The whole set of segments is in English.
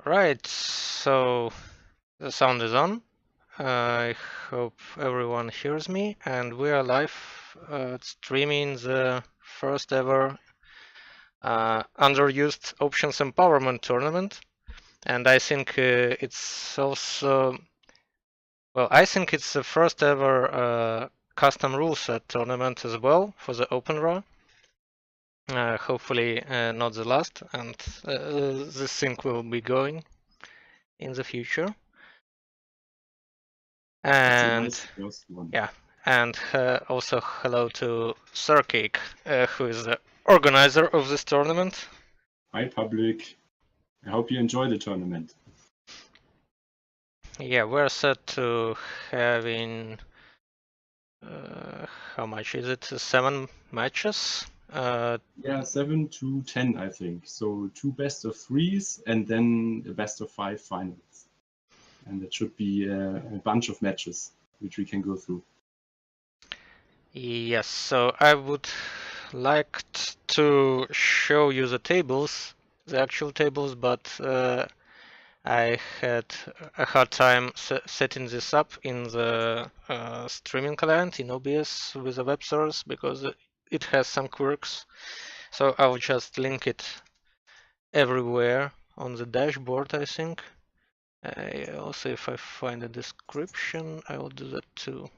Right, so the sound is on. I hope everyone hears me, and we are live streaming the first ever Underused Options Empowerment Tournament. And I think it's also, well, I think it's the first ever custom rule set tournament as well for the OpenRA. Hopefully not the last, and this thing will be going in the future. And nice first one. yeah, and also hello to Sircake, who is the organizer of this tournament. Hi, public. I hope you enjoy the tournament. Yeah, we're set to having how much is it? 7 matches. Yeah, 7 to 10, I think. So 2 best of 3s and then a best of 5 finals. And it should be a bunch of matches which we can go through. Yes, so I would like to show you the tables, the actual tables, but I had a hard time setting this up in the streaming client in OBS with a web source because it has some quirks. So I'll just link it everywhere on the dashboard, I think. Also, if I find a description, I will do that too.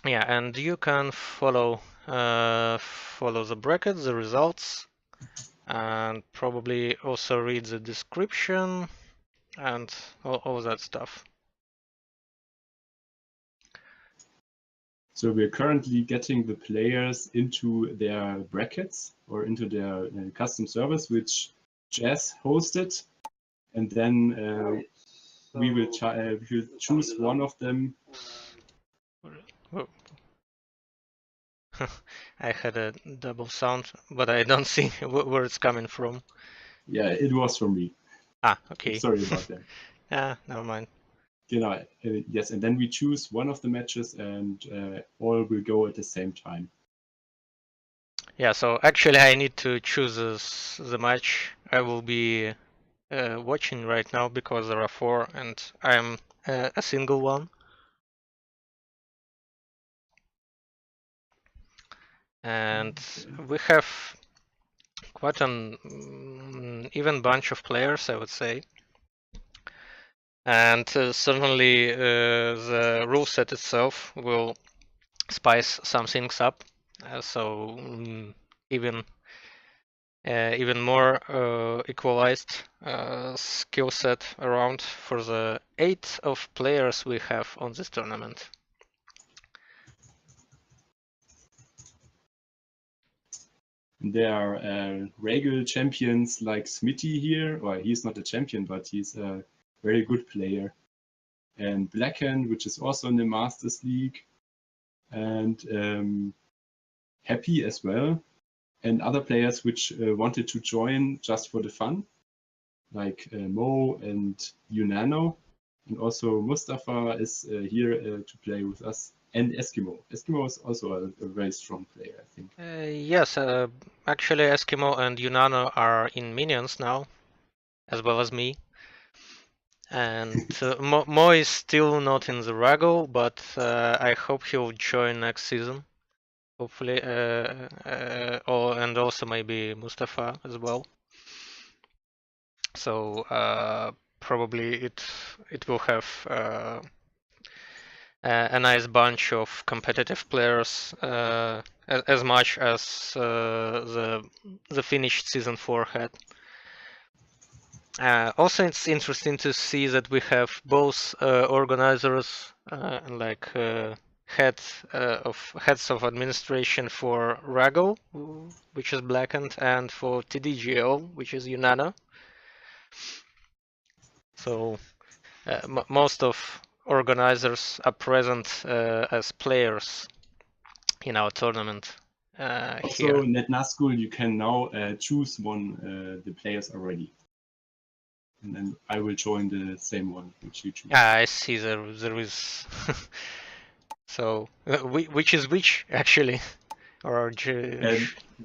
Yeah, and you can follow the brackets, the results, and probably also read the description and all that stuff. So we're currently getting the players into their brackets or into their custom servers, which Jazz hosted. And then we will choose one of them. I had a double sound, but I don't see where it's coming from. Yeah, it was from me. Ah, okay. Sorry about that. Never mind. Yes, and then we choose one of the matches and all will go at the same time. Yeah, so actually I need to choose the match I will be watching right now because there are 4 and I'm a single one. And we have quite an even bunch of players, I would say. And certainly the rule set itself will spice some things up. So even more equalized skill set around for the 8 of players we have on this tournament. There are regular champions like Smitty here, or he's not a champion, but he's a very good player. And Blackhand, which is also in the Masters League, and Happy as well, and other players which wanted to join just for the fun, like Mo and Yunano, and also Mustafa is here to play with us, and Eskimo. Eskimo is also a very strong player, I think. Yes, actually Eskimo and Yunano are in Minions now, as well as me. And Mo is still not in the Raggle, but I hope he'll join next season. Hopefully, and also maybe Mustafa as well. So probably it will have a nice bunch of competitive players, as much as the finished season 4 had. Also, it's interesting to see that we have both organizers, like heads of administration for Raggle, which is Blackened, and for TDGL, which is Yunana. So most of organizers are present as players in our tournament Also, here. NetNaskul, you can now choose the players already. And then I will join the same one which you choose. I see there is. So which is which actually? Or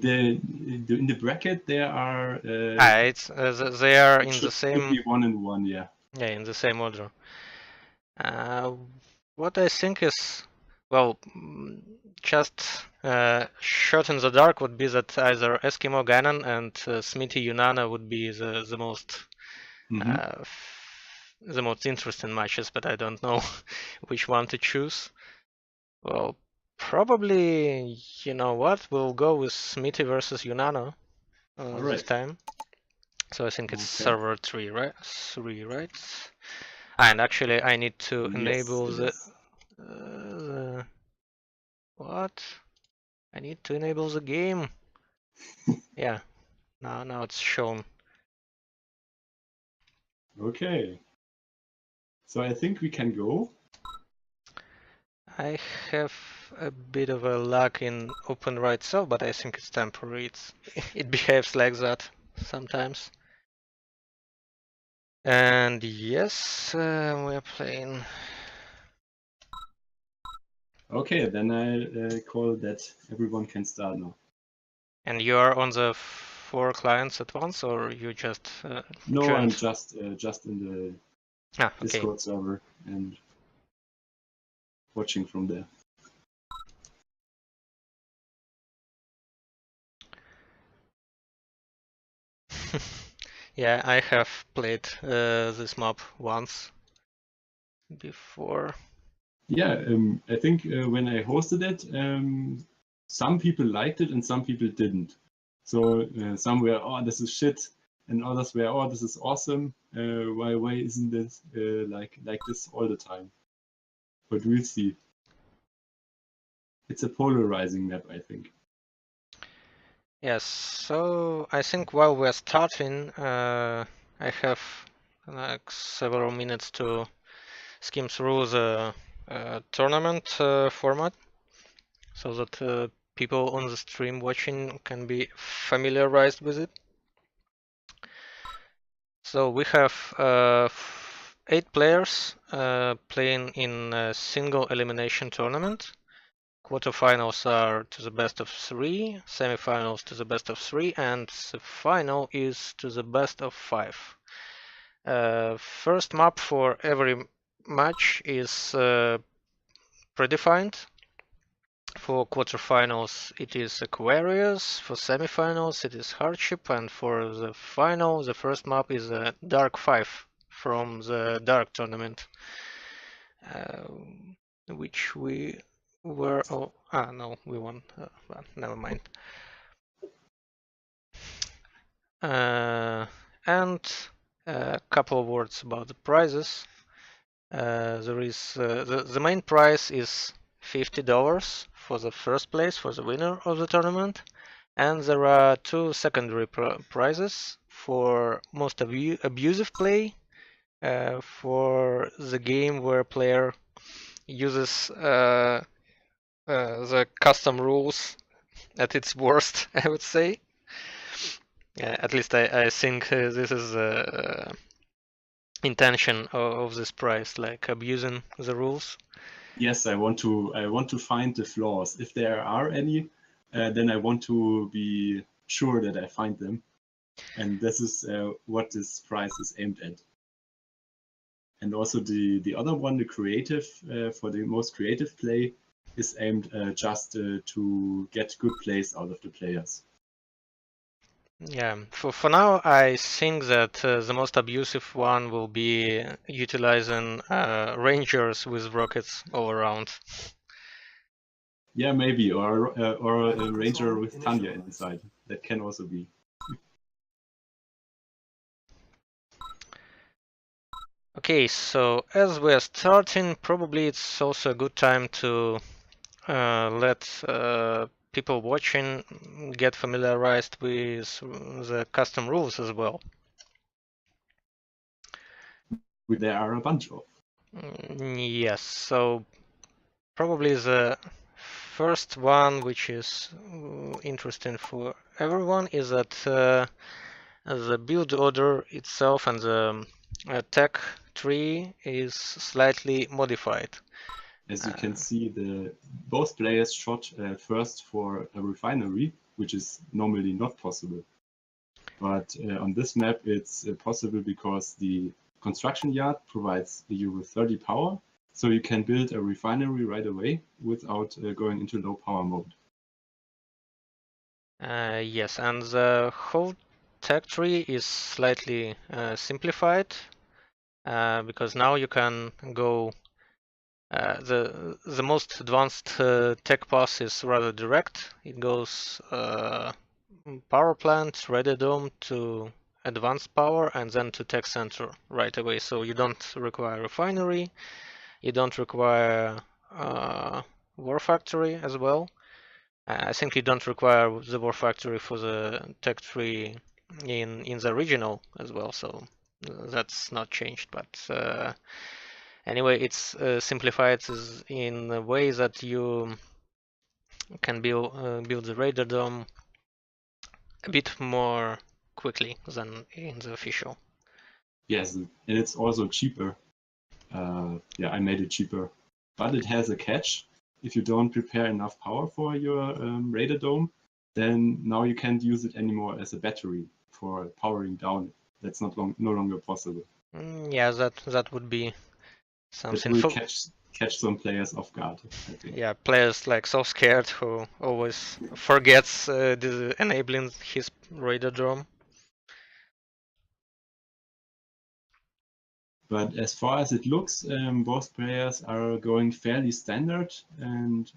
in the bracket there are. It's they are in the should same. be 1 and 1, yeah. Yeah, in the same order. What I think is, well, just shot in the dark would be that either Eskimo Ganon and Smithy Yunana would be the most the most interesting matches, but I don't know which one to choose. Well, probably, you know what? We'll go with Smithy versus Yunana this time. So I think it's server 3, right? 3, right? And actually, I need to enable the what? I need to enable the game. Yeah, now it's shown. Okay. So I think we can go. I have a bit of a lag in OpenRA itself, but I think it's temporary. It behaves like that sometimes. And yes, we're playing. Okay, then I call that everyone can start now. And you are on the 4 clients at once, or you just No, joined? I'm just in the Discord server and watching from there. Yeah, I have played this map once before. Yeah, I think when I hosted it, some people liked it and some people didn't. So some were, oh, this is shit, and others were, oh, this is awesome. Why isn't it like this all the time? But we'll see. It's a polarizing map, I think. Yes, so I think while we're starting, I have like several minutes to skim through the tournament format so that people on the stream watching can be familiarized with it. So we have 8 players playing in a single elimination tournament. Quarterfinals are to the best of 3, semifinals to the best of 3, and the final is to the best of 5. First map for every match is predefined. For quarterfinals, it is Aquarius. For semifinals, it is Hardship, and for the final, the first map is Dark 5 from the Dark tournament, which we were. Oh, no, we won. Well, never mind. And a couple of words about the prizes. There is the main prize is $50 for the first place, for the winner of the tournament, and there are 2 secondary prizes for most abusive play, for the game where player uses the custom rules at its worst, I would say. At least I think this is the intention of this prize, like abusing the rules. Yes, I want to find the flaws. If there are any, then I want to be sure that I find them. And this is what this prize is aimed at. And also the other one, the creative, for the most creative play, is aimed just to get good plays out of the players. Yeah, for now, I think that the most abusive one will be utilizing rangers with rockets all around. Yeah, maybe, or a ranger with Tanya inside. That can also be. Okay, so as we're starting, probably it's also a good time to let people watching get familiarized with the custom rules as well. There are a bunch of. Yes, so probably the first one, which is interesting for everyone, is that the build order itself and the tech tree is slightly modified. As you can see, both players shot first for a refinery, which is normally not possible. But on this map, it's possible because the construction yard provides you with 30 power, so you can build a refinery right away without going into low power mode. Yes, and the whole tech tree is slightly simplified because now you can go. The most advanced tech path is rather direct. It goes power plant, ready dome to advanced power, and then to tech center right away. So you don't require refinery, you don't require war factory as well. I think you don't require the war factory for the tech tree in the regional as well. So that's not changed, but. Anyway, it's simplified in a way that you can build the radar dome a bit more quickly than in the official. Yes, and it's also cheaper. Yeah, I made it cheaper, but it has a catch. If you don't prepare enough power for your radar dome, then now you can't use it anymore as a battery for powering down. That's no longer possible. Yeah, that would be something That will for catch some players off guard, I think. yeah, players like so scared who always forgets enabling his radar dome. But as far as it looks, both players are going fairly standard and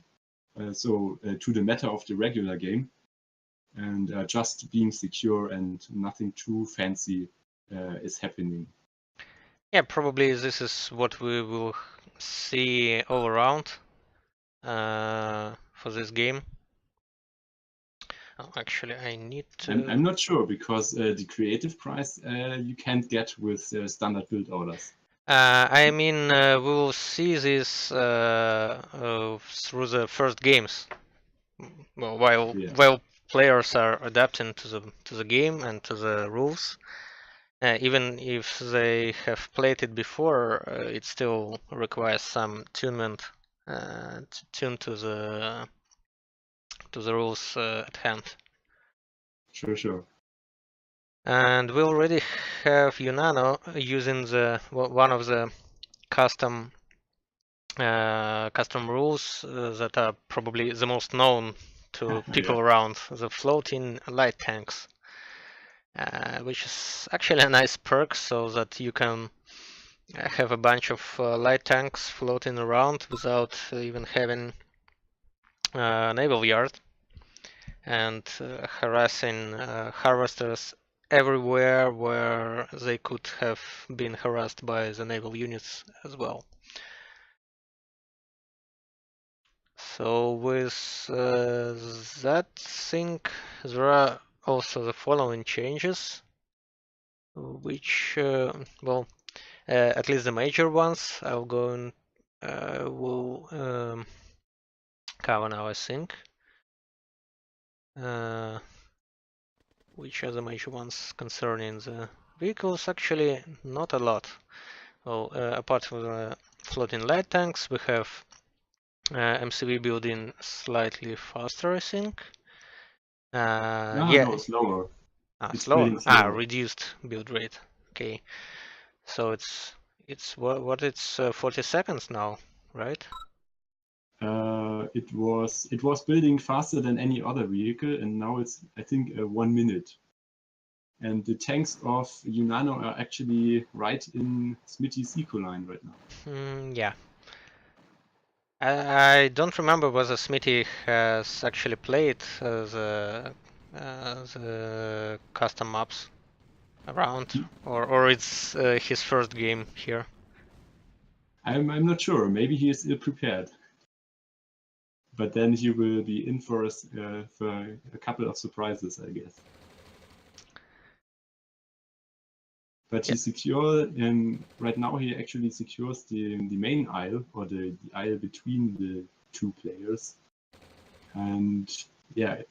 to the meta of the regular game, and just being secure and nothing too fancy is happening. Yeah, probably this is what we will see all around for this game. Oh, actually, I need to. I'm not sure because the creative prize you can't get with standard build orders. I mean, we will see this through the first games. Well, while players are adapting to the game and to the rules, even if they have played it before, it still requires some tunement to tune to the rules at hand. Sure. And we already have Unano using one of the custom rules that are probably the most known to people around, the floating light tanks, which is actually a nice perk so that you can have a bunch of light tanks floating around without even having a naval yard and harassing harvesters everywhere where they could have been harassed by the naval units as well. So with that thing, there are also the following changes, which, well, at least the major ones I'll go and will cover now, I think. Which are the major ones concerning the vehicles? Actually, not a lot. Well, apart from the floating light tanks, we have MCV building slightly faster, I think. No, slower. It's Slower. slower. Reduced build rate. Okay, so it's what it's 40 seconds now, right? It was building faster than any other vehicle, and now it's I think 1 minute. And the tanks of Unano are actually right in Smitty's eco line right now. Yeah. I don't remember whether Smitty has actually played the custom maps around, or it's his first game here. I'm not sure. Maybe he is ill prepared. But then he will be in for a couple of surprises, I guess. But he secures, right now he actually secures the main aisle, or the aisle between the two players. And yeah,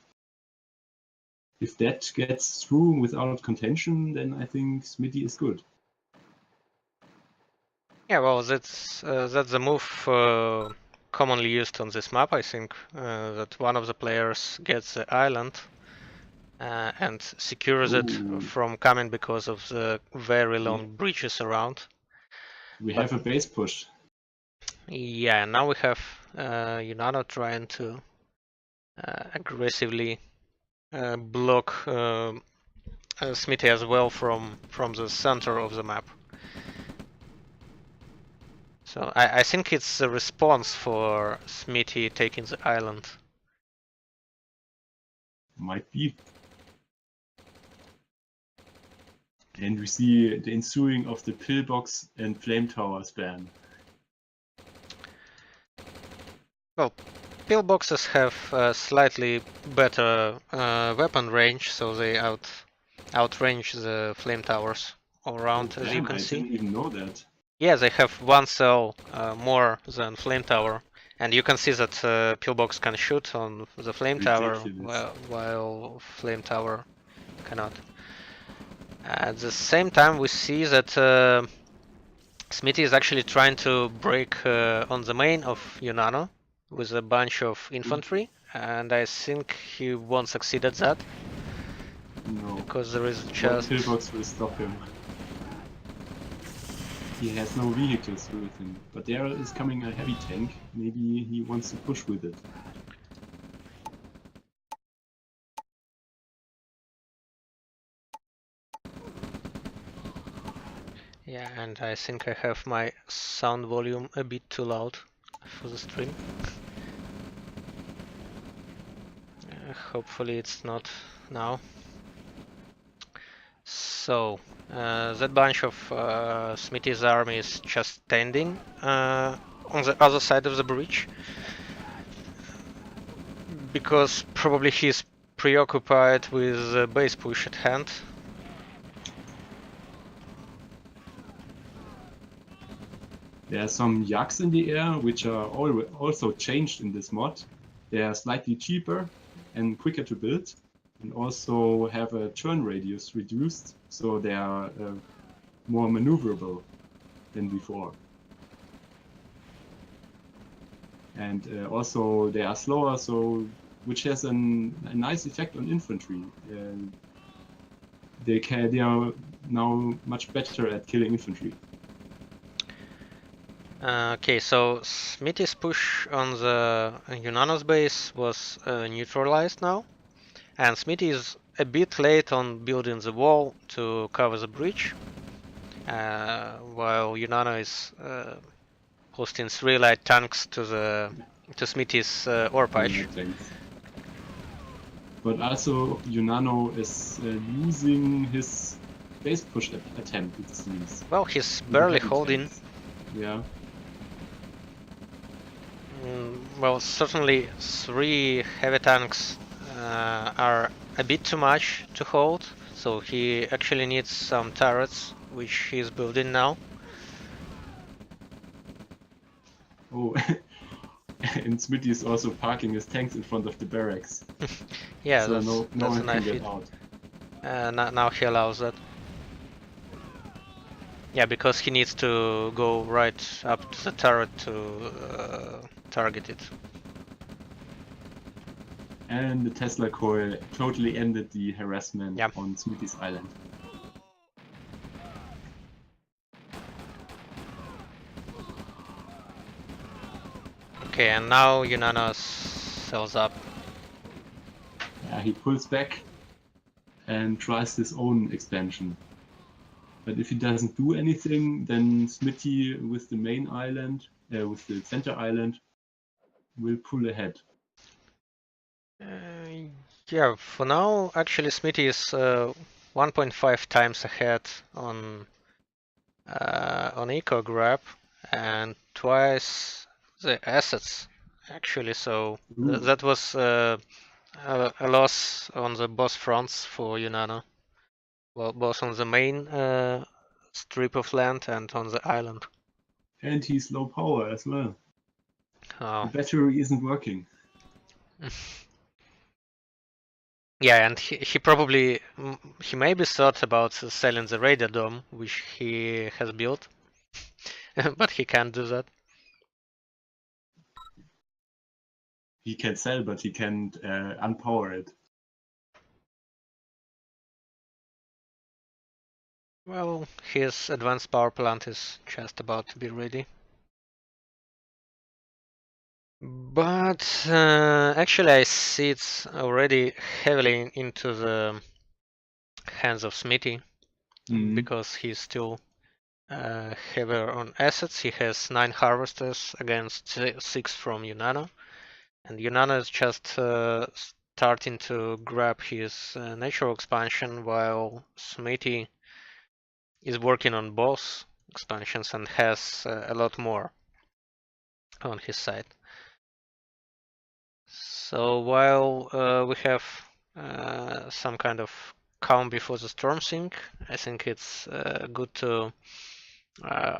if that gets through without contention, then I think Smitty is good. Yeah, well, that's the move commonly used on this map. I think that one of the players gets the island and secures it Ooh. from coming because of the very We, long breaches around. we But have a base push. yeah, now we have Yunano trying to aggressively block Smithy as well from the center of the map. So I think it's a response for Smithy taking the island. Might be. And we see the ensuing of the pillbox and flame tower spam. Well, pillboxes have slightly better weapon range, so they outrange the flame towers all around, Oh as you damn, can I see. didn't even know that. Yeah, they have one cell more than flame tower, and you can see that pillbox can shoot on the flame tower Ridiculous. while flame tower cannot. At the same time, we see that Smithy is actually trying to break on the main of Yunano with a bunch of infantry, and I think he won't succeed at that No. because there is One just pillbox will stop him. He has no vehicles with him. But there is coming a heavy tank. Maybe he wants to push with it. yeah, and I think I have my sound volume a bit too loud for the stream. Hopefully it's not now. So, that bunch of Smithy's army is just standing on the other side of the bridge because probably he's preoccupied with the base push at hand. There are some yaks in the air, which are also changed in this mod. They are slightly cheaper and quicker to build, and also have a turn radius reduced, so they are more maneuverable than before. And also they are slower, so which has a nice effect on infantry. They are now much better at killing infantry. Okay, so Smithy's push on the Yunano's base was neutralized now, and Smithy is a bit late on building the wall to cover the bridge, while Yunano is posting 3 light tanks to Smithy's ore patch. But also Yunano is losing his base push attempt, it seems. Well, he's barely holding. Tanks. Yeah. Well, certainly 3 heavy tanks are a bit too much to hold, so he actually needs some turrets, which he's building now. Oh, and Smithy is also parking his tanks in front of the barracks. Yeah, so that's no a one nice can get feat. out. Now he allows that. Yeah, because he needs to go right up to the turret to target it. And the Tesla coil totally ended the harassment Yeah. on Smithy's island. Okay, and now Yunano sells up. Yeah, he pulls back and tries his own expansion. But if he doesn't do anything, then Smithy with the main island, with the center island, will pull ahead. Yeah, for now, actually, Smithy is 1.5 times ahead on eco grab and twice the assets actually. So that was a loss on the both fronts for Yunano. Well, both on the main strip of land and on the island. And he's low power as well. Oh. The battery isn't working. Yeah, and he probably he maybe thought about selling the radar dome which he has built, but he can't do that. He can sell, but he can't unpower it. Well, his advanced power plant is just about to be ready. But actually I see it's already heavily into the hands of Smithy because he's still heavier on assets. He has 9 harvesters against 6 from Yunano. And Yunano is just starting to grab his natural expansion while Smithy is working on both expansions and has a lot more on his side. So while we have some kind of calm before the storm sink, I think it's good to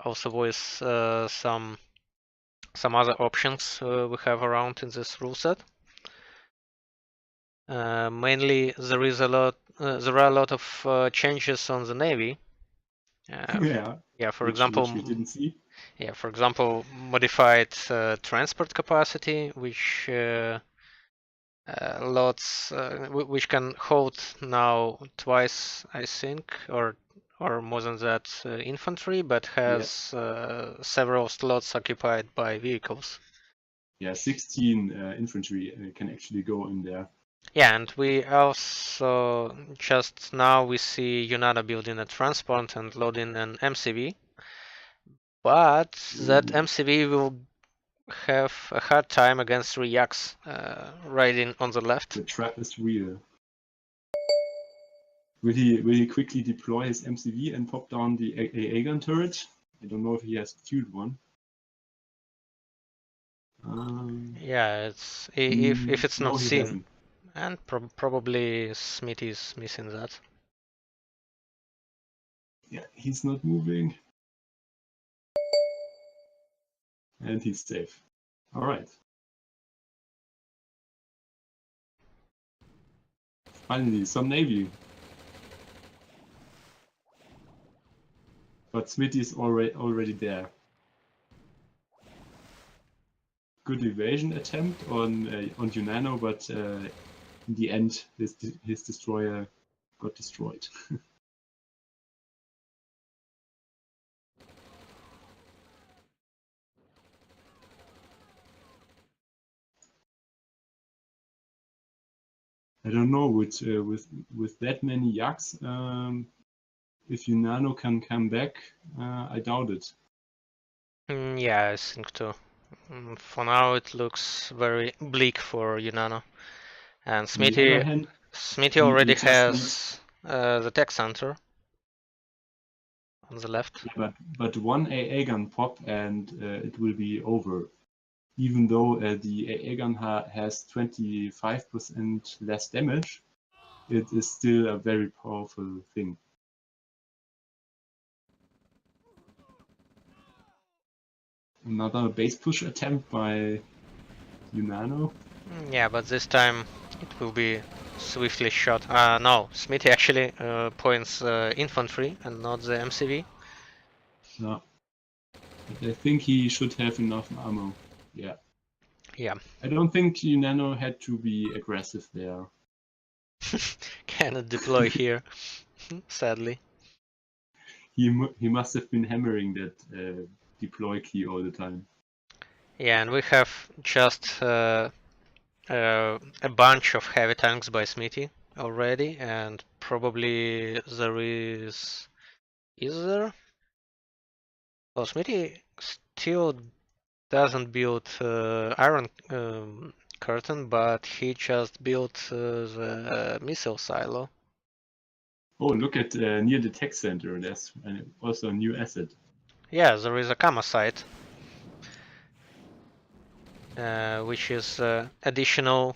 also voice some other options we have around in this rule set. Mainly, there are a lot of changes on the navy. Yeah, For which example, we didn't see. Yeah, for example, modified transport capacity, which lots which can hold now twice, I think, or more than that, infantry, but has several slots occupied by vehicles. Yeah, 16 infantry can actually go in there. Yeah, and we also just now we see Yunana building a transport and loading an MCV, but that MCV will have a hard time against 3 yaks riding on the left. The trap is real. Will he quickly deploy his MCV and pop down the AA gun turret? I don't know if he has tuned one. Yeah, it's if it's no, not he seen, hasn't. and probably Smith is missing that. Yeah, he's not moving. And he's safe. All right. Finally, some navy. But Smitty is already there. Good evasion attempt on Yunano, but in the end, his destroyer got destroyed. I don't know with that many yaks, if Yunano can come back, I doubt it. Yeah, I think too. For now, it looks very bleak for Yunano, and On the other hand, Smithy he already just needs. has the tech center on the left. Yeah, but one AA gun pop and it will be over. Even though the AA gun has 25% less damage, it is still a very powerful thing. Another base push attempt by Yunano. Yeah, but this time it will be swiftly shot. No, Smithy actually points infantry and not the MCV. No. But I think he should have enough ammo. Yeah. Yeah. I don't think Yunano had to be aggressive there. Cannot deploy here, sadly. He must have been hammering that deploy key all the time. Yeah, and we have just a bunch of heavy tanks by Smithy already, and probably there is. Is there? Well, Smithy still doesn't build Iron Curtain, but he just built the missile silo. Oh, look at near the tech center. There's also a new asset. Yeah, there is a Kama site, which is additional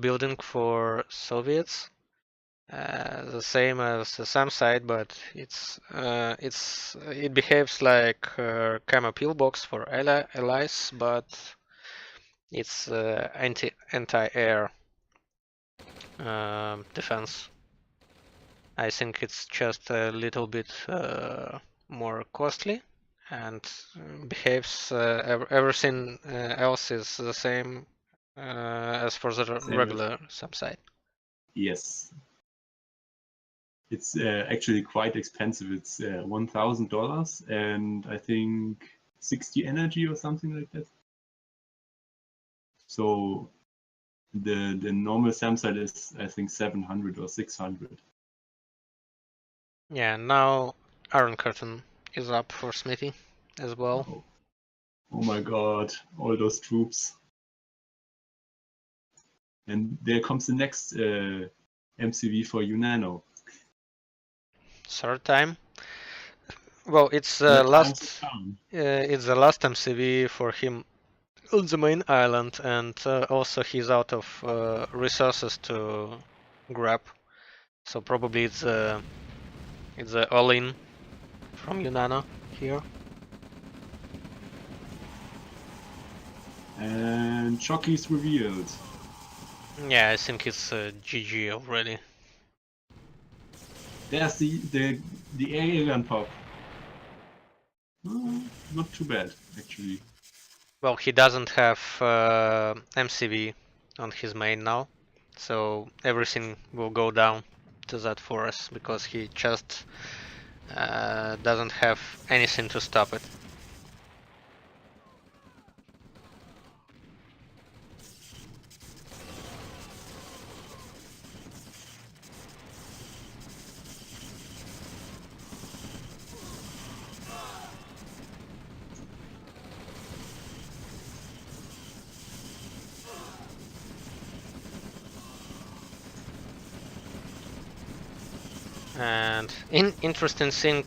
building for Soviets. The same as the SAM site, but it behaves like a Kama pillbox for allies, but it's anti-air defense. I think it's just a little bit more costly and behaves everything else is the same as for the regular SAM site. Yes. It's actually quite expensive. It's $1,000 and I think 60 energy or something like that. So the normal Samsite is I think 700 or 600. Yeah, now Iron Curtain is up for Smithy as well. Oh my god, all those troops. And there comes the next MCV for Unano. Third time. Well, it's Third time's last. the charm. It's the last MCV for him on the main island, and also he's out of resources to grab. So probably it's a all-in from Unano here. And Shockey's revealed. Yeah, I think it's GG already. There's the alien pop. Not too bad, actually. Well, he doesn't have MCV on his main now, so everything will go down to that for us because he just doesn't have anything to stop it. And interesting thing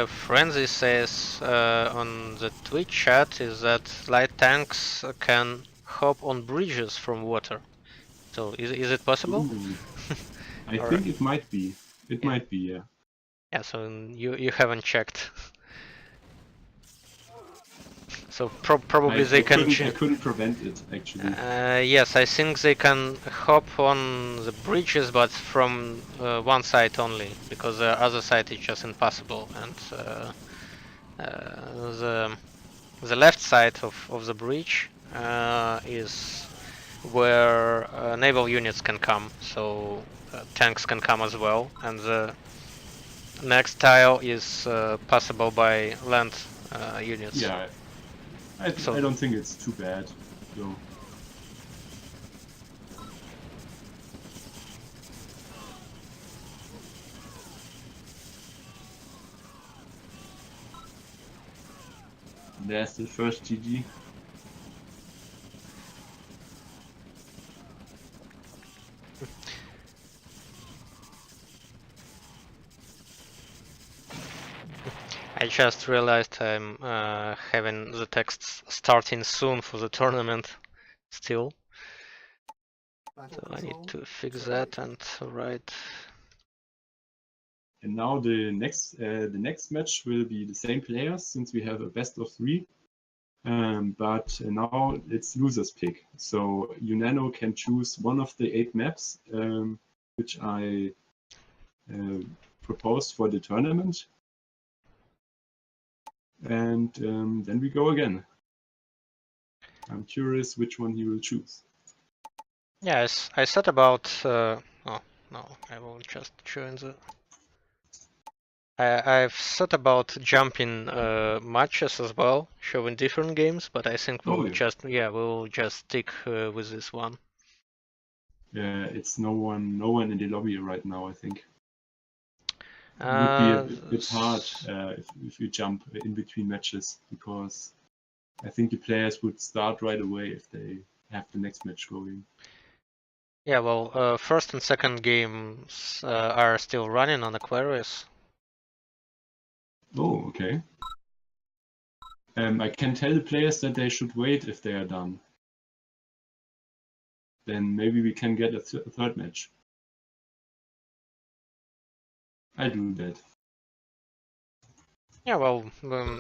Frenzy says on the Twitch chat is that light tanks can hop on bridges from water. So is it possible? I Or, think it might be. It yeah. might be, yeah. Yeah, so you haven't checked. So probably they can. I couldn't prevent it actually. Yes, I think they can hop on the bridges, but from one side only, because the other side is just impossible. And the left side of the bridge is where naval units can come, so tanks can come as well. And the next tile is passable by land units. Yeah, I don't think it's too bad, though. There's the first GG. I just realized I'm having the texts starting soon for the tournament still. So I need to fix that and write. And now the next match will be the same players since we have a best of 3. But now it's loser's pick. So Unano can choose one of the 8 maps which I proposed for the tournament. And then we go again. I'm curious which one he will choose. Yes, I thought about. Oh no, I will just join the. I've thought about jumping matches as well, showing different games, but I think we'll just stick with this one. Yeah, it's no one in the lobby right now, I think. It would be a bit hard if you jump in between matches, because I think the players would start right away if they have the next match going. Yeah, well, first and second games are still running on Aquarius. Oh, okay. I can tell the players that they should wait if they are done. Then maybe we can get a third match. I'll do that. Yeah, well,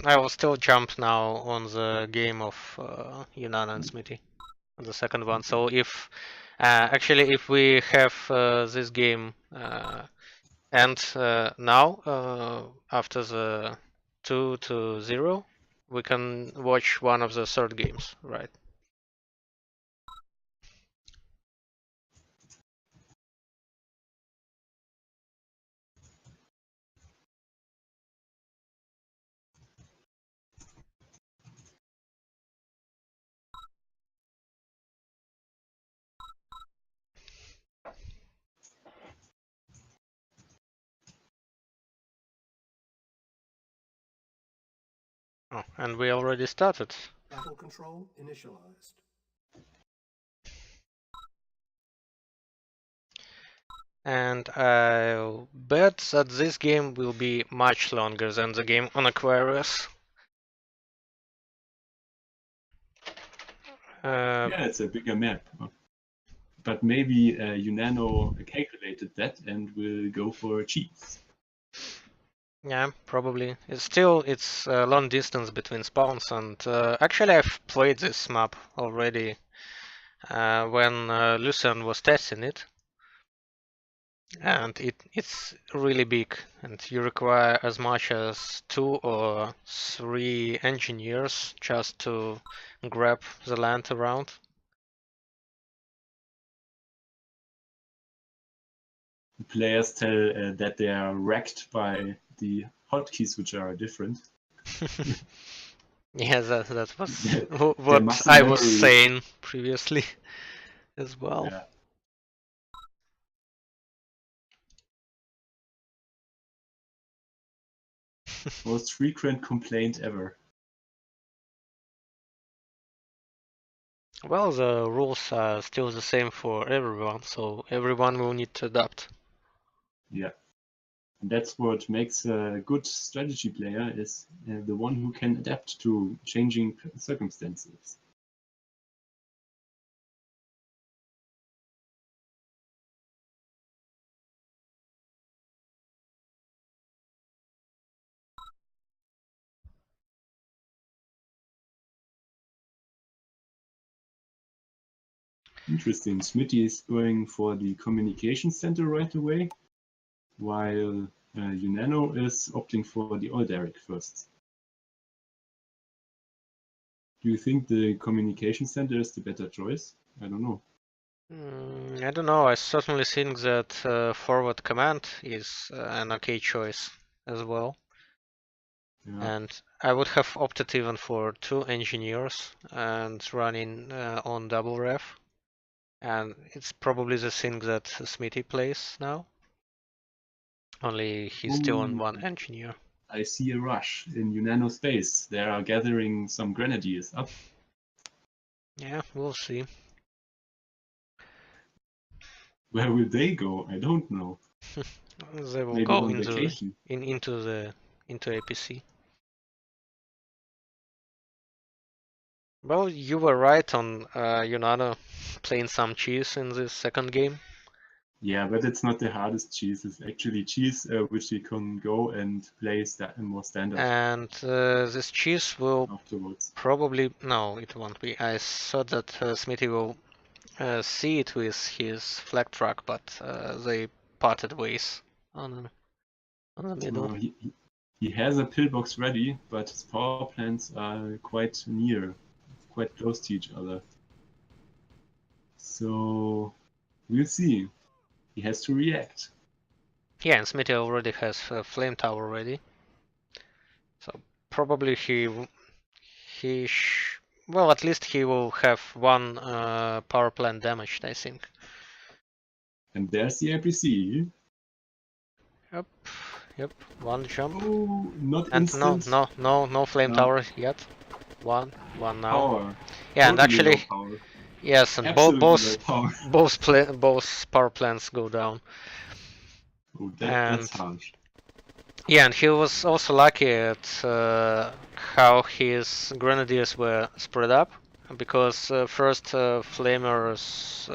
I will still jump now on the game of Yunnan and Smithy, on the second one. So if actually if we have this game end now after the 2-0, we can watch one of the third games, right? Oh, and we already started. Battle control initialized. And I'll bet that this game will be much longer than the game on Aquarius. Yeah, it's a bigger map. But maybe Unano calculated that and will go for cheats. Yeah, probably. It's a long distance between spawns, and actually I've played this map already when Lucian was testing it, and it's really big, and you require as much as 2 or 3 engineers just to grab the land around. Players tell that they are wrecked by the hotkeys, which are different. Yeah, that was Their what muscle I was memory. saying previously as well. Yeah. Most frequent complaint ever. Well, the rules are still the same for everyone, so everyone will need to adapt. Yeah. And that's what makes a good strategy player is the one who can adapt to changing circumstances. Interesting. Smitty is going for the communication center right away, while Unano is opting for the Alderic first. Do you think the communication center is the better choice? I don't know. I don't know, I certainly think that forward command is an okay choice as well. Yeah. And I would have opted even for 2 engineers and running on double ref. And it's probably the thing that Smithy plays now. Only he's still on 1 engineer. I see a rush in Unano space. They are gathering some grenadiers up. Yeah, we'll see. Where will they go? I don't know. They will Maybe go on into vacation. into APC. Well, you were right on Yunano playing some cheese in the second game. Yeah, but it's not the hardest cheese. It's actually cheese which you can go and play more standard And this cheese will afterwards. probably... No, it won't be. I thought that Smithy will see it with his flag truck, but they parted ways on the middle. He has a pillbox ready, but his power plants are quite near, quite close to each other. So we'll see. He has to react. Yeah, and Smithy already has a flame tower ready. So probably well, at least he will have 1 power plant damaged, I think. And there's the APC. Yep, 1 jump. Oh, not And instant. no flame No. tower yet. One now. Power. Yeah, and Totally actually, low power. yes, and Absolutely low power. both power plants go down. Oh, that's harsh. Yeah, and he was also lucky at how his grenadiers were spread up, because first Flamer's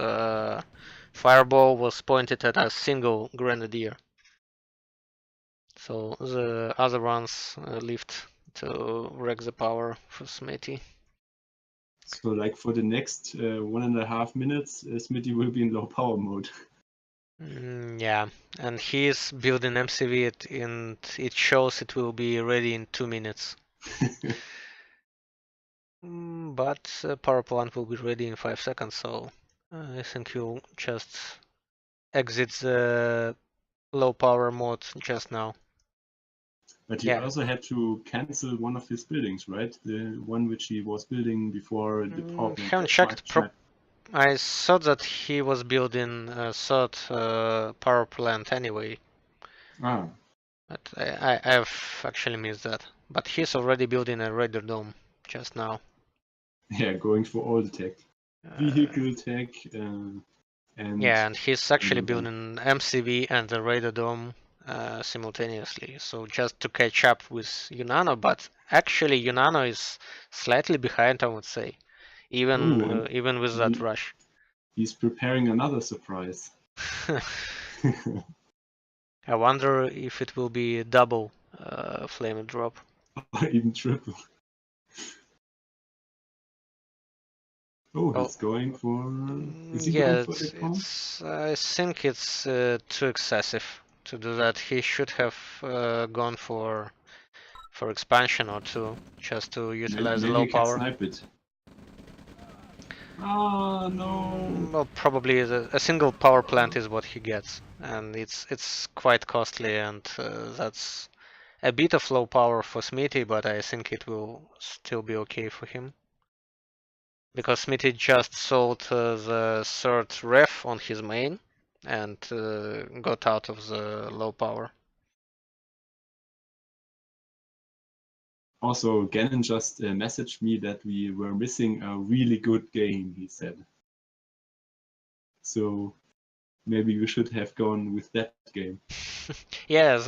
fireball was pointed at a single grenadier. So the other ones lived to wreck the power for Smitty. So like for the next 1.5 minutes, Smitty will be in low power mode. Yeah, and he is building MCV and it shows it will be ready in 2 minutes. But power plant will be ready in 5 seconds, so I think he'll just exit the low power mode just now. But he also had to cancel one of his buildings, right? The one which he was building before the power plant. Haven't checked. I thought that he was building a third power plant anyway. Ah. But I've actually missed that. But he's already building a radar dome just now. Yeah, going for all the tech. Vehicle tech, and yeah, and he's actually uh, building MCV and the radar dome simultaneously. So just to catch up with Yunano, but actually Yunano is slightly behind, I would say, and even with that rush. he's preparing another surprise. I wonder if it will be a double flame drop. Or even triple. Oh, he's going for. Is he going for the pump? I think it's too excessive to do that. He should have gone for expansion or two, just to utilize the Maybe low he can power. snipe it. Ah, no. Well, probably a single power plant is what he gets, and it's quite costly, and that's a bit of low power for Smithy, but I think it will still be okay for him. Because Smithy just sold the third ref on his main and got out of the low power. Also, Gannon just messaged me that we were missing a really good game, he said. So maybe we should have gone with that game. Yeah, as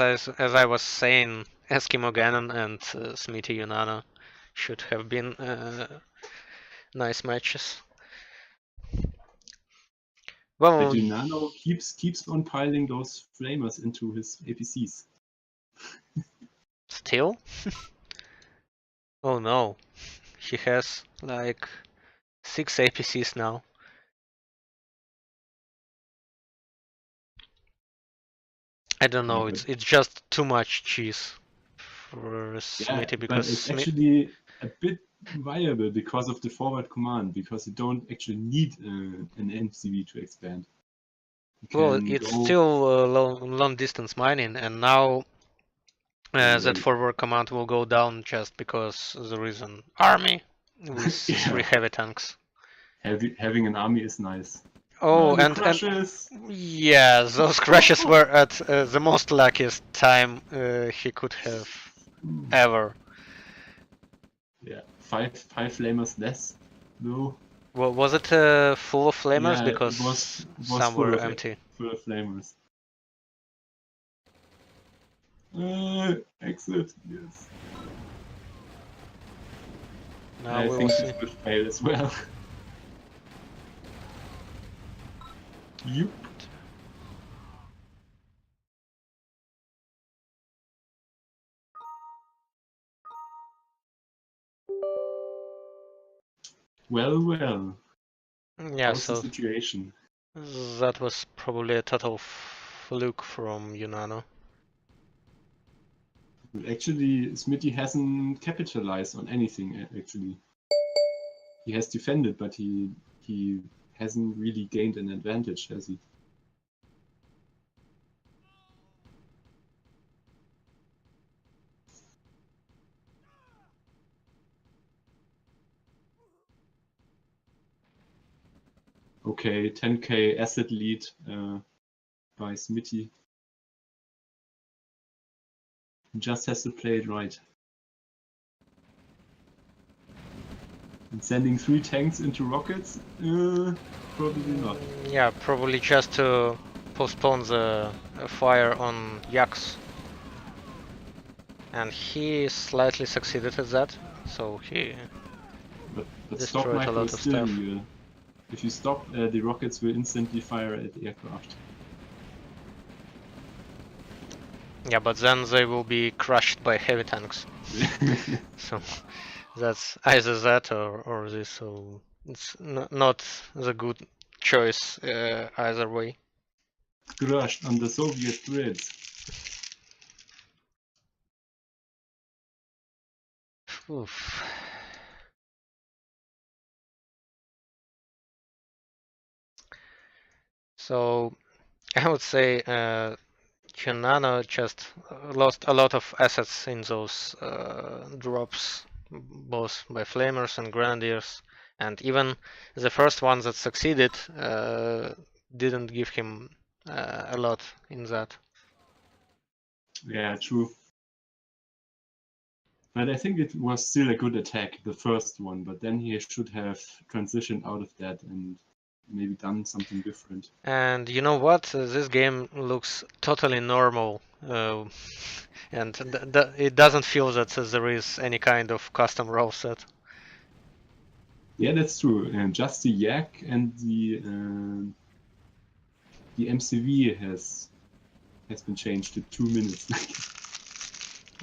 I was saying, Eskimo Gannon and Smithy Yunano should have been nice matches. Well, But Yunano keeps on piling those flamers into his APCs. still? Oh no, he has like 6 APCs now. I don't know, Yeah, it's just too much cheese for Smithy, because but it's actually a bit viable because of the forward command, because you don't actually need an MCV to expand. well, it's still long distance mining, and now that forward command will go down just because there is an army with 3 heavy tanks. Having an army is nice. Oh, the and crashes! yeah, those crashes were at the most luckiest time he could have ever. Yeah, five flamers less. No. Well, was it full of flamers? Yeah, Because it was some full were of empty. Full of flamers. Exit, yes. Now I we will think see. this will fail as well. Yup. Well, well. Yeah, How's the so situation? that was probably a total fluke from Yunano. Actually, Smithy hasn't capitalized on anything, actually. He has defended, but he hasn't really gained an advantage, has he? Okay, 10k asset lead by Smithy. He just has to play it right. And sending 3 tanks into rockets? Probably not. Yeah, probably just to postpone the fire on Yax. And he slightly succeeded at that, so he But stop destroyed a micro lot is of still stuff. real. If you stop, the rockets will instantly fire at the aircraft. Yeah, but then they will be crushed by heavy tanks. So that's either that or this, so it's not the good choice either way. Crushed on the Soviet grids. Oof. So I would say Yunano just lost a lot of assets in those drops, both by flamers and grenadiers, and even the first one that succeeded didn't give him a lot in that. Yeah, true. But I think it was still a good attack, the first one, but then he should have transitioned out of that and maybe done something different. And you know what? This game looks totally normal, and it doesn't feel that there is any kind of custom role set. Yeah, that's true. And just the yak and the MCV has been changed to 2 minutes.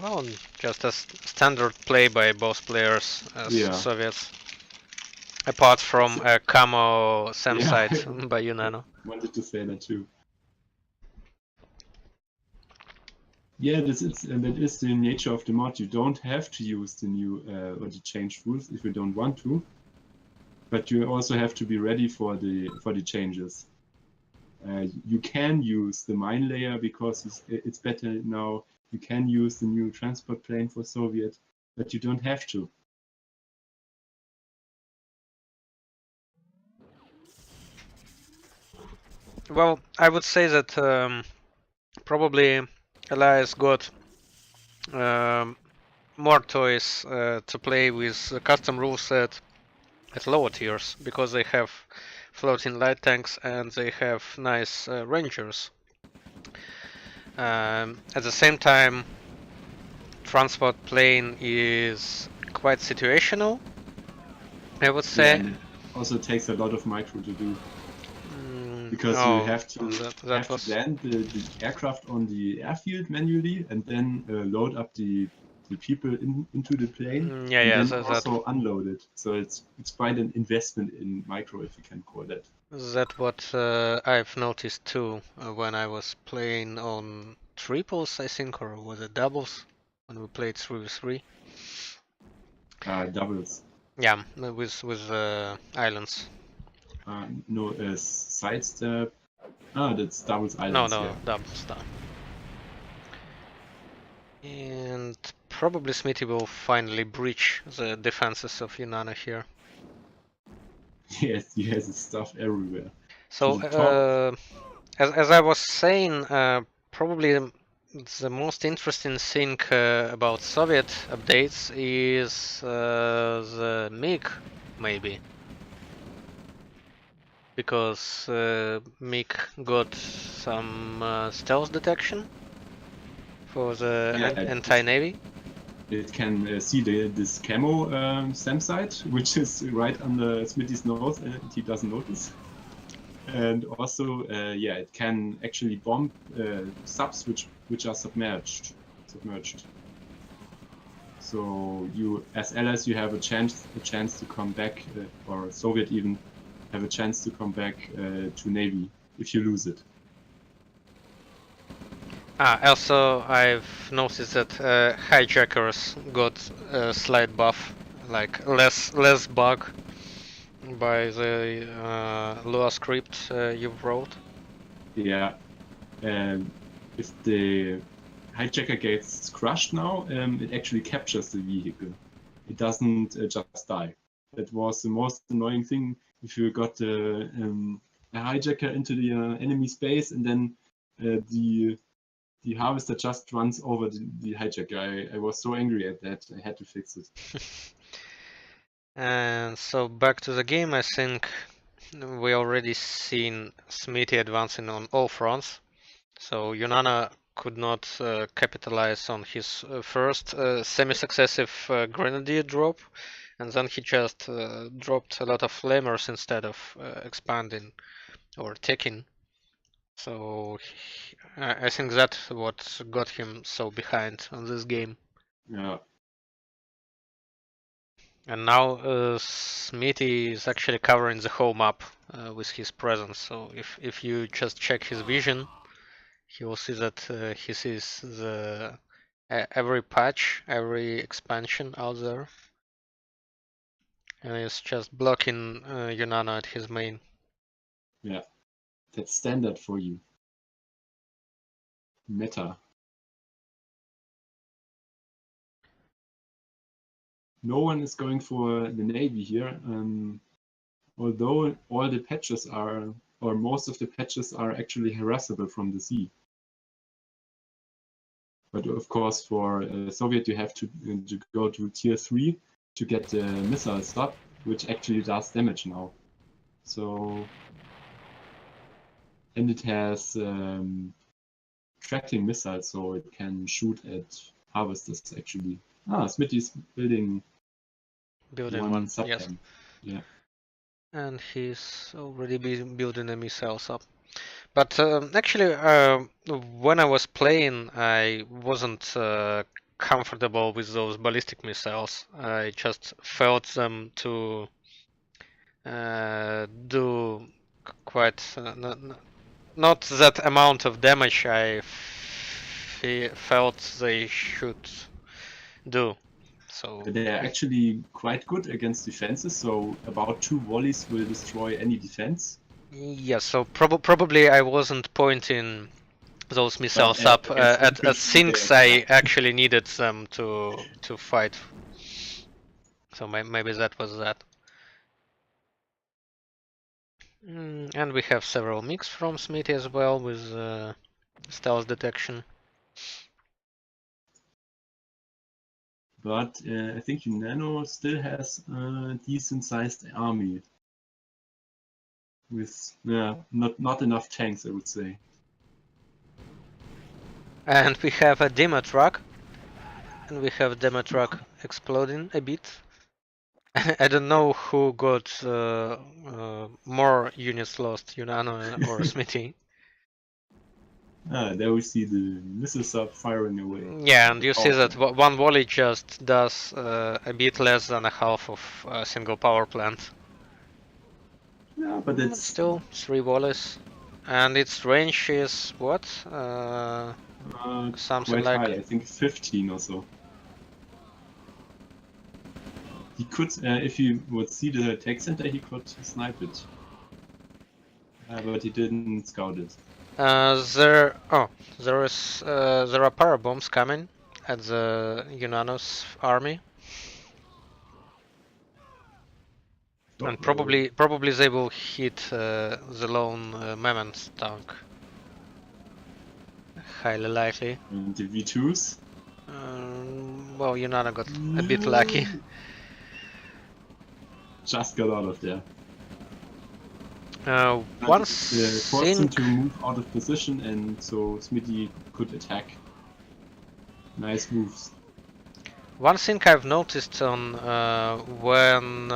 Well, just a standard play by both players as Yeah. Soviets. Apart from So- a camo SAM Yeah. site by Unano. Wanted to say that too. Yeah, that is the nature of the mod. You don't have to use the new or the changed rules if you don't want to, but you also have to be ready for the changes. You can use the mine layer because it's better now. You can use the new transport plane for Soviet, but you don't have to. Well, I would say that probably Elias got more toys to play with the custom rule set at lower tiers because they have floating light tanks and they have nice rangers. At the same time, transport plane is quite situational, I would Yeah, say. and it also takes a lot of micro to do Mm, because oh, you have to land the aircraft on the airfield manually and then load up the people into the plane yeah, and yeah, then also unload it. So it's quite an investment in micro, if you can call that. That's what I've noticed too when I was playing on triples, I think, or was it doubles when we played 3v3? Doubles. Yeah, with islands. No, sidestep. That's doubles No, islands. no, Yeah. doubles. No. And probably Smithy will finally breach the defenses of Yunana here. Yes, he has his stuff everywhere. So, To the top. as I was saying, probably the most interesting thing about Soviet updates is the MiG, maybe. Because MiG got some stealth detection for the anti-navy. It can see this camo SAM site, which is right under Smitty's nose, and he doesn't notice. And also, yeah, it can actually bomb subs which are submerged. So you, as allies, you have a chance to come back, or Soviet even have a chance to come back to Navy if you lose it. Also, I've noticed that hijackers got a slight buff, like less bug by the Lua script you wrote. Yeah, and if the hijacker gets crushed now, it actually captures the vehicle. It doesn't just die. That was the most annoying thing. If you got a hijacker into the enemy space and then the harvester just runs over the hijacker. I was so angry at that. I had to fix it. And so back to the game, I think we already seen Smithy advancing on all fronts. So Yunana could not capitalize on his first semi-successive grenadier drop, and then he just dropped a lot of flamers instead of expanding or taking. So I think that's what got him so behind on this game. Yeah. And now Smithy is actually covering the whole map with his presence. So if you just check his vision, he will see that he sees the every patch, every expansion out there, and he's just blocking Yunana at his main. Yeah. That's standard for you. Meta. No one is going for the Navy here. Although all the patches are, or most of the patches are actually harassable from the sea. But of course, for Soviet, you have to go to tier 3 to get the missile sub, which actually does damage now. So, and it has tracking missiles, so it can shoot at harvesters actually. Smitty's building one sub yes. camp. Yeah. And he's already building a missile sub. But actually, when I was playing, I wasn't comfortable with those ballistic missiles. I just felt them to do quite not that amount of damage I felt they should do. So They're actually quite good against defenses, so about 2 volleys will destroy any defense. yeah, so probably I wasn't pointing those missiles But, up against at infantry, sinks they're I quite- actually needed them to fight. So maybe that was that. And we have several mix from Smithy as well with stealth detection. But I think Nano still has a decent sized army with not enough tanks, I would say. And we have a demo truck. And we have demo truck exploding a bit. I don't know who got more units lost, Yunano or Smithy. There we see the missile sub firing away. Yeah, and you see Power that one volley just does a bit less than a half of a single power plant. Yeah, but it's still 3 volleys. And its range is what? Something quite like high. I think 15 or so. He could, if he would see the tech center, he could snipe it. But he didn't scout it. there are power bombs coming at the Yunano's army. And probably they will hit the lone Mammoth tank. Highly likely. And the V2s? Well, Yunano got a bit lucky. Just got out of there. Once forced him to move out of position, and so Smitty could attack. Nice moves. One thing I've noticed on when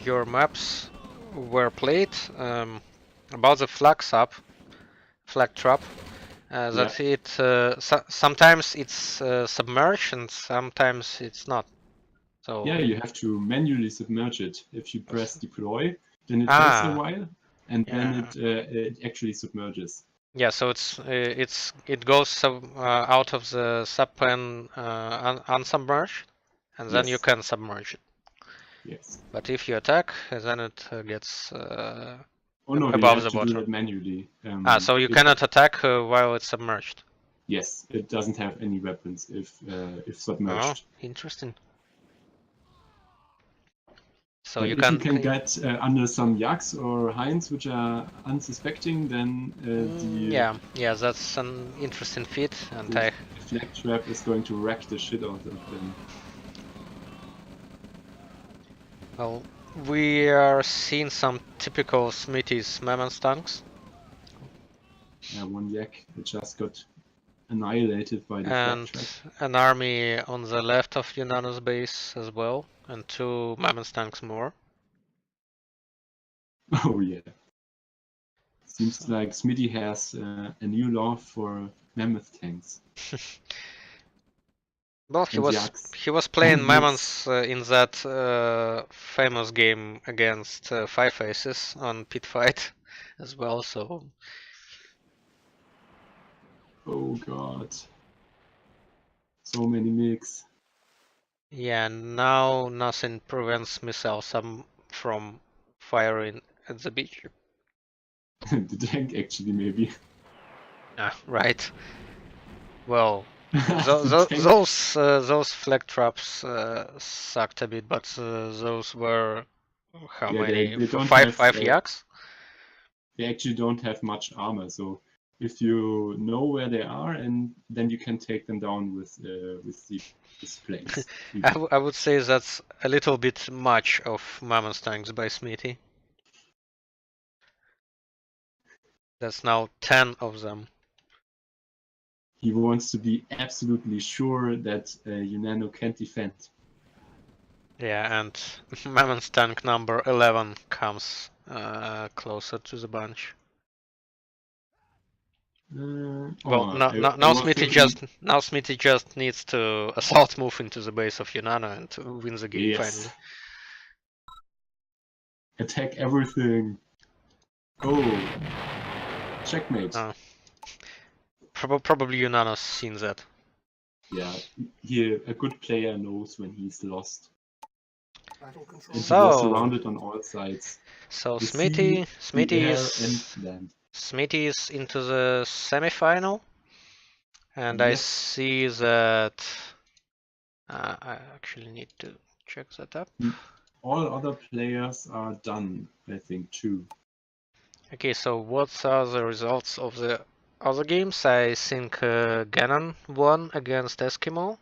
your maps were played about the flag trap, that it sometimes it's submerged and sometimes it's not. So yeah, you have to manually submerge it. If you press deploy, then it takes a while, and then it actually submerges. Yeah, so it goes out of the subpen unsubmerged, and then you can submerge it. Yes. But if you attack, then it gets oh no, above you have the to water. do it manually. So you cannot attack while it's submerged. Yes, it doesn't have any weapons if submerged. Oh, interesting. So but you if you can get under some yaks or hinds which are unsuspecting, then yeah, that's an interesting feat, and the flag trap is going to wreck the shit out of them. Well, we are seeing some typical Smithy's Mammoth tanks. Yeah, one yak that just got annihilated by the flag trap. An army on the left of Yunano's base as well, and 2 Mammoth tanks more. Oh yeah. Seems like Smitty has a new love for Mammoth tanks. Well, he was playing Mammoths in that famous game against Five Faces on Pit Fight as well, so... Oh god. So many MiGs. Yeah, now nothing prevents missiles from firing at the beach. The tank actually, maybe. Right. Well, those flag traps sucked a bit, but those were how many? They don't Five have, yaks? They actually don't have much armor, so if you know where they are, and then you can take them down with these planes. I would say that's a little bit much of Mammoth tanks by Smithy. That's now 10 of them. He wants to be absolutely sure that Yunano can't defend. Yeah, and Mammoth tank number 11 comes closer to the bunch. Well, now Smithy just needs to assault move into the base of Yunano and to win the game finally. Attack everything. Oh, checkmate. Probably Yunano's seen that. Yeah, a good player knows when he's lost. And he was surrounded on all sides. So the Smithy is into the semi-final, and yes. I see that I actually need to check that up. All other players are done, I think, too. Okay, so what are the results of the other games? I think Ganon won against Eskimo,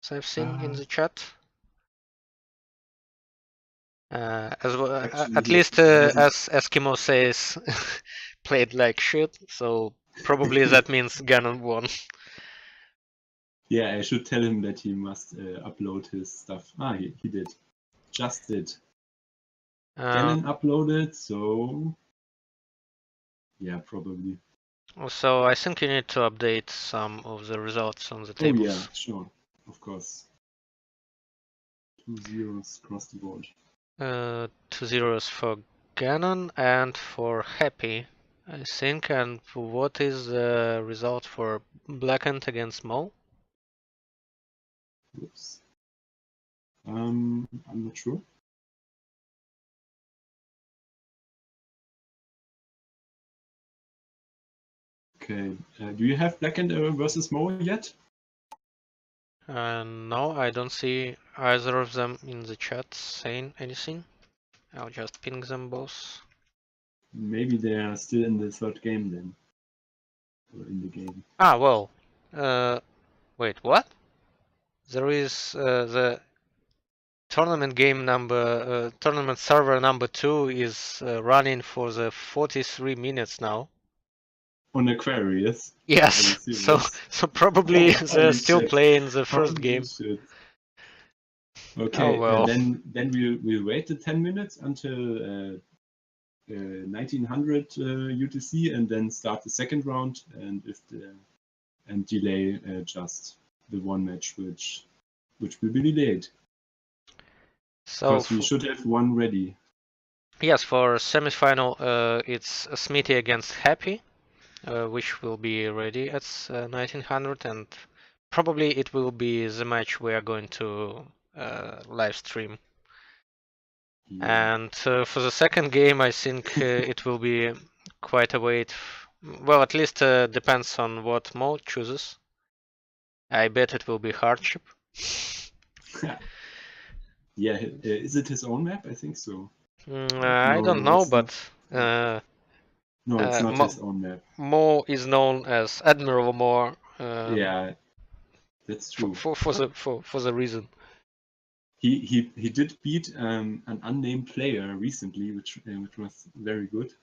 as I've seen in the chat. As well, actually, at least as Eskimo says, played like shit, so probably that means Ganon won. Yeah, I should tell him that he must upload his stuff. He did. Just did. Ganon uploaded, so yeah, probably. So I think you need to update some of the results on the tables. Oh yeah, sure, of course. 2-0 across the board. 2-0 for Ganon and for Happy, I think. And what is the result for Blackened against Mo? Oops. I'm not sure. Okay. Do you have Blackened versus Mo yet? No, I don't see either of them in the chat saying anything. I'll just ping them both. Maybe they are still in the third game then. Or in the game. Well. Wait, what? There is the tournament game number, tournament server number 2 is running for the 43 minutes now. On Aquarius? Yes, so probably they're still playing the first game. Shit. Okay, well. Then we'll wait the 10 minutes until 1900 UTC and then start the second round and delay just the one match which will be delayed. So because we should have one ready. Yes, for semi-final it's Smithy against Happy, which will be ready at 1900, and probably it will be the match we are going to live stream. Yeah. And for the second game, I think it will be quite a wait. Well, at least depends on what mode chooses. I bet it will be hardship. Yeah, is it his own map? I think so. I don't know, but no, it's not his own map. Mo is known as Admiral Mo. Yeah, that's true. For the reason. He did beat an unnamed player recently, which was very good.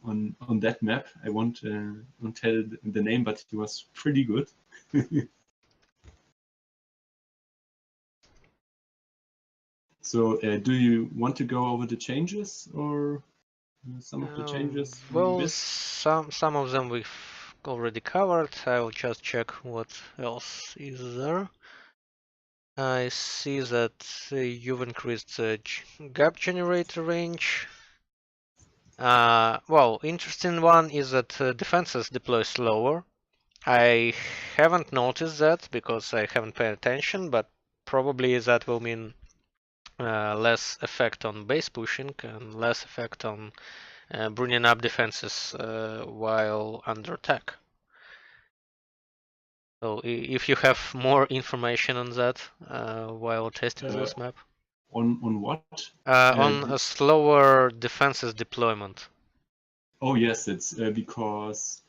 On that map, I won't tell the name, but he was pretty good. So, do you want to go over the changes or some of the changes? Well, some of them we've already covered. I'll just check what else is there. I see that you've increased the gap generator range. Well, interesting one is that defenses deploy slower. I haven't noticed that because I haven't paid attention, but probably that will mean less effect on base pushing and less effect on bringing up defenses while under attack. So if you have more information on that while testing this map. On what? On a slower defenses deployment. Oh yes, it's because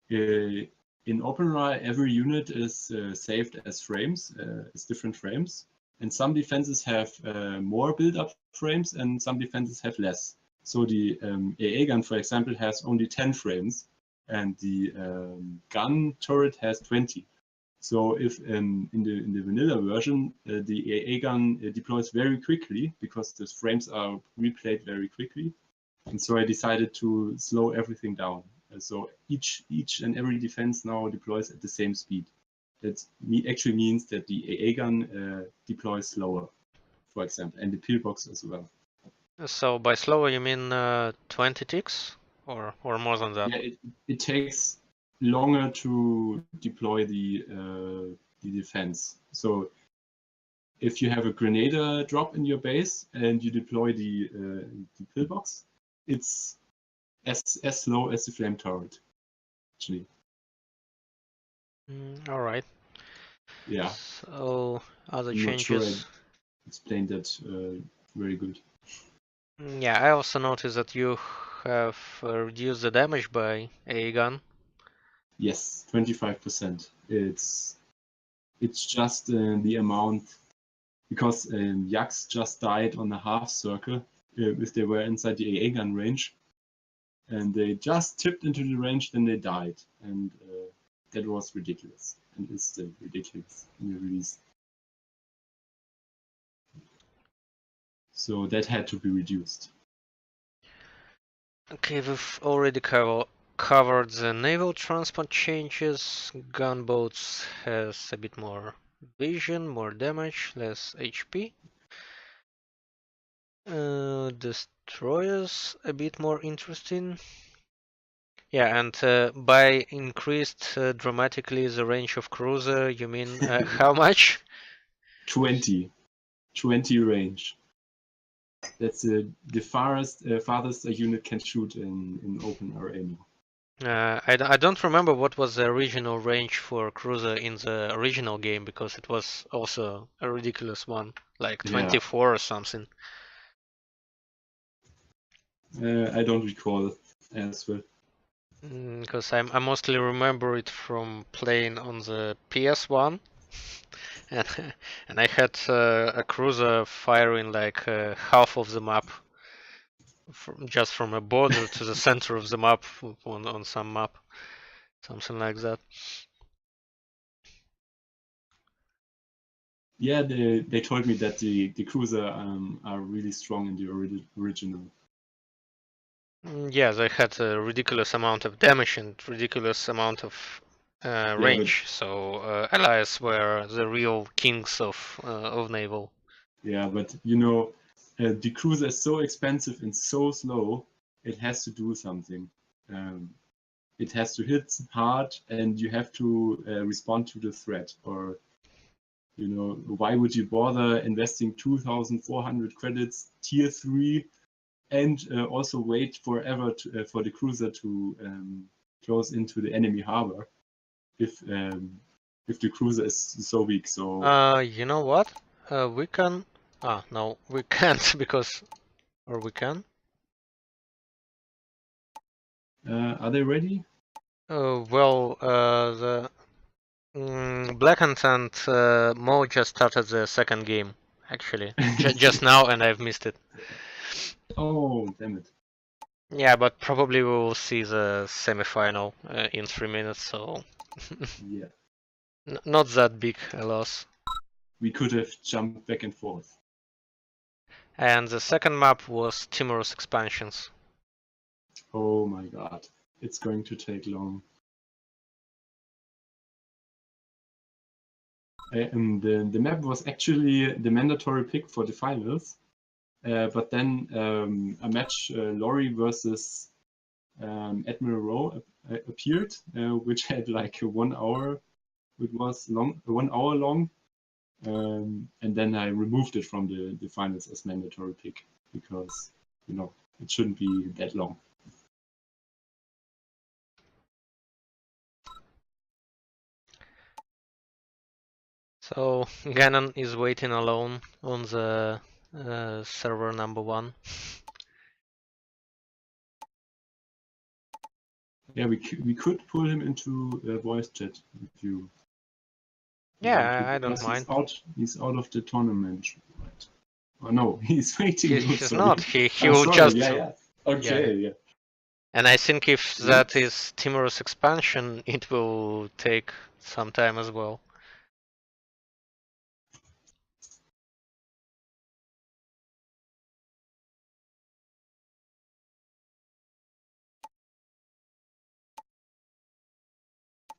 In OpenRA, every unit is saved as frames, as different frames. And some defenses have more build-up frames and some defenses have less. So the AA gun, for example, has only 10 frames and the gun turret has 20. So if in the vanilla version, the AA gun deploys very quickly because the frames are replayed very quickly. And so I decided to slow everything down. So each and every defense now deploys at the same speed. That actually means that the AA gun deploys slower, for example, and the pillbox as well. So by slower you mean 20 ticks or more than that? Yeah, it takes longer to deploy the defense. So if you have a grenade drop in your base and you deploy the pillbox, it's as slow as the flame turret, actually. All right. Yeah. So other I'm not sure I changes. explained that very good. Yeah, I also noticed that you have reduced the damage by a gun. Yes, 25%. It's just the amount because Yaks just died on a half circle if they were inside the AA gun range, and they just tipped into the range, then they died, and that was ridiculous, and is still ridiculous in the release. So that had to be reduced. Okay, we've already covered the naval transport changes. Gunboats has a bit more vision, more damage, less HP. Destroyers a bit more interesting. Yeah, and by increased dramatically the range of cruiser, you mean how much? 20 range. That's the farthest a unit can shoot in OpenRA now. I don't remember what was the original range for cruiser in the original game because it was also a ridiculous one, like 24 or something. I don't recall as well. Because I mostly remember it from playing on the PS1, and and I had a cruiser firing like half of the map, just from a border to the center of the map on some map, something like that. Yeah, they told me that the cruiser are really strong in the original. Yeah, they had a ridiculous amount of damage and ridiculous amount of range. So allies were the real kings of naval. Yeah, but you know, the cruiser is so expensive and so slow. It has to do something. It has to hit hard, and you have to respond to the threat. Or you know, why would you bother investing 2,400 credits, tier 3, and also wait forever for the cruiser to close into the enemy harbor if the cruiser is so weak? So You know what? We can. Ah, no, we can't because, or we can. are they ready? Well, the Blackhand and Mo just started the second game actually, just now, and I've missed it. Oh, damn it. Yeah, but probably we will see the semifinal in 3 minutes, so Yeah. Not that big a loss. We could have jumped back and forth. And the second map was Timorous Expansions. Oh my god. It's going to take long. And the map was actually the mandatory pick for the finals. But then a match, Lorry versus Admiral Rowe appeared, which had like 1 hour. It was 1 hour long. And then I removed it from the finals as mandatory pick because, you know, it shouldn't be that long. So Gannon is waiting alone on the server number 1. Yeah, we could pull him into voice chat if you. Yeah, I don't because mind. He's out of the tournament, right? Oh no, he's waiting. He's sorry. not. He will sorry. just. Yeah. Okay. Yeah. And I think if that is Timorous expansion, it will take some time as well.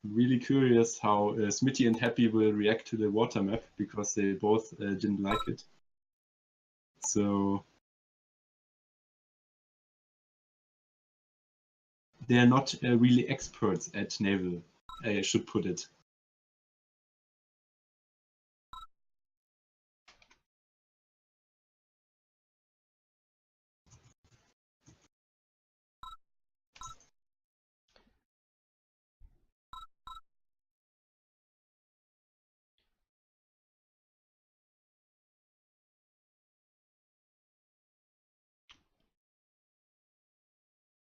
Really curious how Smitty and Happy will react to the water map because they both didn't like it. So they are not really experts at naval, I should put it.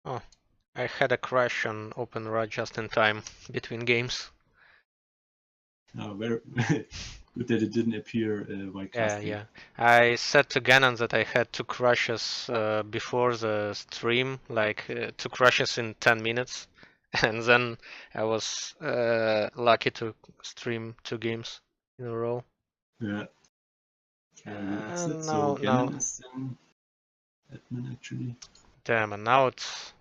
Oh, I had a crash on OpenRA just in time between games. Very good that it didn't appear while casting. Yeah. I said to Gannon that I had 2 crashes before the stream, like 2 crashes in 10 minutes, and then I was lucky to stream 2 games in a row. Yeah. No. So Gannon is admin actually. Damn, and now it's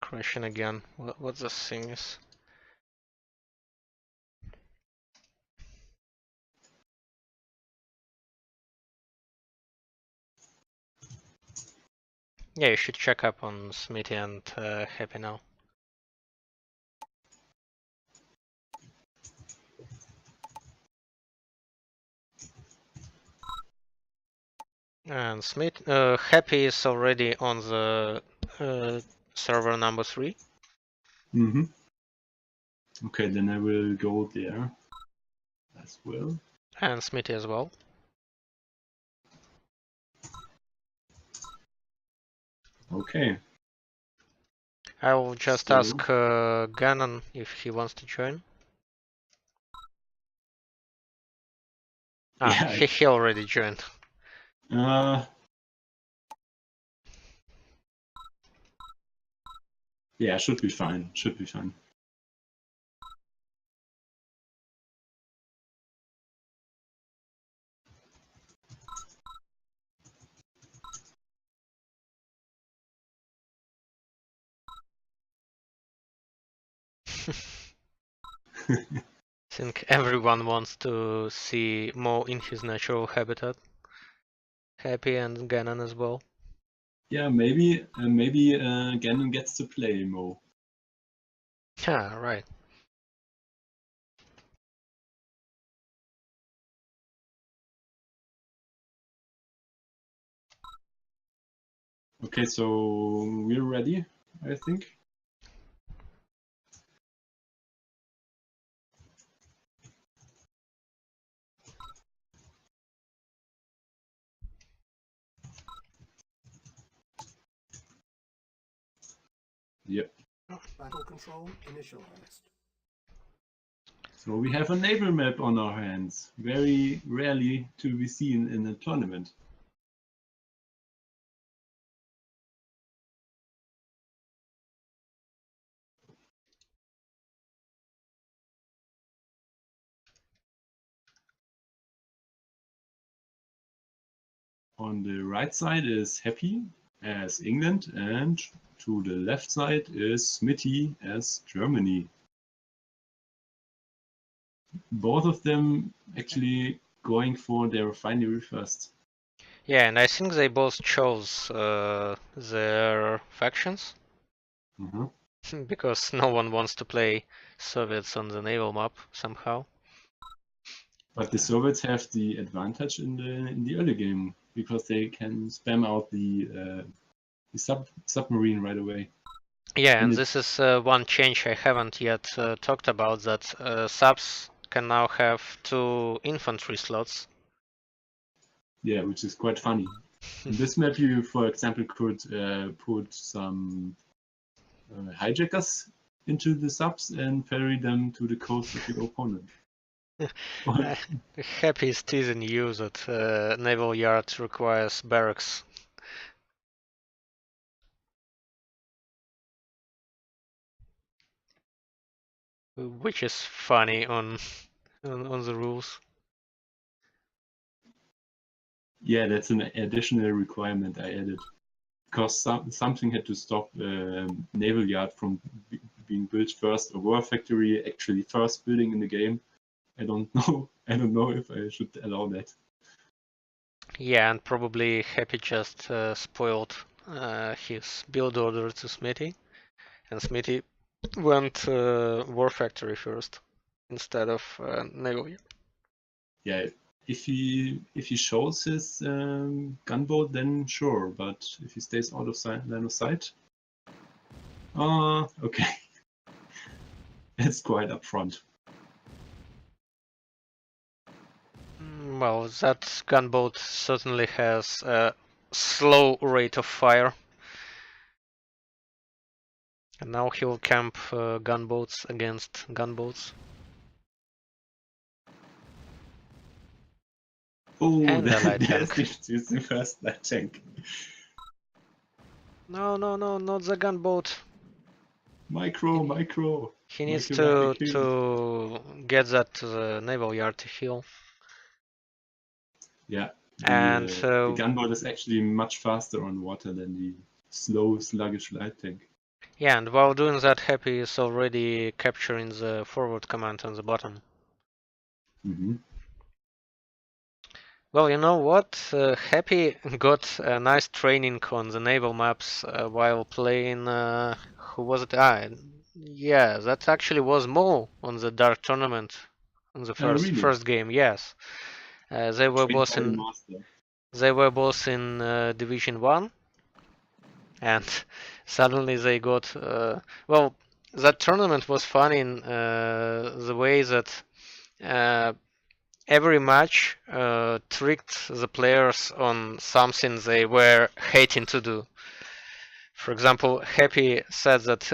crashing again. What this thing is? Yeah, you should check up on Smitty and Happy now. And Happy is already on the server number 3. Mm-hmm. Okay, then I will go there as well. And Smitty as well. Okay. I will just ask Gannon if he wants to join. Yeah. He already joined. Yeah, should be fine. Should be fine. I think everyone wants to see Mo in his natural habitat. Happy and Gannon as well. Yeah, maybe Gannon gets to play Mo. Yeah, right. Okay, so we're ready, I think. Yep. Battle control initialized. So we have a naval map on our hands. Very rarely to be seen in a tournament. On the right side is Happy as England, and to the left side is Smitty as Germany. Both of them actually going for their refinery first. Yeah, and I think they both chose their factions. Because no one wants to play Soviets on the naval map somehow. But the Soviets have the advantage in the early game because they can spam out the submarine right away. Yeah, and this is one change I haven't yet talked about, that subs can now have 2 infantry slots. Yeah, which is quite funny. In this map, you, for example, could put some hijackers into the subs and ferry them to the coast of your opponent. Happy is teasing you that naval yard requires barracks. Which is funny on the rules. Yeah, that's an additional requirement I added. Because something had to stop naval yard from being built first, or war factory actually first building in the game. I don't know. I don't know if I should allow that. Yeah, and probably Happy just spoiled his build order to Smithy, and Smithy went war factory first instead of naval yard. Yeah, if he shows his gunboat, then sure. But if he stays out of line of sight, okay, it's quite upfront. Well, that gunboat certainly has a slow rate of fire. And now he'll camp gunboats against gunboats. Oh, And a light there's tank. the first light tank. No, not the gunboat. Micro. He needs Micro to get that to the naval yard to heal. Yeah, And the gunboat is actually much faster on water than the slow, sluggish light tank. yeah, and while doing that, Happy is already capturing the forward command on the bottom. Mm-hmm. Well, you know what? Happy got a nice training on the naval maps while playing. Who was it? Yeah, that actually was Mo on the Dark Tournament on the Really? first game. Yes, they were both in Division 1, and suddenly they got. Well, that tournament was fun in the way that. Every match tricked the players on something they were hating to do. For example, Happy said that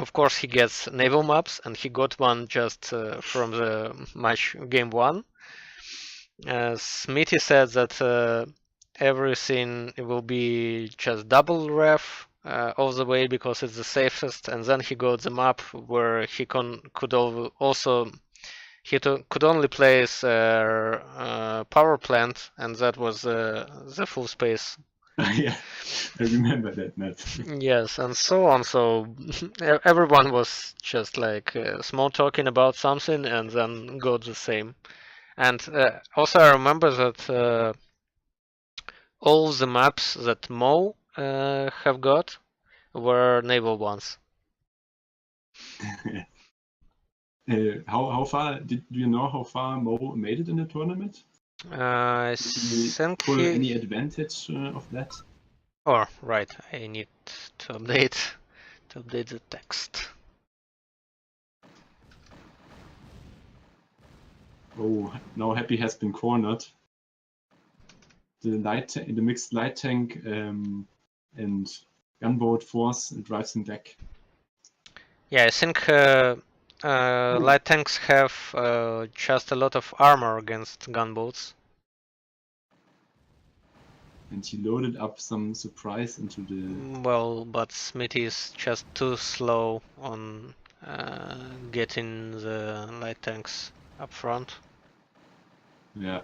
of course, he gets naval maps, and he got one just from the match game 1. Smithy said that everything will be just double ref all the way because it's the safest, and then he got the map where he could also. He could only place a power plant, and that was the full space. Yeah, I remember that map. Yes, and so on. So everyone was just like small talking about something, and then got the same. And also, I remember that all the maps that Mo have got were naval ones. How far do you know how far Mo made it in the tournament? I Did think pull any advantage of that? Oh, right. I need to update the text. Oh, now Happy has been cornered. The mixed light tank and gunboat force drives him back. Yeah, I think light tanks have just a lot of armor against gunboats. And he loaded up some surprise into the... Well, but Smithy is just too slow on getting the light tanks up front. Yeah.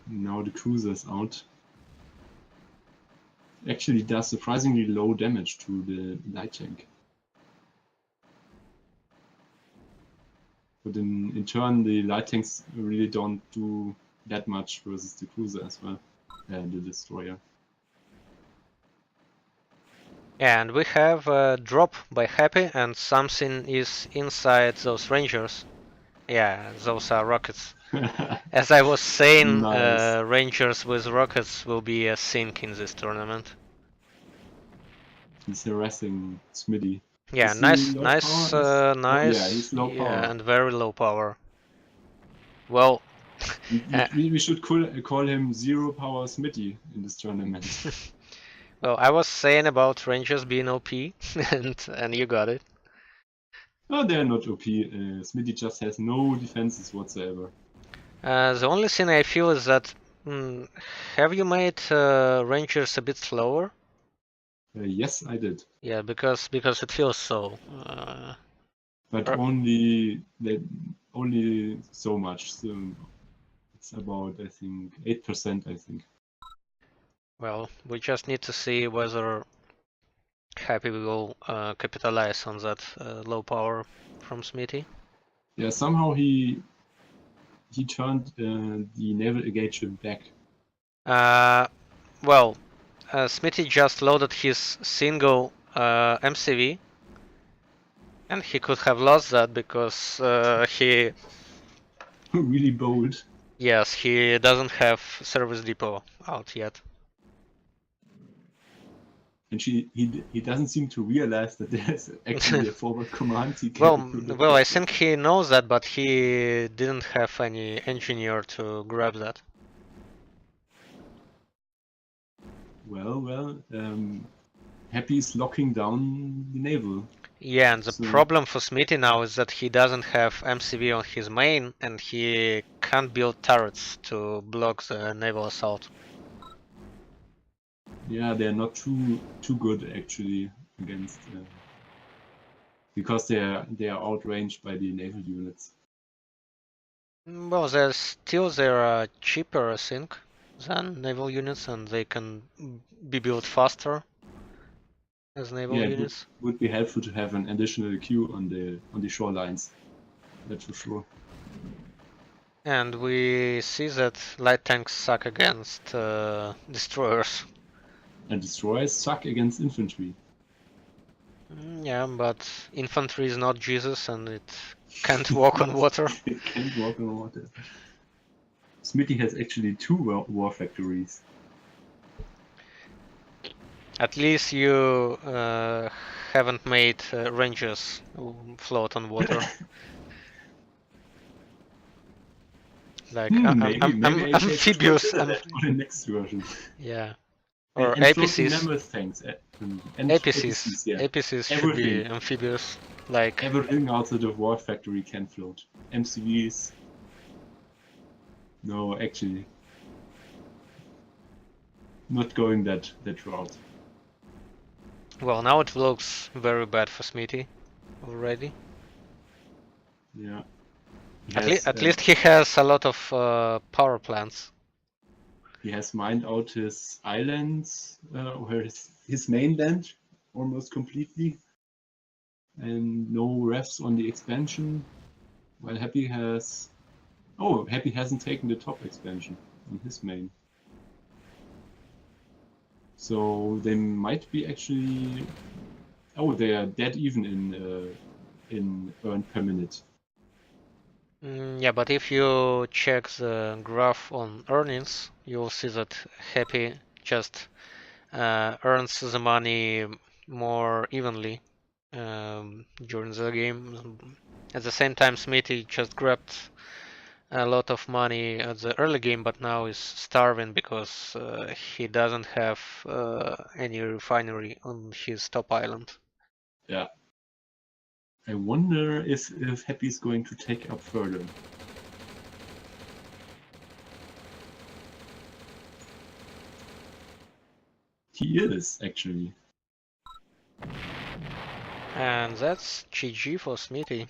Now the cruiser's out. Actually does surprisingly low damage to the light tank. But in turn, the light tanks really don't do that much versus the cruiser as well, the destroyer. And we have a drop by Happy, and something is inside those Rangers. Yeah, those are rockets. As I was saying, Nice. Rangers with rockets will be a sink in this tournament. He's harassing Smitty. Yeah, Is nice, he low power? nice. Yeah, he's low power. Yeah, and very low power. Well, we should call him Zero Power Smitty in this tournament. Well, I was saying about Rangers being OP, and you got it. Oh, they're not OP. Smitty just has no defenses whatsoever. The only thing I feel is that have you made Rangers a bit slower? Yes, I did. Yeah, because it feels so. But Er, only so much. So it's about, I think, 8%, I think. well, we just need to see whether Happy will capitalize on that low power from Smithy. Yeah, somehow he turned the naval engagement back. Well, Smithy just loaded his single MCV, and he could have lost that because he, Really bold. yes, he doesn't have service depot out yet. And he doesn't seem to realize that there's actually a forward command he Well, could I think he knows that, but he didn't have any engineer to grab that. Well, Happy's locking down the naval. Yeah, and the So, problem for Smithy now is that he doesn't have MCV on his main, and he can't build turrets to block the naval assault. yeah, they're not too good actually against because they are outranged by the naval units. Well, they are cheaper, I think, than naval units, and they can be built faster as naval Yeah, it units. would be helpful to have an additional queue on the shorelines. That's for sure. And we see that light tanks suck against destroyers. And destroyers suck against infantry. Yeah, but infantry is not Jesus, and it can't walk on water. It can't walk on water. Smitty has actually 2 war factories. At least you haven't made Rangers float on water. Like Maybe I should amphibious. consider that for the next version. Yeah. Or And floating APCs. mammoth tanks. And APCs. yeah. APCs should be Everything. amphibious. Like Everything outside of war factory can float. MCVs. No, actually. Not going that route. well, now it looks very bad for Smithy already. Yeah. At least he has a lot of power plants. He has mined out his islands, or his mainland, almost completely. And no refs on the expansion. While Happy has... Oh, Happy hasn't taken the top expansion on his main. So they might be actually... Oh, they are dead even in earned per minute. Yeah, but if you check the graph on earnings, you'll see that Happy just earns the money more evenly during the game. At the same time, Smithy just grabbed a lot of money at the early game, but now is starving because he doesn't have any refinery on his top island. Yeah. I wonder if Happy is going to take up further. He is, actually. And that's GG for Smithy.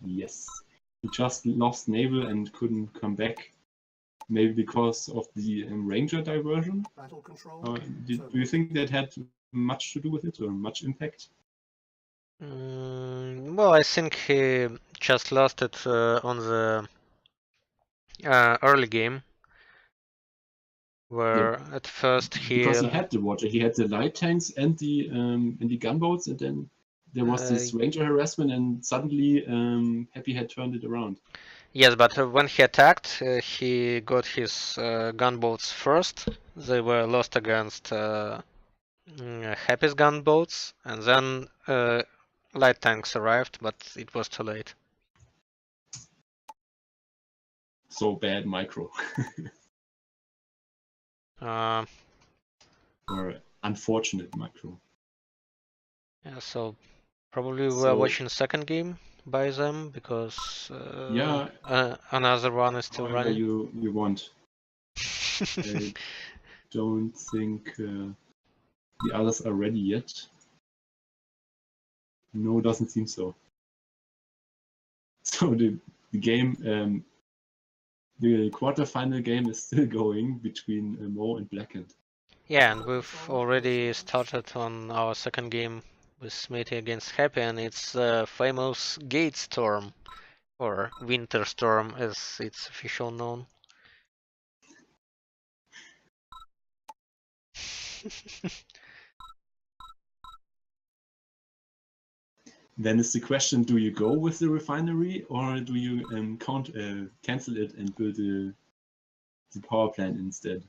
Yes. He just lost naval and couldn't come back. Maybe because of the Ranger diversion? Battle control. Do you think that had much to do with it or much impact? Well, I think he just lost it on the early game, where at first because he had the water, he had the light tanks and the gunboats, and then there was this Ranger harassment, and suddenly Happy had turned it around. Yes, but when he attacked, he got his gunboats first. They were lost against Happy's gunboats, and then light tanks arrived, but it was too late. So bad micro. Uh, Or unfortunate macro. Yeah, so probably we're So watching second game by them because yeah, another one is still however running. you want. I don't think the others are ready yet. No, doesn't seem so. So the game, the quarterfinal game is still going between Mo and Blackened. Yeah, and we've already started on our second game with Smitty against Happy, and it's the famous Gate Storm, or Winter Storm as it's official known. Then is the question: do you go with the refinery, or do you cancel it and build the power plant instead?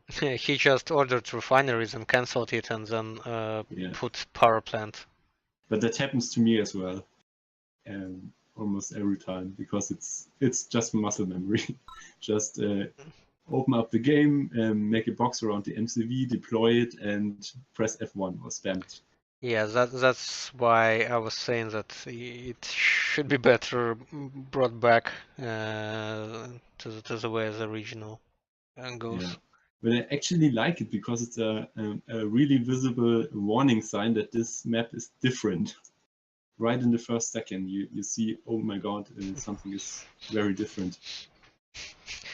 He just ordered refineries and cancelled it, and then Yeah, put power plant. but that happens to me as well, almost every time, because it's just muscle memory. Just open up the game, make a box around the MCV, deploy it, and press F1 or spam it. Yeah, that's why I was saying that it should be better brought back to the way the original goes. Yeah. But I actually like it because it's a really visible warning sign that this map is different. Right in the first second, you see, oh my god, something is very different.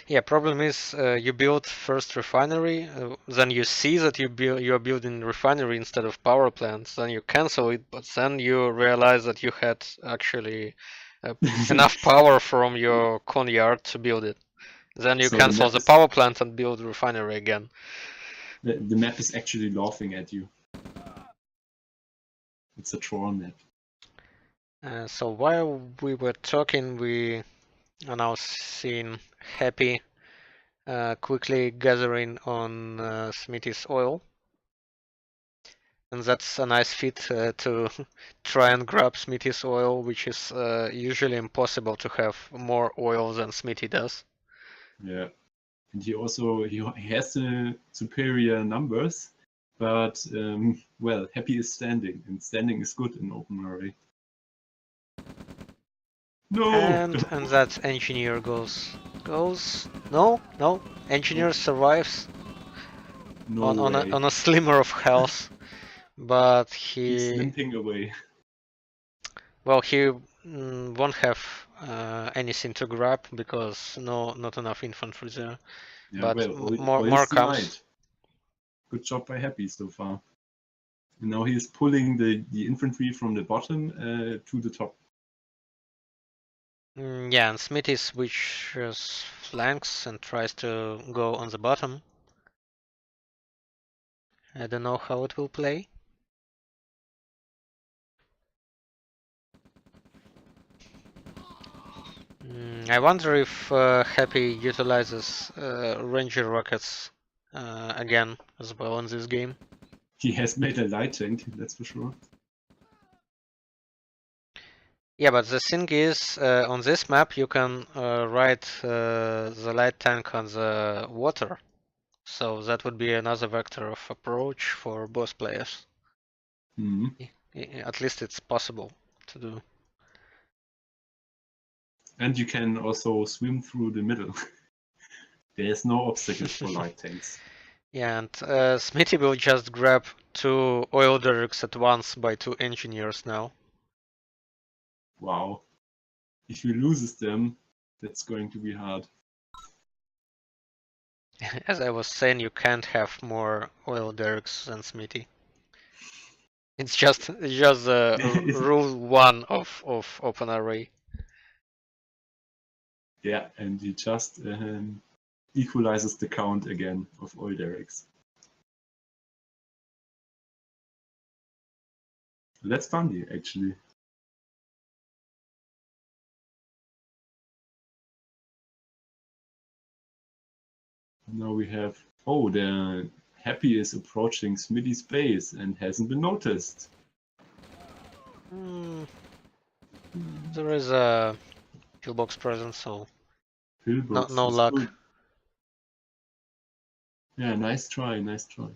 Yeah, problem is you build first refinery, then you see that you are building refinery instead of power plants, then you cancel it, but then you realize that you had actually enough power from your corn yard to build it. Then you So the cancel map the is power plant and build refinery again. the map is actually laughing at you. It's a troll map. So while we were talking, we are now seeing Happy quickly gathering on Smithy's oil. And that's a nice fit to try and grab Smithy's oil, which is usually impossible to have more oil than Smithy does. Yeah, and he has the superior numbers, but well, Happy is standing, and standing is good in OpenRA. No. And that engineer goes no engineer survives No on way. on a slimmer of health, but He's limping away. he won't have anything to grab because not enough infantry there. Yeah, But well, more oil's the comes. night. Good job by Happy so far. And now he's pulling the infantry from the bottom to the top. Yeah, and Smithy switches flanks and tries to go on the bottom. I don't know how it will play. I wonder if Happy utilizes Ranger rockets again as well in this game. He has made a light tank, that's for sure. Yeah, but the thing is, on this map you can ride the light tank on the water. So that would be another vector of approach for both players. At least it's possible to do. And you can also swim through the middle. There's no obstacles for light tanks. Yeah, and Smithy will just grab 2 oil derricks at once by 2 engineers now. Wow. If he loses them, that's going to be hard. As I was saying, you can't have more oil derricks than Smithy. It's just rule 1 of OpenRA. Yeah, and he just equalizes the count again of oil derricks. That's funny, actually. Now we have... Oh, the Happy is approaching Smitty's base and hasn't been noticed. There is a pillbox present, so Pillbox no is luck. good. Yeah, nice try, nice try.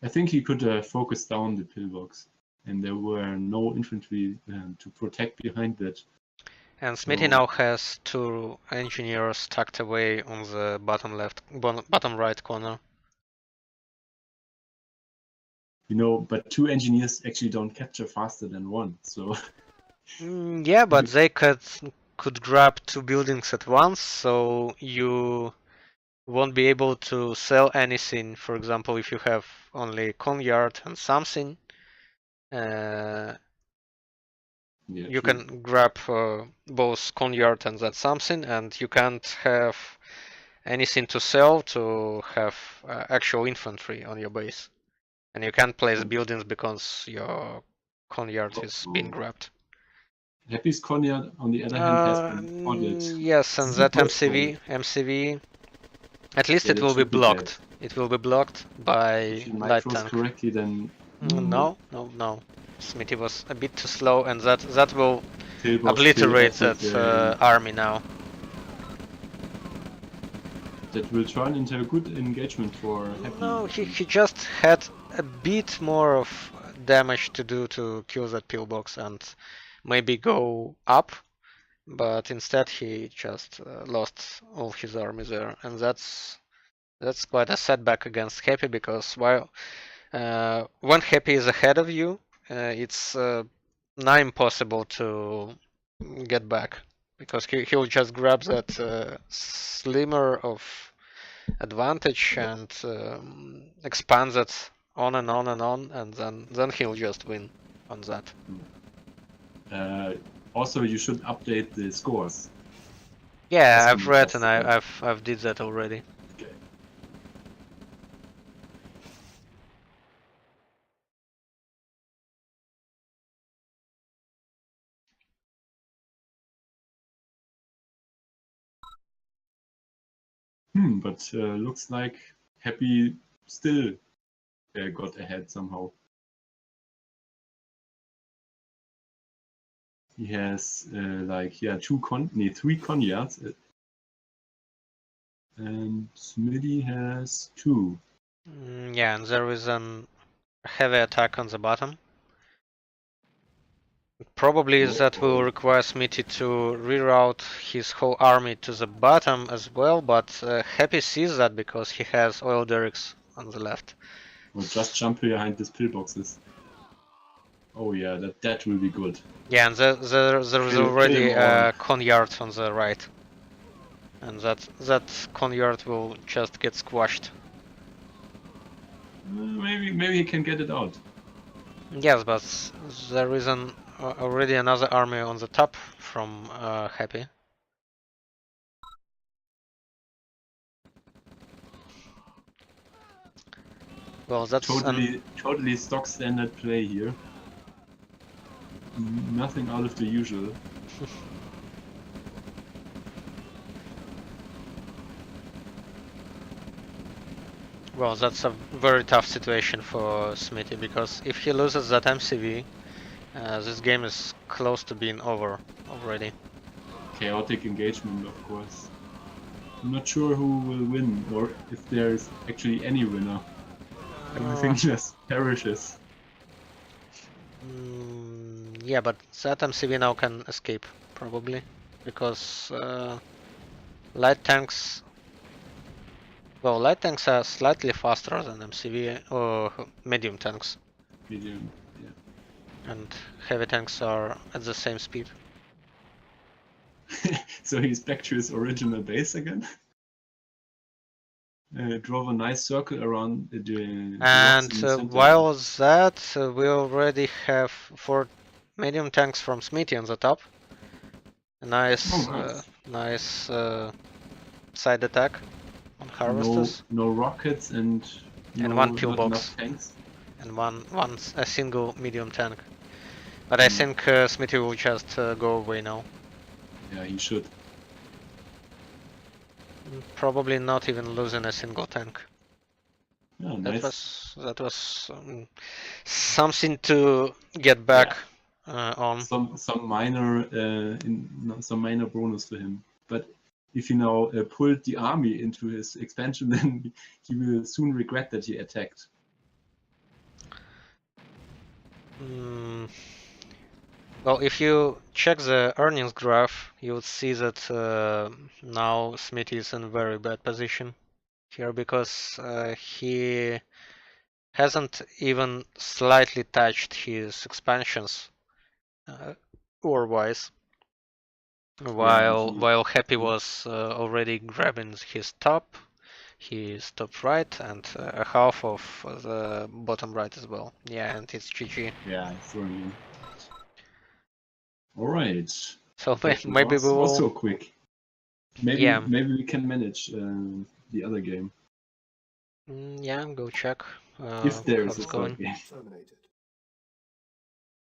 I think he could focus down the pillbox, and there were no infantry to protect behind that. And Smithy now has 2 engineers tucked away on the bottom right corner. You know, but 2 engineers actually don't capture faster than 1, so. Yeah, but they could grab 2 buildings at once, so you won't be able to sell anything. For example, if you have only Conyard and something, you true. can grab both Conyard and that something, and you can't have anything to sell to have actual infantry on your base. And you can't place buildings because your Conyard is being grabbed. Happy's Conyard, on the other hand, has been ordered. Yes, and that MCV, at least it will be blocked. It will be blocked by light tank. Correctly, then. No. Smithy was a bit too slow, and that will obliterate that army now. That will turn into a good engagement for Happy. No, he just had a bit more of damage to do to kill that pillbox and maybe go up, but instead he just lost all his army there, and that's quite a setback against Happy, because while when Happy is ahead of you, it's nigh impossible to get back, because he'll just grab that slimmer of advantage and expand it on and on and on, and then he'll just win on that. Also, you should update the scores. Yeah, I've read and I've did that already. Okay. But looks like Happy still got ahead somehow. He has 3 Conyards, and Smitty has 2. Yeah, and there is a heavy attack on the bottom. Probably that will require Smitty to reroute his whole army to the bottom as well, but Happy sees that because he has oil derricks on the left. Or just jump behind these pillboxes. Oh yeah, that will be good. Yeah, and there is already a Conyard on the right. And that Conyard will just get squashed. Maybe he can get it out. Yes, but there is already another army on the top from Happy. Well, that's totally stock standard play here. Nothing out of the usual. Well, that's a very tough situation for Smithy, because if he loses that MCV, this game is close to being over already. Chaotic engagement, of course. I'm not sure who will win, or if there's actually any winner. Everything just perishes. Yeah, but that MCV now can escape, probably, because light tanks... Well, light tanks are slightly faster than MCV or medium tanks. Medium, yeah. And heavy tanks are at the same speed. So he's back to his original base again. Drove a nice circle around the and while that, we already have 4 medium tanks from Smithy on the top. A nice side attack on harvesters. No rockets and 1 pillbox. Tanks. And a single medium tank. But I think Smithy will just go away now. Yeah, he should. Probably not even losing a single tank. Yeah, nice. That was something to get back on. Some minor bonus for him. But if he now pulled the army into his expansion, then he will soon regret that he attacked. Mm, well, if you check the earnings graph, you would see that now Smithy is in very bad position here because he hasn't even slightly touched his expansions or wise, Yeah, and while Happy he was already grabbing his top. He stopped right and a half of the bottom right as well. Yeah, and it's GG. yeah, throwing in. All right. So That maybe we was will. also quick. Maybe Yeah, we can manage the other game yeah. Go check if there how is a it's third going. game. Terminated.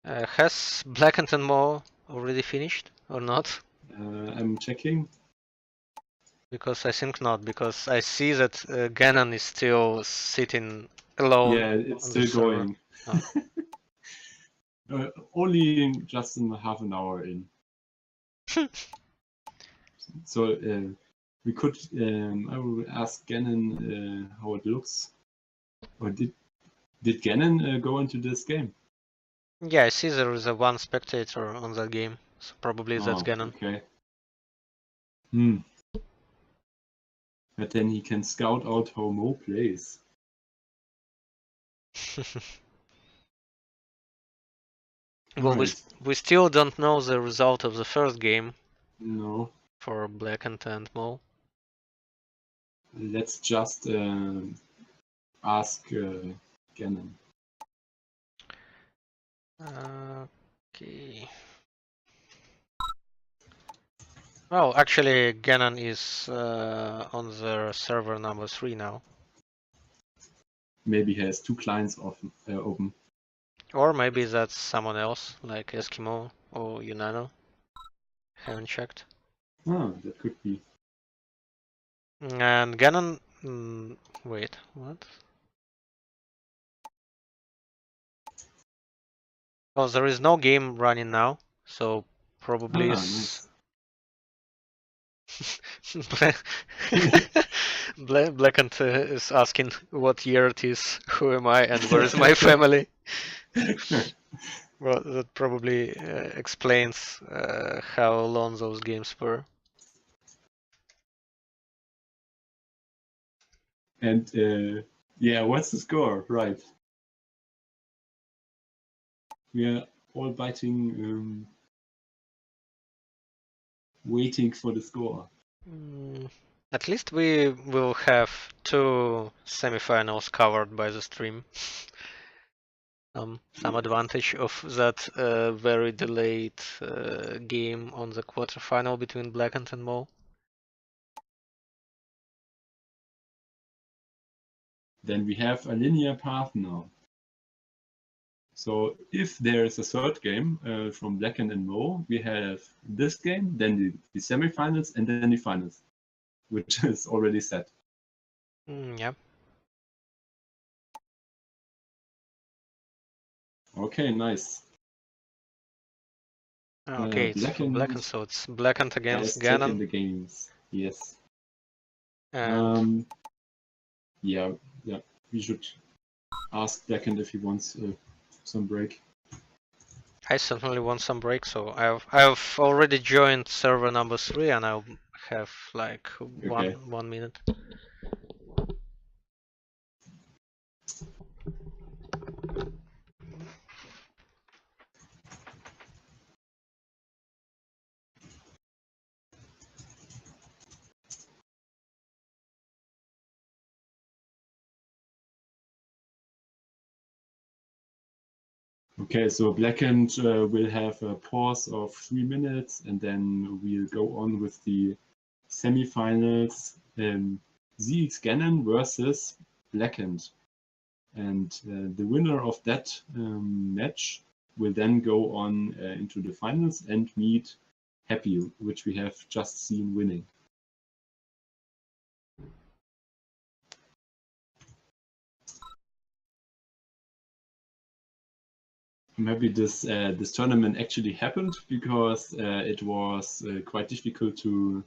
Has Black and More already finished or not? I'm checking. Because I think not. Because I see that Ganon is still sitting alone Yeah, it's on the still server. going. Oh. Only just in half an hour in. So we could. I will ask Ganon how it looks. Or did Ganon go into this game? Yeah, I see there is a one spectator on that game, so probably that's Oh, Ganon. okay. But then he can scout out how Mo plays. Well, Right. we still don't know the result of the first game No. for Black and Mo. Let's just ask Ganon. Okay. Well, actually, Ganon is on the server number 3 now. Maybe he has two clients open. Or maybe that's someone else, like Eskimo or Yunano. Haven't checked. Ah, that could be. And Ganon. Wait, what? Oh, there is no game running now, so probably Ah, nice. Blackant is asking what year it is, who am I, and where is my family. Well, that probably explains how long those games were. And yeah, what's the score? Right. We are all biting, waiting for the score. At least we will have 2 semifinals covered by the stream. Some Yes. advantage of that very delayed game on the quarterfinal between Blackant and Mo. Then we have a linear path now. So if there is a third game from Blacken and Mo, we have this game, then the semifinals, and then the finals, which is already set. Yeah. Okay, nice. Okay, it's for Blackant, so it's Blackant against has taken Ganon. the games. Yes. And Yeah, we should ask Blacken if he wants some break. I certainly want some break, so I've already joined server number 3 and I'll have like Okay. 1 minute. Okay, so Blackened will have a pause of 3 minutes, and then we'll go on with the semifinals. ZX Ganon versus Blackened. And the winner of that match will then go on into the finals and meet Happy, which we have just seen winning. Maybe this tournament actually happened because it was quite difficult to,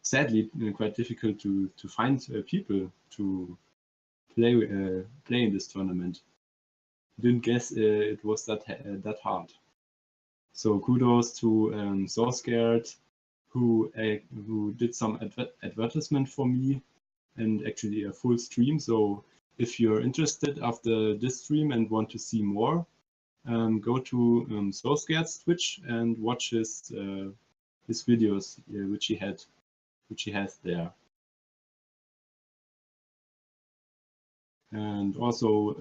sadly, quite difficult to find people to play in this tournament. didn't guess it was that hard. So kudos to So Scared, who did some advertisement for me and actually a full stream. So if you're interested after this stream and want to see more, go to So Scared's Twitch and watch his videos which he has there. And also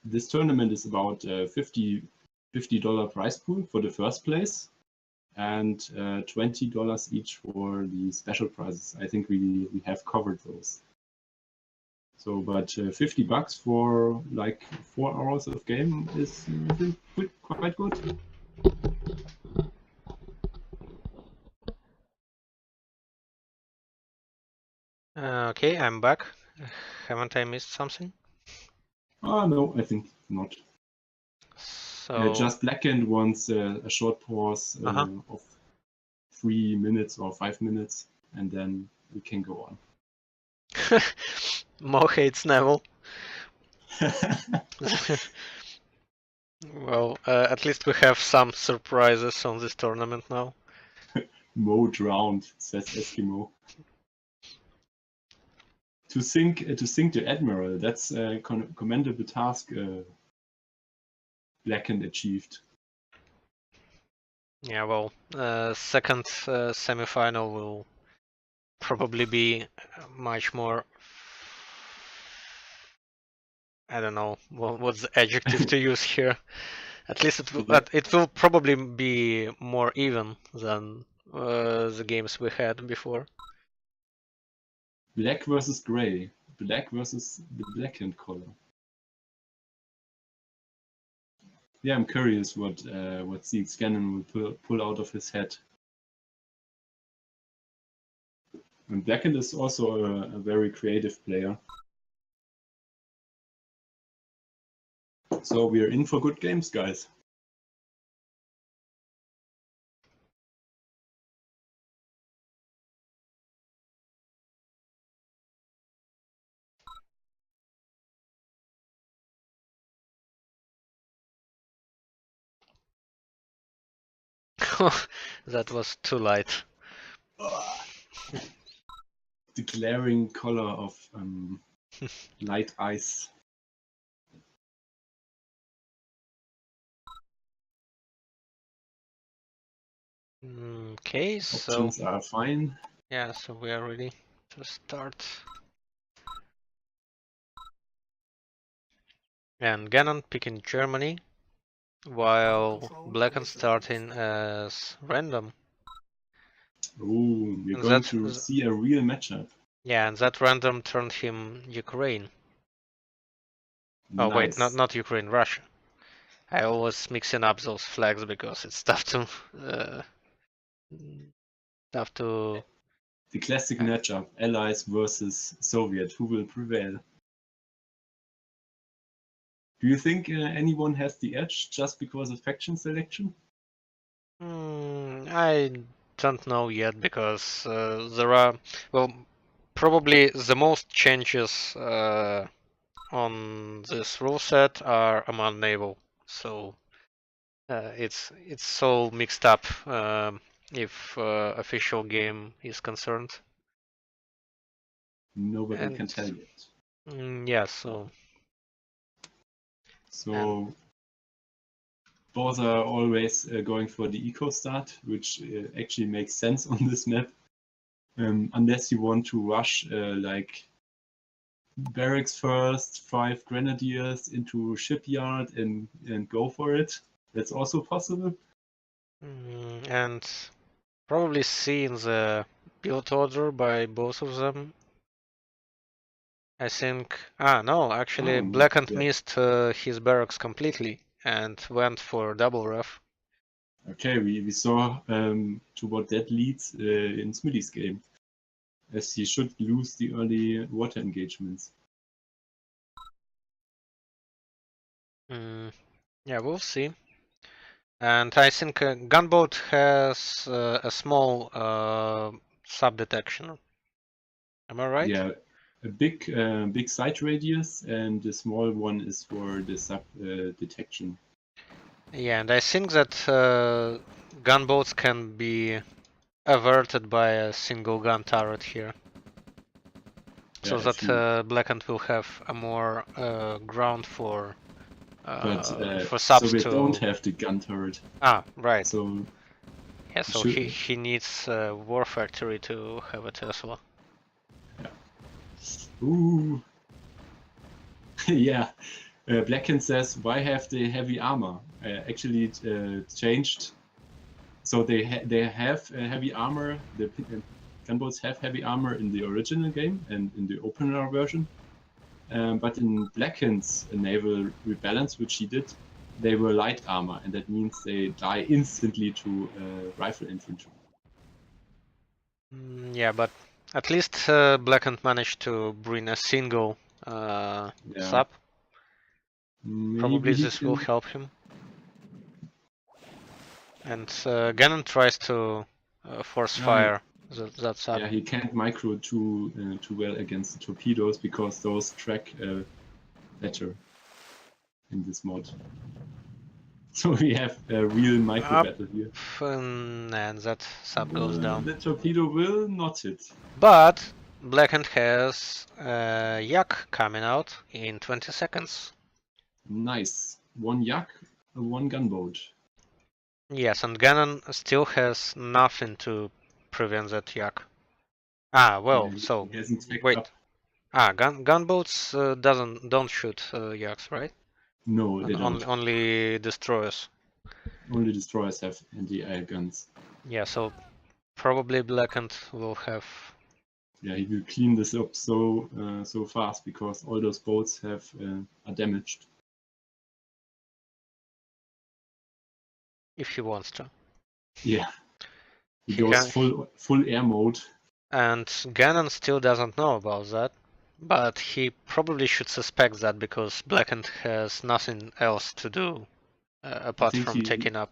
this tournament is about $50 prize pool for the first place and $20 each for the special prizes. I think we have covered those. So, but $50 for like 4 hours of game is quite good. Okay, I'm back. Haven't I missed something? No, I think not. So just Blackened wants a short pause of 3 minutes or 5 minutes, and then we can go on. Mo hates Neville. Well, at least we have some surprises on this tournament now. Mo drowned, says Eskimo. To sink the Admiral, that's a commendable task Blackened achieved. Yeah, well, second semi-final will probably be much more. I don't know what's the adjective to use here. At least it will probably be more even than the games we had before. Black versus gray. Black versus the Blackened color. Yeah, I'm curious what Zeke Gannon will pull out of his head. And Blackened is also a very creative player. So we are in for good games, guys. That was too light. The glaring color of light ice. Okay, so options are fine. Yeah, so we are ready to start. And Gannon picking Germany, while Blacken starting as random. Oh, we're going to see a real matchup. Yeah, and that random turned him Ukraine. Oh Nice. wait, not Ukraine, Russia. I always mixing up those flags because it's tough to The classic matchup: Allies versus Soviet. Who will prevail? Do you think anyone has the edge just because of faction selection? I don't know yet because there are, well, probably the most changes on this rule set are among naval, so it's so mixed up if official game is concerned. Nobody can tell yet. Yeah, so both are always going for the eco start, which actually makes sense on this map, unless you want to rush like barracks first, 5 grenadiers into shipyard and go for it. That's also possible. And probably seeing the build order by both of them. I think. No, actually, Blackened missed his barracks completely and went for double ref. Okay, we saw to what that leads in Smitty's game, as he should lose the early water engagements. Yeah, we'll see. And I think Gunboat has a small sub detection. Am I right? Yeah, a big sight radius, and the small one is for the sub detection. Yeah, and I think that gunboats can be averted by a single gun turret here. So Yeah, that Blackhand will have a more ground for so subs we to. don't have the gun turret. Ah, right. So Yeah, so he needs War Factory to have a Tesla. Ooh. Yeah. Blackhand says, why have they heavy armor? Actually, it changed. So they have heavy armor. The gunboats have heavy armor in the original game and in the OpenRA version. But in Blackhand's naval rebalance, which he did, they were light armor, and that means they die instantly to rifle infantry. Yeah, but at least Blackhand managed to bring a single sub. Probably this will help him. And Gannon tries to force fire that sub. Yeah, he can't micro too well against the torpedoes because those track better in this mod. So we have a real micro battle here. And that sub goes down. The torpedo will not hit. But Blackhand has Yak coming out in 20 seconds. Nice. One Yak, one gunboat. Yes, and Gannon still has nothing to prevent that Yak. Ah, well, Yeah, so he hasn't picked wait. up. Ah, gunboats don't shoot Yaks, right? No, they don't. Only destroyers. Only destroyers have anti-air guns. Yeah, so probably Blackhand will have. Yeah, he will clean this up so fast because all those boats are damaged. If he wants to. Yeah, he goes full air mode. And Gannon still doesn't know about that, but he probably should suspect that because Blackhand has nothing else to do apart from taking up.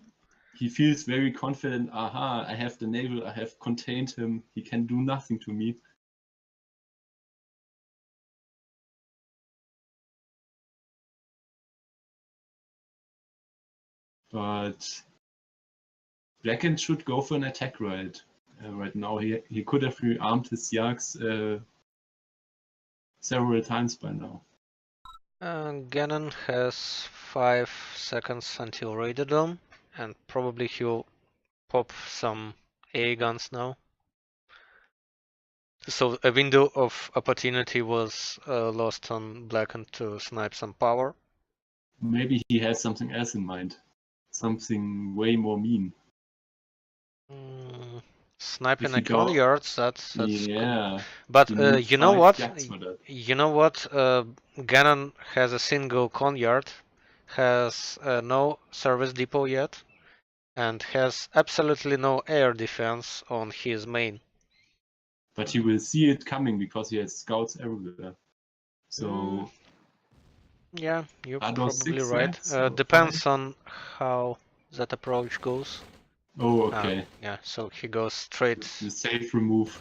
He feels very confident. Aha, I have the naval, I have contained him, he can do nothing to me. But Blackhand should go for an attack right now. He could have rearmed his Yaks several times by now. Gannon has 5 seconds until Raiderdom, and probably he'll pop some A guns now. So a window of opportunity was lost on Blackhand to snipe some power. Maybe he has something else in mind. Something way more mean. Sniping a conyards, that's yeah. good. But you know what? You know what? Gannon has a single conyard, has no service depot yet, and has absolutely no air defense on his main. But he will see it coming because he has scouts everywhere. So yeah, you're probably right. Depends on how that approach goes. Oh, okay. Yeah, so he goes straight. The safe remove.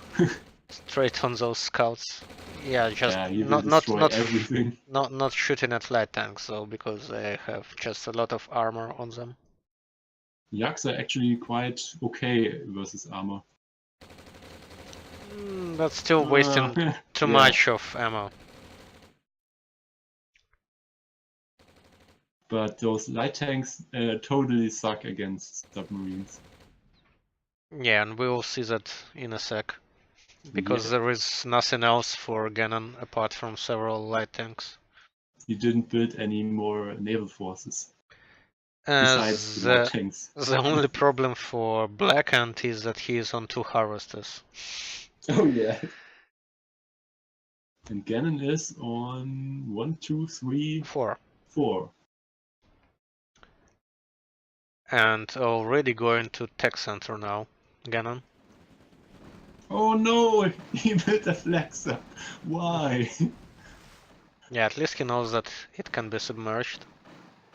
Straight on those scouts. Yeah, just everything. Not shooting at light tanks though, because they have just a lot of armor on them. Yaks are actually quite okay versus armor. That's still wasting too much of ammo. But those light tanks totally suck against submarines. Yeah, and we will see that in a sec. Because there is nothing else for Gannon apart from several light tanks. He didn't build any more naval forces. Besides the light tanks. The only problem for Blackhand is that he is on 2 harvesters. Oh yeah. And Gannon is on 1, 2, 3, 4. 4. And already going to tech center now, Gannon. Oh no! He built a flexer. Why? Yeah, at least he knows that it can be submerged.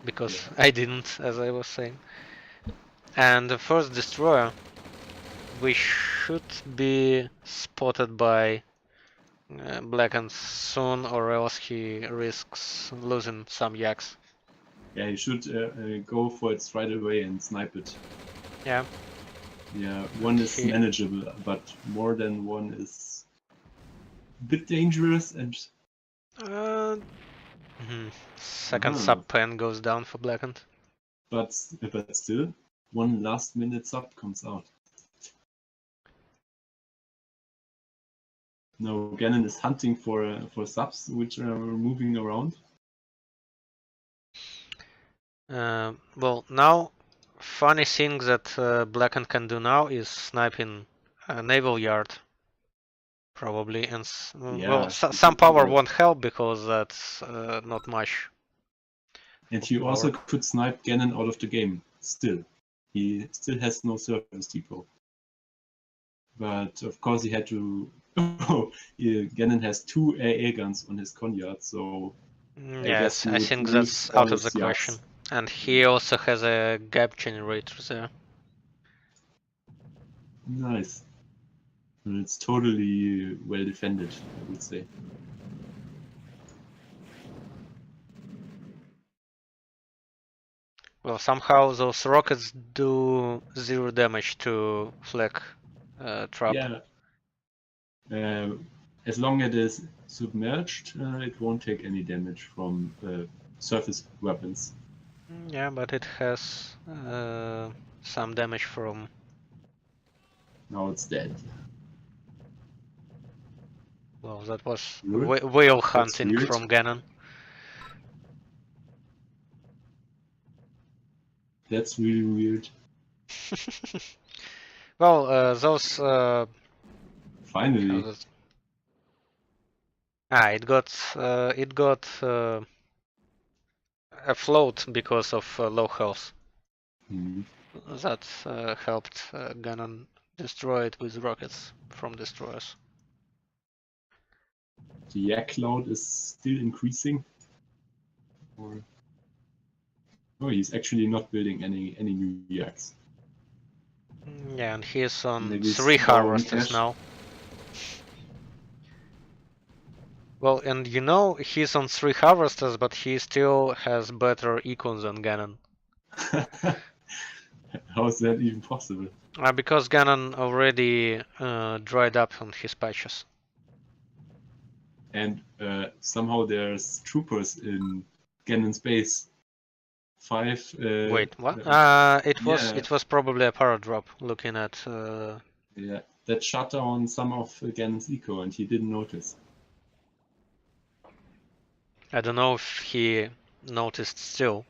Because I didn't, as I was saying. And the first destroyer, we should be spotted by Blackened soon, or else he risks losing some yaks. Yeah, you should go for it right away and snipe it. Yeah. Yeah, one is He- manageable, but more than one is a bit dangerous and Uh, Second uh-huh. sub pen goes down for Blackened. but still, one last minute sub comes out. No, Gannon is hunting for subs which are moving around. Well, now, funny thing that Blackened can do now is sniping naval yard, probably, and well, Yeah, some power won't help because that's not much. and you also could snipe Gannon out of the game. Still, he still has no service depot. But of course, he had to. Oh, Gannon has 2 AA guns on his Conyard, so I guess Yes, he I would think lose that's all out of his the question. yards. And he also has a gap generator there. Nice. And it's totally well defended, I would say. Well, somehow those rockets do 0 damage to flag trap. Yeah. As long as it is submerged, it won't take any damage from surface weapons. Yeah, but it has some damage from. Now it's dead. Well, that was Good. whale That's hunting weird. from Gannon. That's really weird. Well, those. Finally. It got afloat because of low health. Hmm. That helped Gannon destroy it with rockets from destroyers. The yak cloud is still increasing. Or... Oh, he's actually not building any new yaks. Yeah, and he's on Maybe 3 harvesters cash. now. Well, and you know, he's on 3 harvesters, but he still has better econs than Gannon. How is that even possible? Because Gannon already dried up on his patches. And somehow there's troopers in Gannon's base. 5. Wait, what? It was probably a power drop. Looking at. Yeah, that shut down some of Gannon's eco, and he didn't notice. I don't know if he noticed still,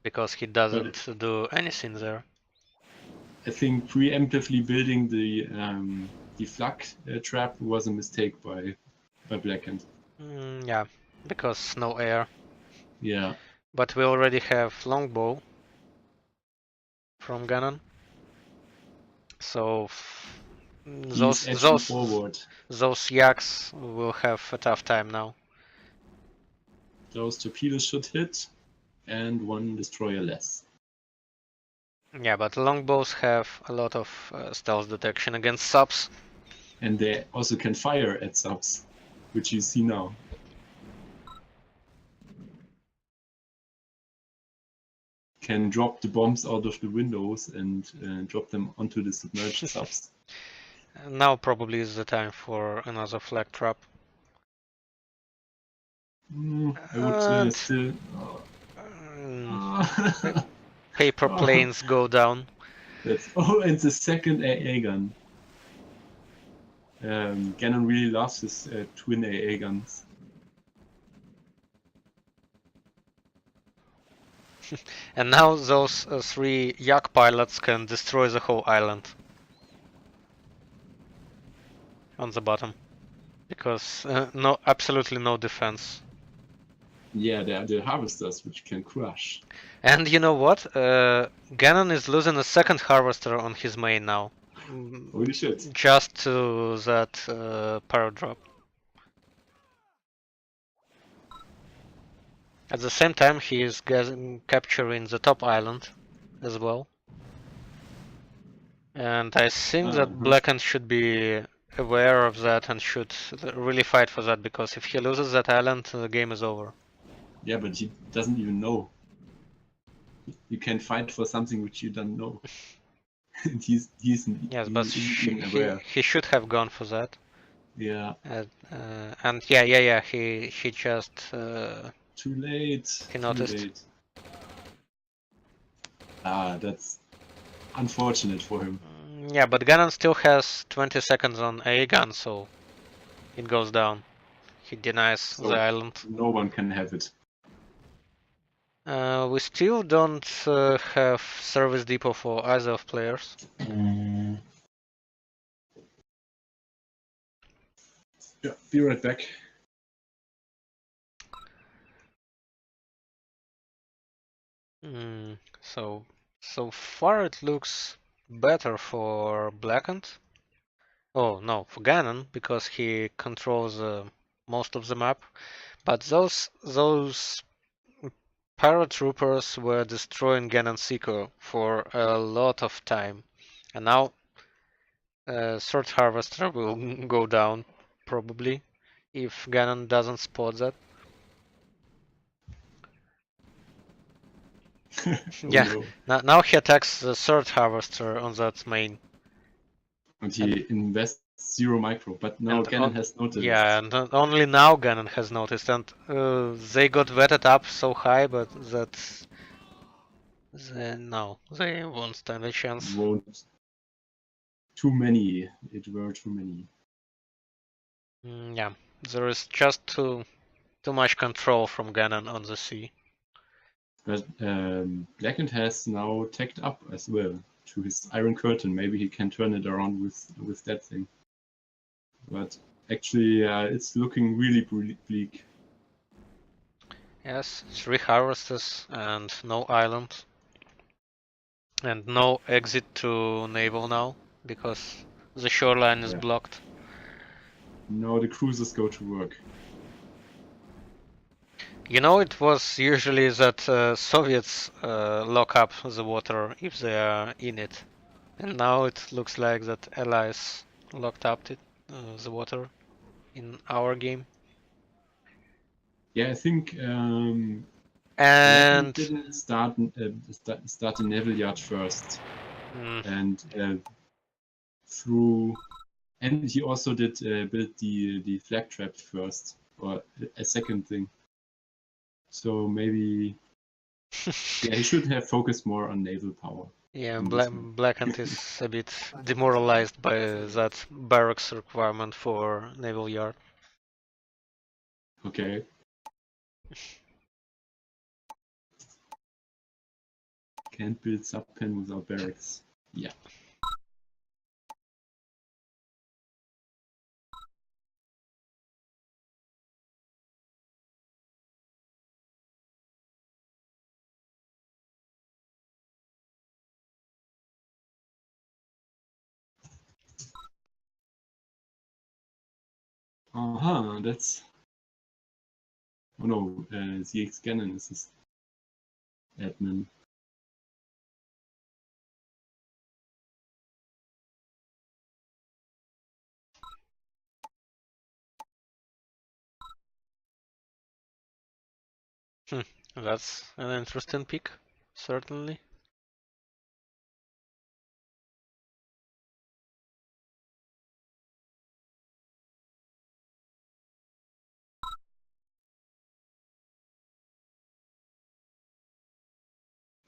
because he doesn't do anything there. I think preemptively building the flak trap was a mistake by Blackened. Yeah, because no air. Yeah. But we already have longbow from Gannon, so He's edging forward. Those yaks will have a tough time now. Those torpedoes should hit, and 1 destroyer less. Yeah, but longbows have a lot of stealth detection against subs. And they also can fire at subs, which you see now. Can drop the bombs out of the windows and drop them onto the submerged subs. Now probably is the time for another flag trap. I would still... Paper planes go down. And the second AA gun. Gannon really loves his twin AA guns. And now those 3 yak pilots can destroy the whole island. On the bottom. Because absolutely no defense. Yeah, they are the harvesters, which can crush. And you know what? Gannon is losing a second harvester on his main now. Holy shit. Just to that power drop. At the same time, he is capturing the top island as well. And I think that Blackened should be aware of that and should really fight for that, because if he loses that island, the game is over. Yeah, but he doesn't even know. You can fight for something which you don't know. he's Yes, he but isn't even aware. he should have gone for that. Yeah. And yeah, he just Too late. he Too noticed. late. Ah, that's unfortunate for him. Yeah, but Ganon still has 20 seconds on a gun, so it goes down. He denies So the island. no one can have it. We still don't have service depot for either of players. Yeah, be right back. So far it looks better for Blackened. Oh no, for Ganon, because he controls most of the map. But those paratroopers were destroying Ganon Seeker for a lot of time, and now Third Harvester will go down probably if Ganon doesn't spot that. Oh, Yeah, no. now he attacks the Third Harvester on that main. And he invests 0 micro, but now Ganon has noticed. Yeah, and only now Ganon has noticed, and they got vetted up so high, but that no, they won't stand a chance. Won't. Too many. It were too many. Yeah, there is just too much control from Ganon on the sea. But Blackened has now tacked up as well to his Iron Curtain. Maybe he can turn it around with that thing. But actually, it's looking really bleak. Yes, 3 harvesters and no island. And no exit to naval now, because the shoreline is blocked. Now the cruisers go to work. You know, it was usually that Soviets lock up the water if they are in it. And now it looks like that Allies locked up the water in our game. Yeah, I think And didn't start the naval yard first, and and he also did build the flag trap first, or a second thing. So maybe yeah, he should have focused more on naval power. yeah, Blackened is a bit demoralized by that barracks requirement for naval yard. Okay. Can't build subpen without barracks. Yeah. That's. Oh no, ZX Cannon is his admin. That's an interesting pick, certainly.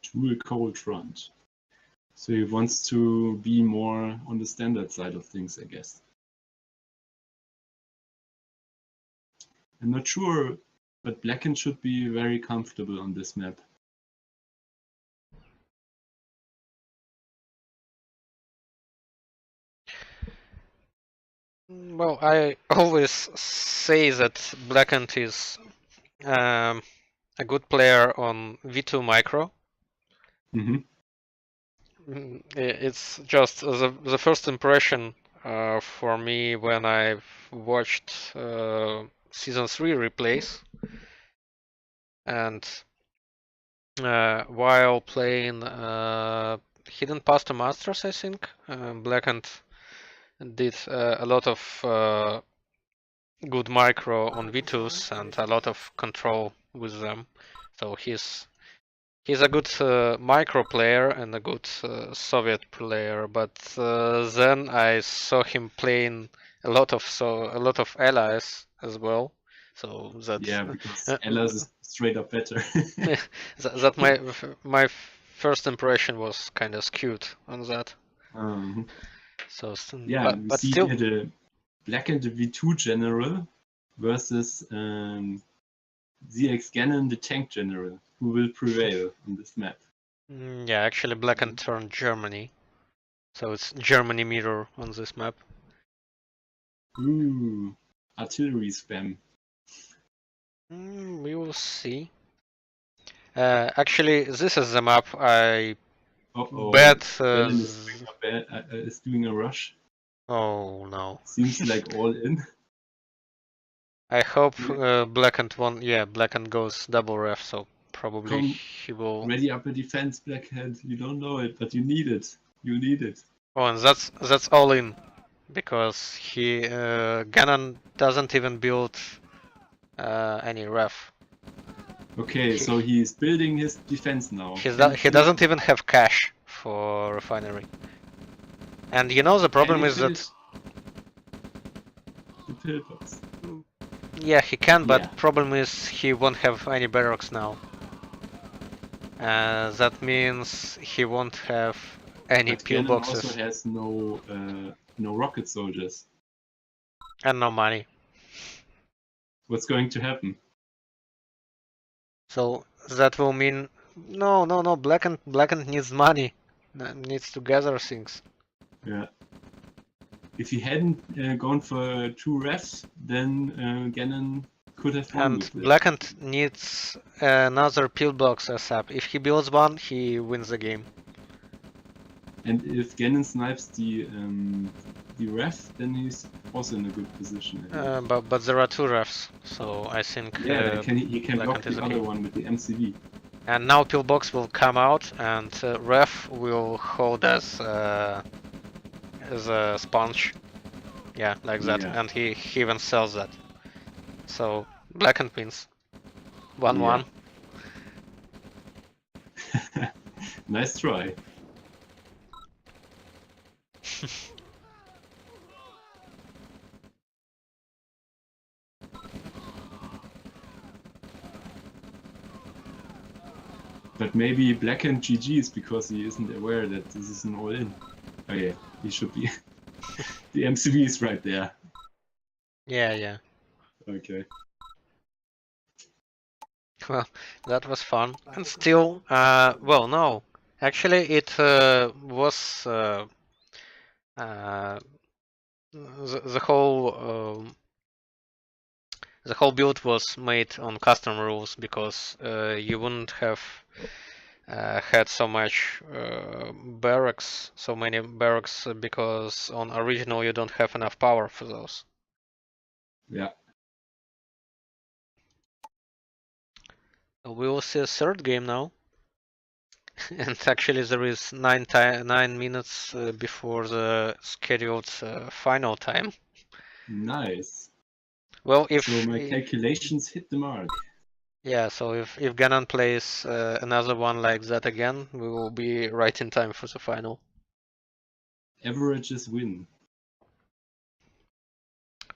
Tool cold front. So he wants to be more on the standard side of things, I guess. I'm not sure, but Blackened should be very comfortable on this map. Well, I always say that Blackened is a good player on V2 Micro. It's just the first impression for me when I've watched Season 3 replays. And while playing Hidden Past to Masters, I think, Blackened did a lot of good micro on V2s and a lot of control with them. So he's a good micro player and a good Soviet player. But then I saw him playing a lot of allies as well. So that Yeah, because Ella's is straight up better. that my first impression was kind of skewed on that. um, So yeah, we but see still. here the Black and the V2 general versus ZX Gannon, the tank general. Who will prevail on this map? Yeah, actually Black and turned Germany. So it's Germany mirror on this map. Ooh, artillery spam. We will see. Actually, this is the map I Uh-oh, bet. Berlin is doing a rush. Oh no. Seems like all in. I hope Black and one. Yeah, Black and goes double ref. So probably Come, he will. ready up a defense, Blackhead. You don't know it, but you need it. You need it. Oh, and that's all in, because he Ganon doesn't even build any ref. Okay, so he's building his defense now. He doesn't even have cash for refinery. And you know the problem is that. The pillbox. Yeah, he can, but Yeah. problem is he won't have any barracks now. That means he won't have any But Gannon also pillboxes has no rocket soldiers. and no money. What's going to happen? So that will mean no. Blackened needs money. Needs to gather things. Yeah. If he hadn't gone for two refs, then Gannon could have won And with this. Blackened needs another pillbox ASAP. If he builds one, he wins the game. And if Gannon snipes the ref, then he's also in a good position. But there are two refs, so I think Yeah, he can block Blackened is the okay. other one with the MCV. And now pillbox will come out, and ref will hold as a sponge. Yeah, like that. Yeah. And he even sells that. So Blackened wins. 1-1. Nice try. But maybe Blackened GG is because he isn't aware that this is an all-in. Oh yeah, he should be. The MCV is right there. Yeah. Okay. Well, that was fun. And still, well, no. Actually, it was the whole build was made on custom rules, because you wouldn't have had so much barracks, so many barracks, because on original you don't have enough power for those. Yeah. We will see a third game now. And actually there is 9 minutes before the scheduled final time. Nice. Well, if So my calculations hit the mark. yeah, so if Ganon plays another one like that again, we will be right in time for the final. Averages win.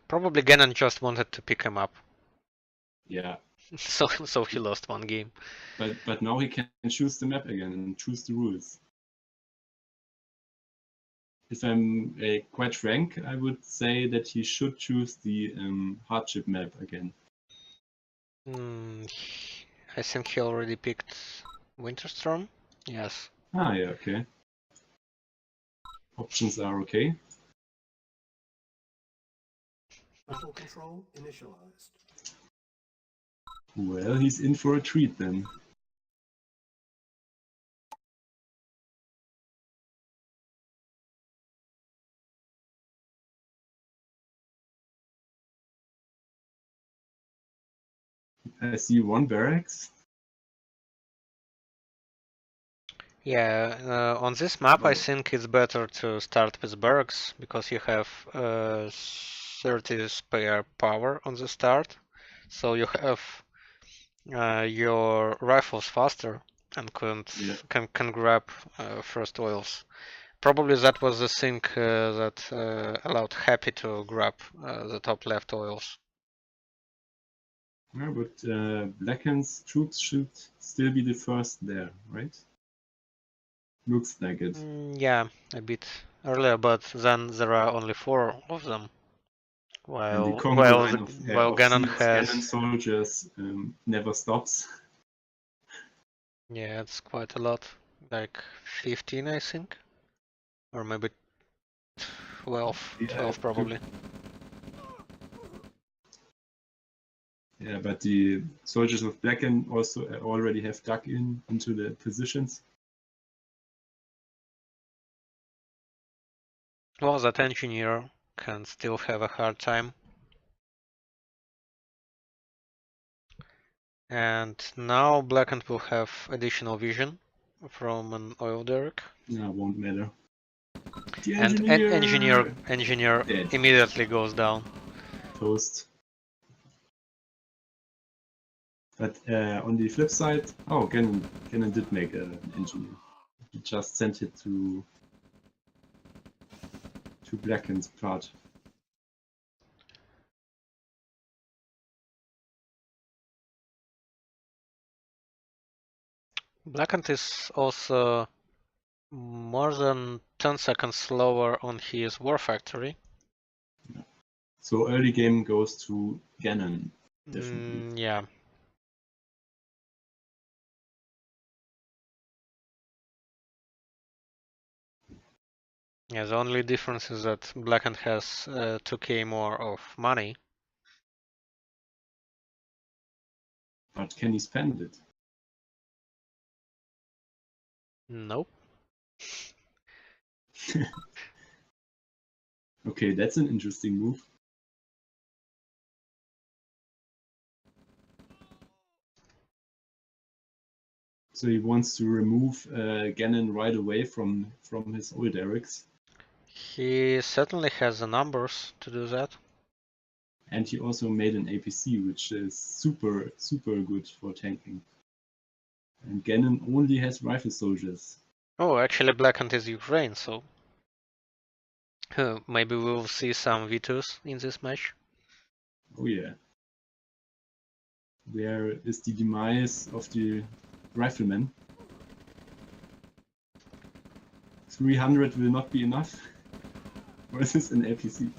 Probably Ganon just wanted to pick him up. Yeah. So he lost one game. But now he can choose the map again and choose the rules. If I'm quite frank, I would say that he should choose the hardship map again. I think he already picked Winterstorm. Yes. Ah, yeah, okay. Options are okay. Battle control initialized. Well, he's in for a treat then. I see one barracks. Yeah, on this map I Oh. think it's better to start with barracks because you have 30 spare power on the start, so you have your rifles faster and can grab first oils. Probably that was the thing that allowed Happy to grab the top left oils. Yeah, but Blackhand's troops should still be the first there, right? Looks like it. Yeah, a bit earlier, but then there are only 4 of them, And the while Congo while line while of Ganon six cannon has, soldiers never stops. yeah, it's quite a lot, like 15 I think, or maybe 12, Yeah, 12 probably. yeah, but the soldiers of Blackhand also already have dug into the positions. Well, that engineer can still have a hard time. And now Blackened will have additional vision from an oil derrick. Yeah, won't matter. The And engineer dead. immediately goes down. Toast. But on the flip side, oh, Ganon did make an engineer. He just sent it to Blackhand's part. Blackened is also more than 10 seconds slower on his War Factory. So early game goes to Ganon, definitely. Yeah. Yeah, the only difference is that Blackened has 2k more of money. But can he spend it? Nope. Okay, that's an interesting move. So he wants to remove Ganon right away from his old derricks. He certainly has the numbers to do that. And he also made an APC, which is super, super good for tanking. And Ganon only has rifle soldiers. Oh, actually Blackened is Ukraine, so maybe we'll see some V2s in this match. Oh yeah. There is the demise of the rifleman. 300 will not be enough. Or is this an APC?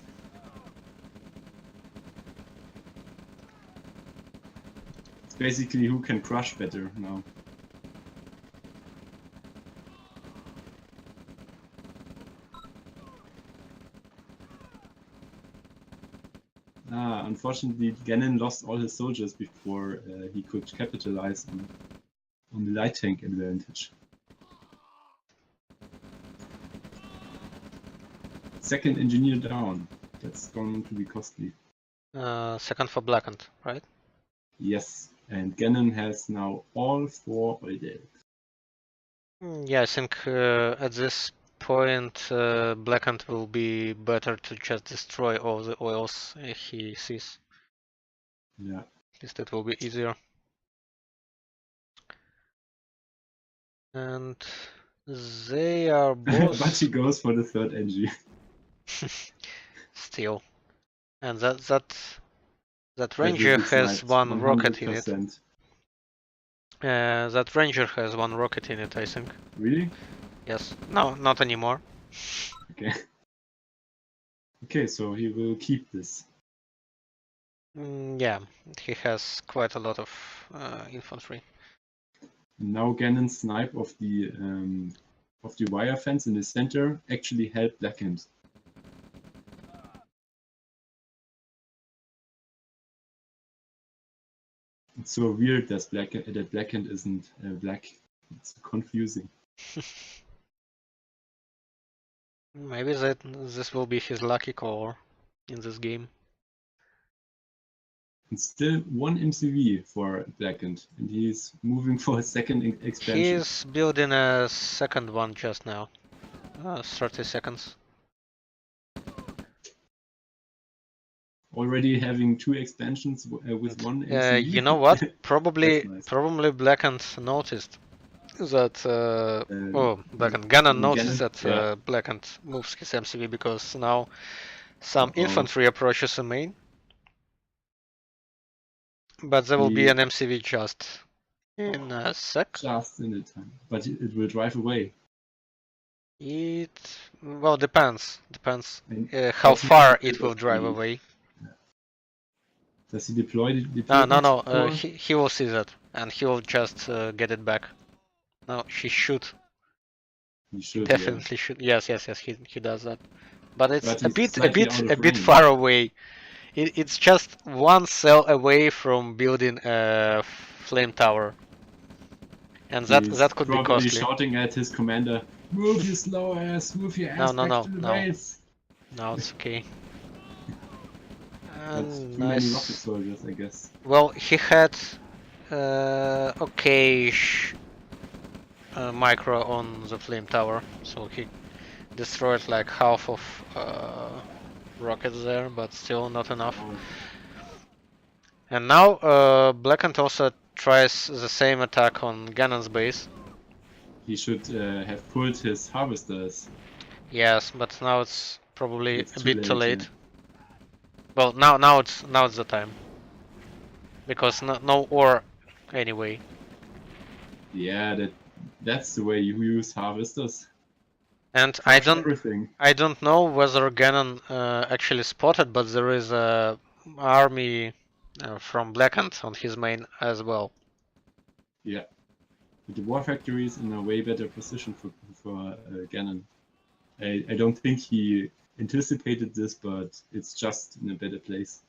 It's basically who can crush better now. Unfortunately, Ganon lost all his soldiers before he could capitalize on the light tank advantage. Second engineer down. That's going to be costly. Second for Blackened, right? Yes, and Ganon has now all 4 oil derricks. Yeah, I think at this point Blackened will be better to just destroy all the oils he sees. Yeah. At least it will be easier. And they are both But he goes for the third engie. still. And that That ranger will be has sniped one rocket in it. 100%. That ranger has one rocket in it, I think. Really? Yes. No, not anymore. Okay. Okay, so he will keep this. Yeah, he has quite a lot of infantry. Now Ganon's snipe of the wire fence in the center actually helped Blackhand. It's so weird that Blackhand isn't black. It's confusing. Maybe this will be his lucky color in this game. And still one MCV for Blackened, and he's moving for a second expansion. He's building a second one just now. 30 seconds. Already having 2 expansions with one MCV. You know what? Probably, That's nice. probably Blackened noticed that. Blackened Gannon noticed Gannon, that yeah. Blackened moves his MCV because now some Uh-oh. infantry approaches the main, but there will be an MCV just in a sec. Just in the time, but it will drive away. It well depends. Depends And how does he far have a it bit will of drive speed? away. Does he deploy it? No. Or? He will see that and he will just get it back. No, he should. He should, Definitely should. Yes. He does that. But it's but he's slightly out of a bit range. far away. It's just one cell away from building a flame tower, and that could be probably costly. shouting at his commander, "Move your slow ass, move your ass back to the base." No, it's okay. That's too many rocket soldiers, I guess. Well, he had okay micro on the flame tower, so he destroyed like half of rockets there, but still not enough. Oh. And now Blackened also tries the same attack on Gannon's base. He should have pulled his harvesters. Yes, but now it's probably It's a bit too late. Yeah. Well, now it's the time, because no ore anyway. Yeah, that's the way you use harvesters. And Crush I everything. don't know whether Gannon actually spotted, but there is a army from Blackened on his main as well. Yeah. The war factory is in a way better position for Gannon. I don't think he anticipated this, but it's just in a better place.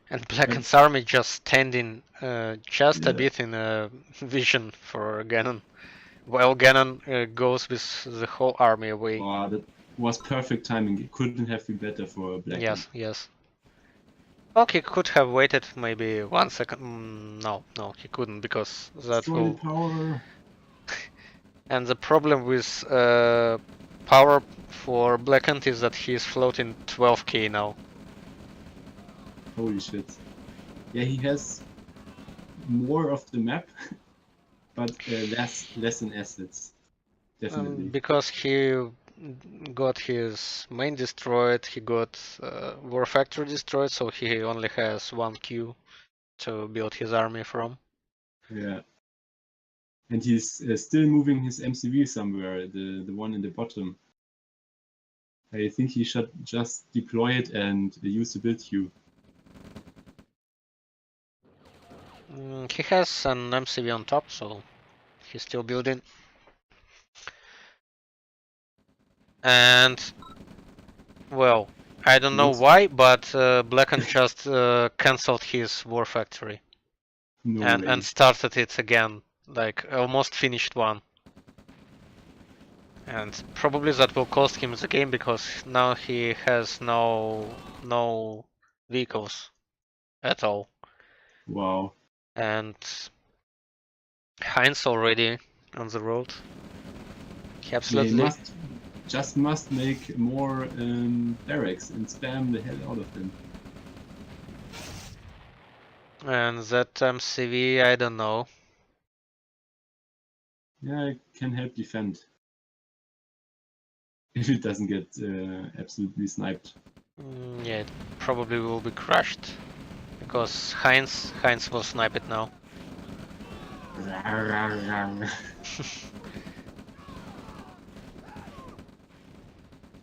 And Blackened's army just standing just a bit in a vision for Gannon, while Gannon goes with the whole army away. Oh, that was perfect timing. It couldn't have been better for Blackened. Yes. Well, he could have waited maybe 1 second. No, he couldn't, because that will. Power. And the problem with power for Blackened is that he is floating 12k now. Holy shit. Yeah, he has more of the map, but less in assets. Definitely. Because he got his main destroyed, he got war factory destroyed, so he only has 1 queue to build his army from. Yeah. And he's still moving his MCV somewhere, the one in the bottom. I think he should just deploy it and use the build queue. He has an MCV on top, so he's still building. And, well, I don't know why, but Blackened just cancelled his war factory. And started it again, like almost finished one. And probably that will cost him the game, because now he has no vehicles at all. Wow. And Heinz already on the road. He absolutely must make more barracks and spam the hell out of them. And that MCV, I don't know. Yeah, it can help defend. If it doesn't get absolutely sniped. Yeah, it probably will be crushed, because Heinz will snipe it now.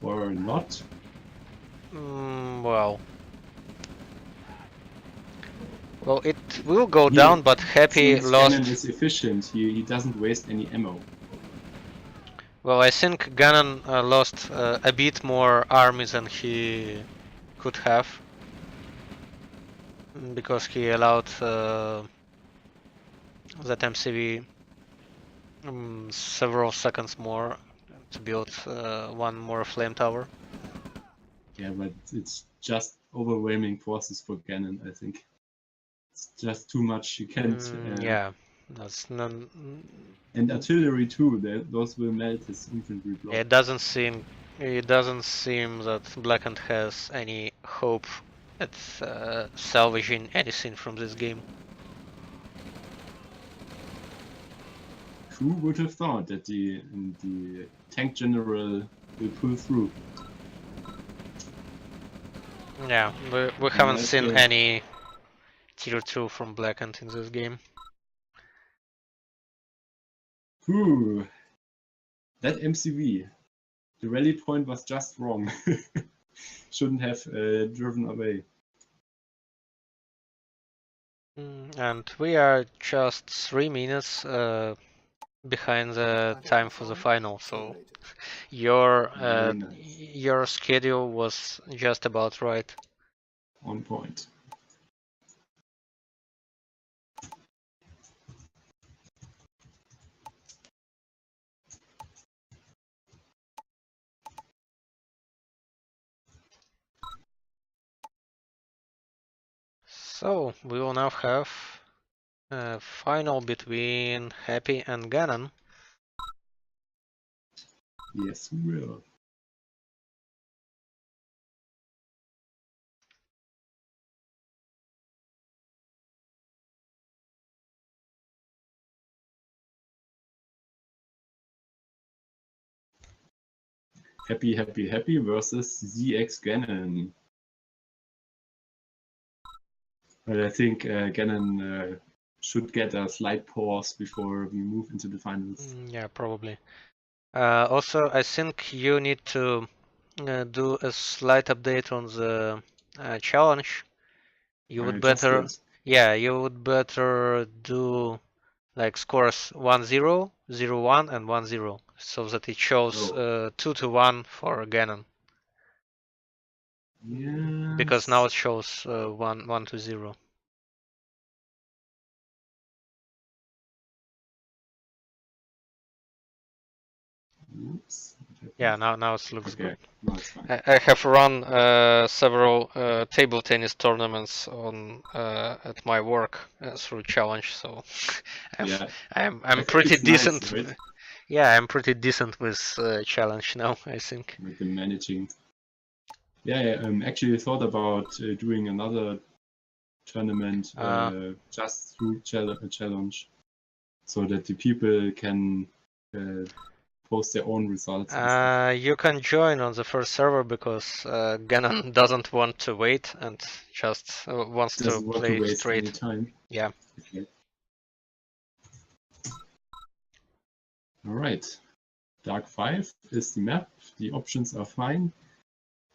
Or not? Well, it will go down, but Happy lost. Gannon is efficient. He doesn't waste any ammo. Well, I think Gannon lost a bit more army than he could have, because he allowed that MCV several seconds more to build one more flame tower. Yeah, but it's just overwhelming forces for Gannon, I think. It's just too much. You can't. Yeah, that's none. And artillery too. Those will melt his infantry block. It doesn't seem that Blackhand has any hope at salvaging anything from this game. Who would have thought that the tank general will pull through? Yeah, we haven't That's seen good. any tier 2 from Blackhand in this game. Ooh, that MCV. The rally point was just wrong. Shouldn't have driven away. And we are just 3 minutes behind the time for the final, so Very nice. your schedule was just about right. On point. So we will now have a final between Happy and Gannon. Yes, we will. Happy, happy, happy versus ZX Gannon. But I think Gannon should get a slight pause before we move into the finals. Yeah, probably. Also, I think you need to do a slight update on the challenge. You would better, yeah, you would better do like scores 1-0, 0-1, and 1-0, so that it shows 2-1 for Gannon. Yeah. Because now it shows 1-0. Oops. Yeah, now it looks good. No, it's fine. I have run several table tennis tournaments on at my work through challenge, so I'm pretty decent. Nice, right? Yeah, I'm pretty decent with challenge now, I think. With the managing. Yeah, I actually thought about doing another tournament just through challenge, so that the people can post their own results. You can join on the first server because Gannon doesn't want to wait and just wants to play straight. Any time. Yeah. Okay. All right. Dark 5 is the map. The options are fine.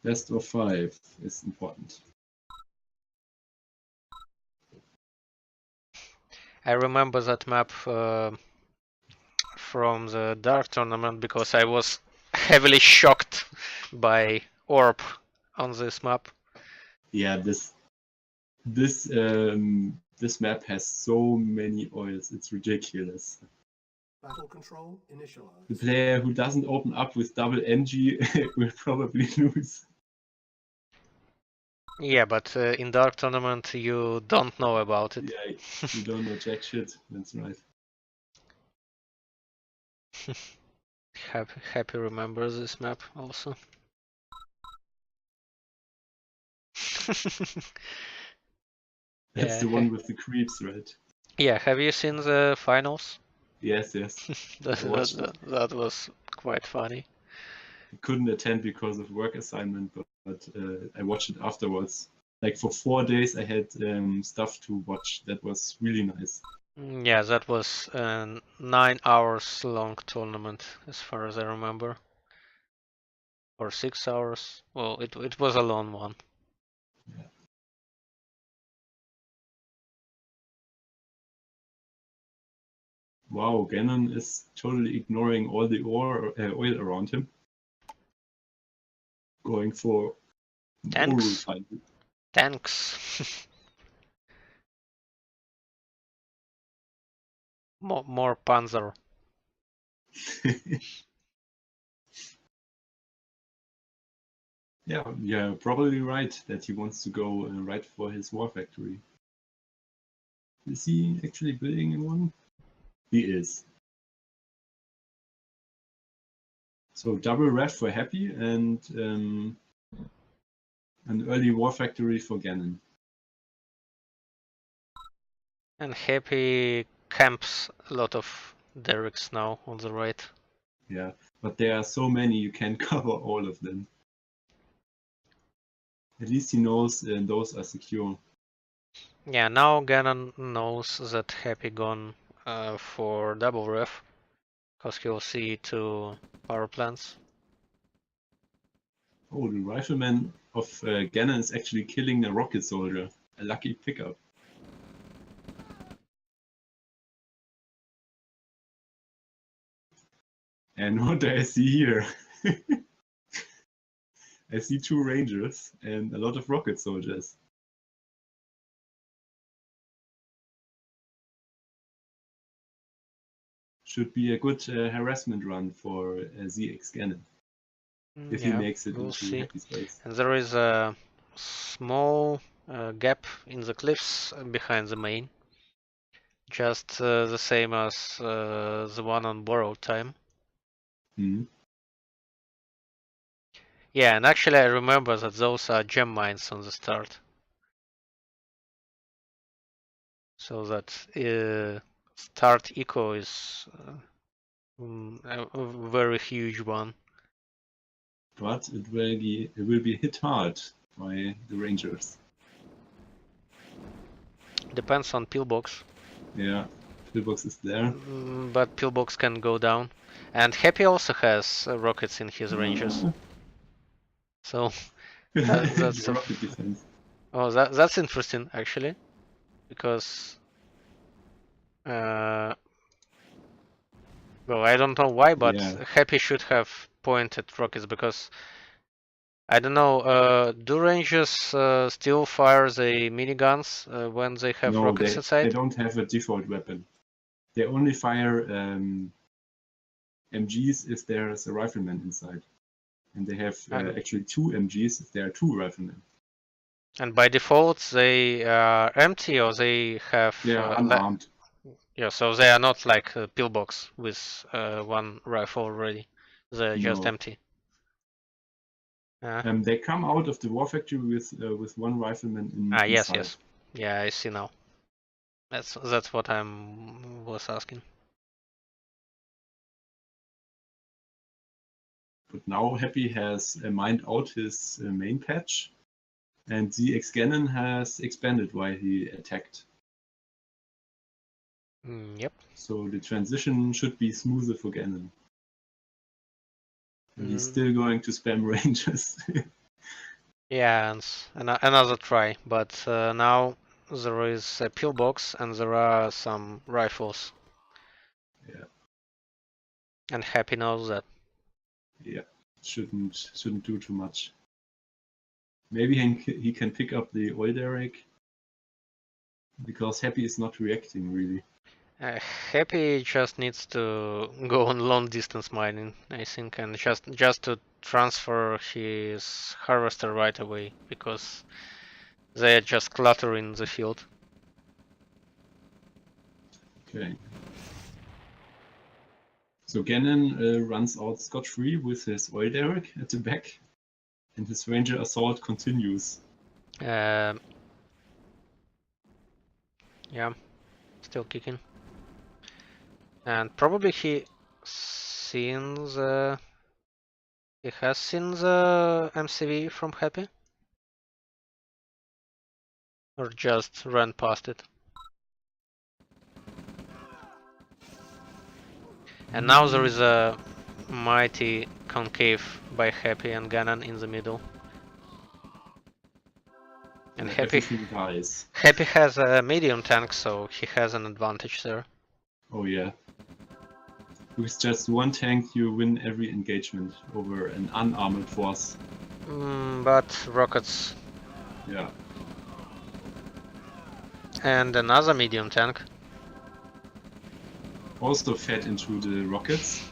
Best of 5 is important. I remember that map from the Dark tournament because I was heavily shocked by Orb on this map. Yeah, this map has so many oils. It's ridiculous. Battle control initialized. The player who doesn't open up with double NG will probably lose. Yeah, but in Dark tournament you don't know about it. Yeah, you don't know jack shit. That's right. Happy remembers this map also. That's the one with the creeps, right? Yeah, have you seen the finals? Yes. that was quite funny. I couldn't attend because of work assignment, but I watched it afterwards. Like for 4 days I had stuff to watch. That was really nice. Yeah, that was a 9 hours long tournament as far as I remember. Or 6 hours. Well, it was a long one. Yeah. Wow, Gannon is totally ignoring all the oil around him. Going for tanks. Tanks. more Panzer. Yeah, probably right that he wants to go right for his war factory. Is he actually building in one? He is. So double ref for Happy and an early war factory for Gannon. And Happy camps a lot of derricks now on the right. Yeah, but there are so many you can't cover all of them. At least he knows those are secure. Yeah, now Gannon knows that Happy gone for double ref, because he'll see 2 power plants. Oh, the rifleman of Gannon is actually killing a rocket soldier. A lucky pickup. And what do I see here? I see 2 rangers and a lot of rocket soldiers. Should be a good harassment run for ZX Gannon. If he makes it we'll into see. Happy space. And there is a small gap in the cliffs behind the main. Just the same as the one on borrowed time. Mm-hmm. Yeah, and actually I remember that those are gem mines on the start. So that start eco is a very huge one. But it will be hit hard by the Rangers. Depends on pillbox. Yeah, pillbox is there. But pillbox can go down. And Happy also has rockets in his Rangers. So that's rocket defense. Oh, that's interesting actually, because well, I don't know why, but Yeah. Happy should have pointed rockets, because I don't know. Do Rangers still fire the miniguns when they have No, rockets they inside? don't have a default weapon. They only fire MGs if there's a rifleman inside. And they have actually 2 MGs if there are 2 riflemen. And by default, they are empty, or they have. They are unarmed. Yeah, so they are not like a pillbox with 1 rifle already. They're just No. empty. They come out of the war factory with 1 rifleman Yes, inside. yes. Yeah, I see now. That's what was asking. But now Happy has mined out his main patch, and ZX Gannon has expanded while he attacked. Yep. So the transition should be smoother for Gannon. And he's still going to spam Rangers. Yeah, and another try, but now there is a pillbox and there are some rifles. Yeah. And Happy knows that. Yeah, shouldn't do too much. Maybe he can pick up the oil derrick, because Happy is not reacting really. Happy just needs to go on long distance mining, I think, and just to transfer his harvester right away, because they are just cluttering the field. Okay. So Gannon runs out scot-free with his oil derrick at the back, and his ranger assault continues. Yeah, still kicking. And probably he has seen the MCV from Happy, or just ran past it. And now there is a mighty concave by Happy and Gannon in the middle. And Happy has a medium tank, so he has an advantage there. Oh yeah. With just 1 tank you win every engagement over an unarmored force. But rockets. Yeah. And another medium tank. Also fed into the rockets.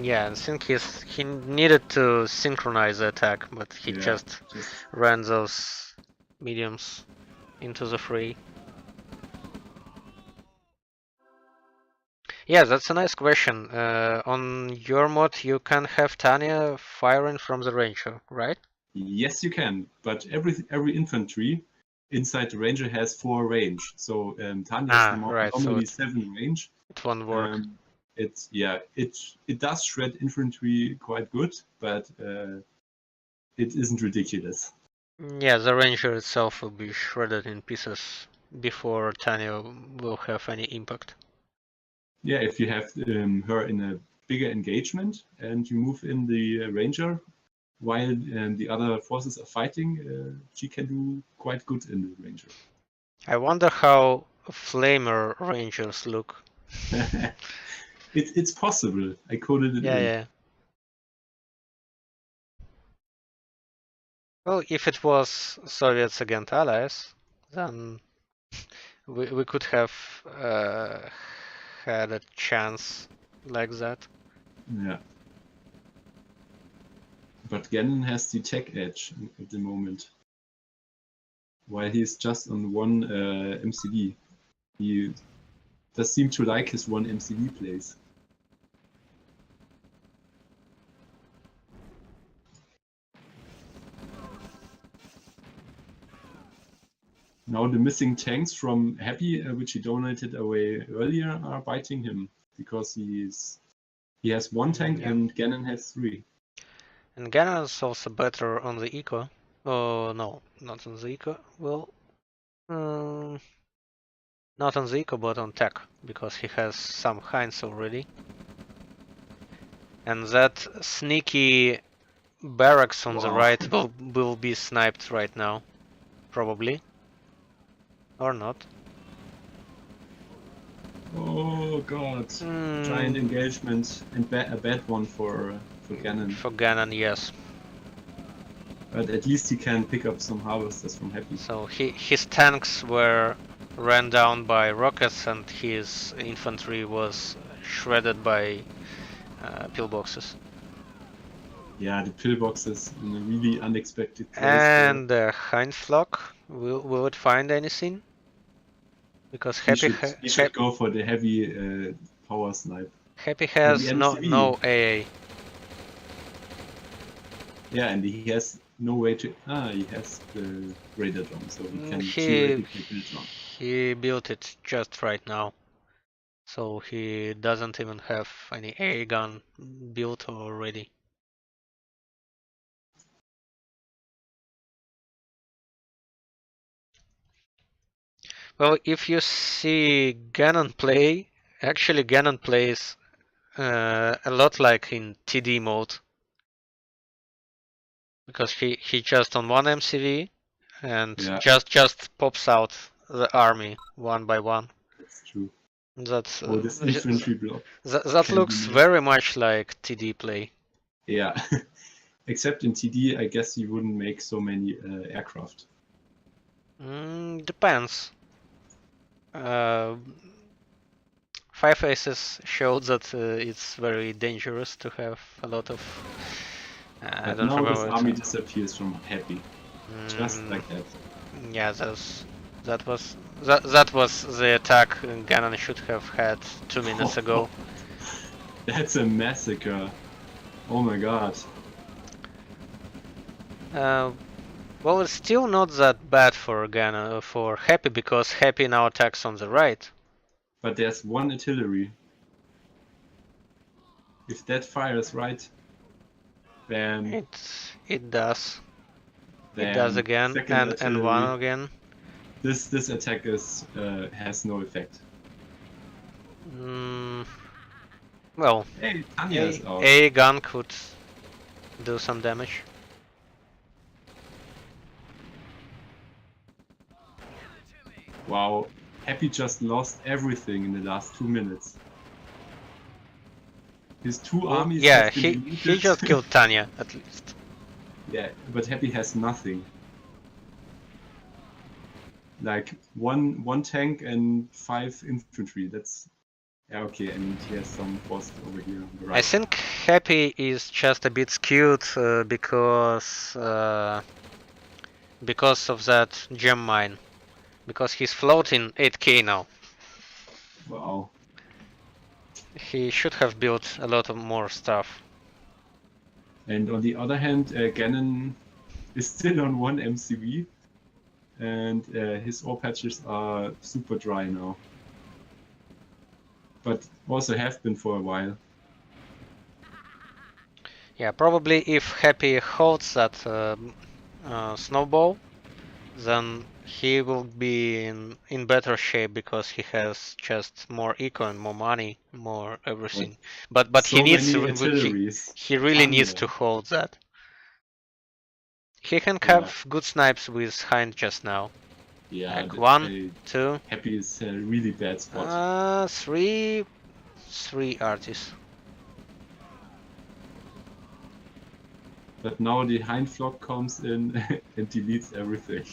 Yeah, I think he needed to synchronize the attack, but he just ran those mediums into the fray. Yeah, that's a nice question. On your mod, you can have Tanya firing from the ranger, right? Yes, you can, but every infantry inside the ranger has 4 range. So Tanya is Right. So normally 7 range. it won't work. It does shred infantry quite good, but it isn't ridiculous. Yeah, the ranger itself will be shredded in pieces before Tanya will have any impact. Yeah, if you have her in a bigger engagement and you move in the ranger while the other forces are fighting, she can do quite good in the ranger. I wonder how flamer rangers look. It's possible. I coded it in. Yeah. Well, if it was Soviets against Allies, then we could have had a chance like that. Yeah. But Gannon has the tech edge at the moment. While he's just on one MCD. He does seem to like his one MCD plays. Now the missing tanks from Happy, which he donated away earlier, are biting him because he has 1 tank Yeah. and Gannon has 3. And Gannon is also better on the eco. Oh no, not on the eco. Well, not on the eco, but on tech, because he has some Heinz already. And that sneaky barracks on the right will be sniped right now, probably, or not. Oh god! Giant engagement and a bad one for Gannon. For Gannon, yes. But at least he can pick up some harvesters from Happy. So his tanks were ran down by rockets, and his infantry was shredded by pillboxes. Yeah, the pillboxes in a really unexpected place. And the Heinz flock, will it find anything? Because Happy he should go for the heavy power snipe. Happy has no AA. Yeah, and he has no way to. He has the radar drum, so he can theoretically build one. He built it just right now, so he doesn't even have any AA gun built already. Well, if you see Gannon play, actually Gannon plays a lot like in TD mode, because he just on one MCV and just pops out the army one by one. That's true. That's this infantry block. That looks very much like TD play. Yeah, except in TD, I guess you wouldn't make so many aircraft. Depends. 5 Aces showed that it's very dangerous to have a lot of. I don't remember. This army disappears from Happy, just like that. Yeah, that was the attack Gannon should have had 2 minutes ago. That's a massacre. Oh my god. Well, it's still not that bad for Gannon, for Happy, because Happy now attacks on the right. But there's 1 artillery. If that fires right, then it does. Then it does again, and 1 again. This attack has no effect. Well, hey, Tanya is out. A gun could do some damage. Wow, Happy just lost everything in the last 2 minutes. His 2 armies. Yeah, he just killed Tanya at least. Yeah, but Happy has nothing. Like one tank and 5 infantry. That's okay, and he has some force over here on the right. I think Happy is just a bit skewed because of that gem mine. Because he's floating 8k now. Wow. He should have built a lot of more stuff. And on the other hand, Gannon is still on 1 MCV, and his ore patches are super dry now. But also have been for a while. Yeah, probably if Happy holds that snowball, then he will be in better shape because he has just more eco and more money, more everything. But he So needs many artilleries. he really needs to Thunder. hold that. He can Yeah. have good snipes with Hind just now. Yeah, Like 1, 2, Happy is a really bad spot. 3 artists. But now the hind flock comes in and deletes everything.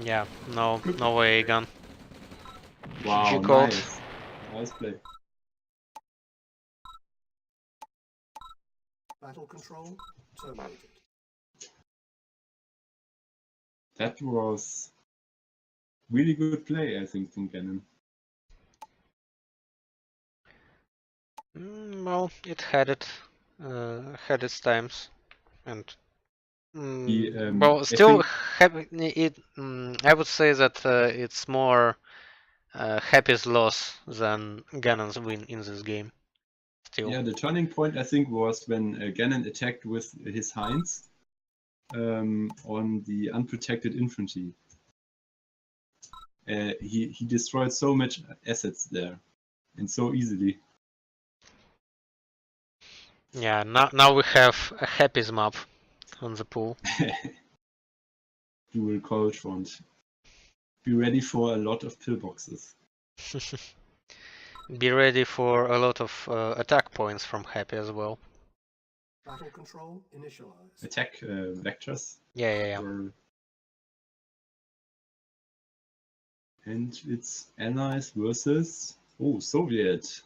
Yeah, no way, gun. Wow, GG code. Nice play. Battle control terminated. That was really good play, I think, from Gannon. Well, it had its times, and well, still it. I would say that it's more Happy's loss than Gannon's win in this game. Still. Yeah, the turning point, I think, was when Gannon attacked with his hinds on the unprotected infantry. He destroyed so much assets there, and so easily. Yeah, now we have a Happy's map on the pool. Dual cold front. Be ready for a lot of pillboxes. Be ready for a lot of attack points from Happy as well. Battle control initialized. Attack vectors. Yeah. And it's Allies versus Soviet.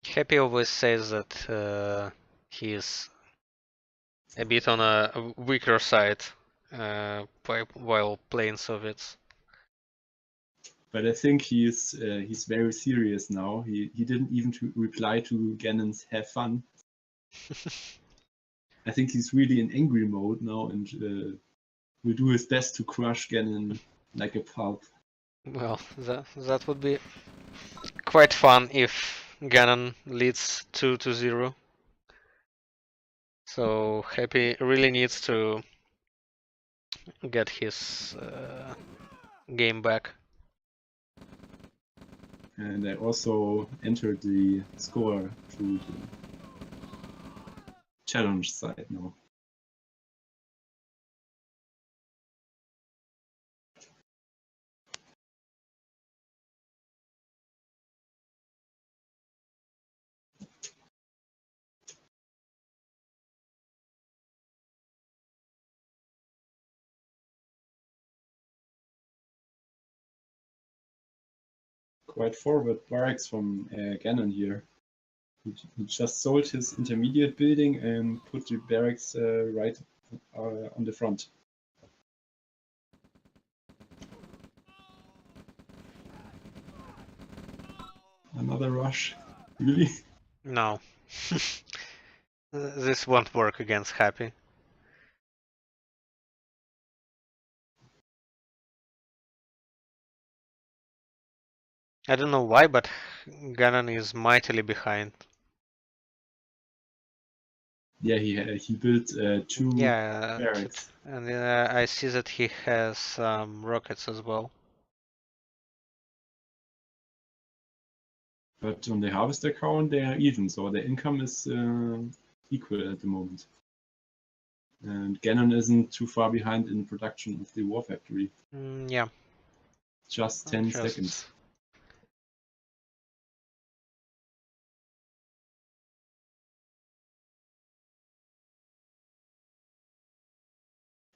Happy always says that he is a bit on a weaker side while playing Soviets. But I think he's very serious now. He didn't even reply to Gannon's "have fun." I think he's really in angry mode now, and will do his best to crush Gannon like a pulp. Well, that would be quite fun if Gannon leads 2-0. So Happy really needs to get his game back. And I also entered the score through the challenge side now. Quite forward barracks from Gannon here. He just sold his intermediate building and put the barracks right on the front. Another rush? Really? No. This won't work against Happy. I don't know why, but Gannon is mightily behind. Yeah, he built 2 barracks. And I see that he has some rockets as well. But on the harvester count, they are even, so the income is equal at the moment. And Gannon isn't too far behind in production of the war factory. Yeah. Just 10 seconds.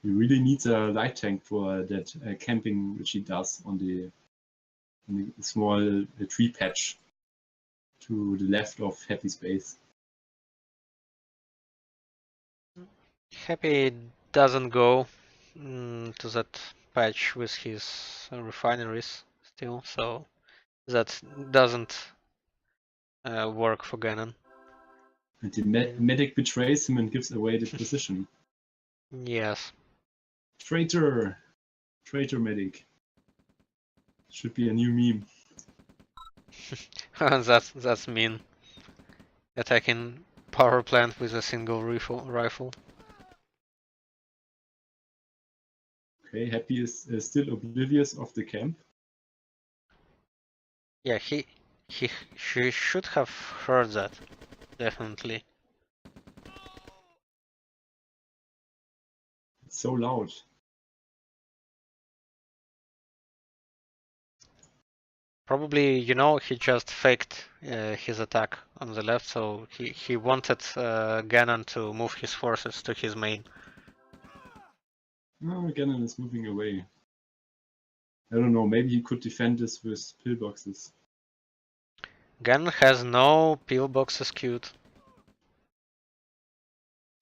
He really needs a light tank for that camping which he does on the small tree patch to the left of Happy's base. Happy doesn't go to that patch with his refineries still, so that doesn't work for Gannon. And the medic betrays him and gives away the position. Yes. Traitor! Traitor medic. Should be a new meme. That's mean. Attacking power plant with a single rifle. Okay, Happy is still oblivious of the camp. Yeah, she should have heard that, definitely. It's so loud. Probably, you know, he just faked his attack on the left, so he wanted Gannon to move his forces to his main. Oh, Gannon is moving away. I don't know, maybe he could defend this with pillboxes. Gannon has no pillboxes queued.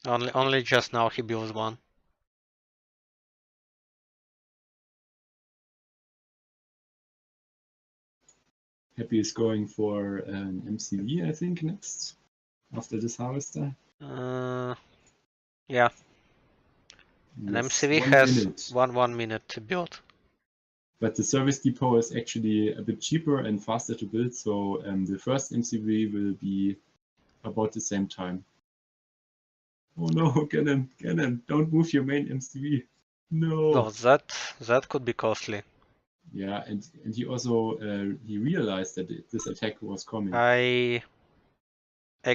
Only just now he builds one. Happy is going for an MCV, I think, next. After this harvester. Yeah. An Yes, MCV 1 has minute. 1 minute to build. But the service depot is actually a bit cheaper and faster to build, so the first MCV will be about the same time. Oh no, Gannon, don't move your main MCV. No. Well, that could be costly. Yeah, and he also he realized that this attack was coming. I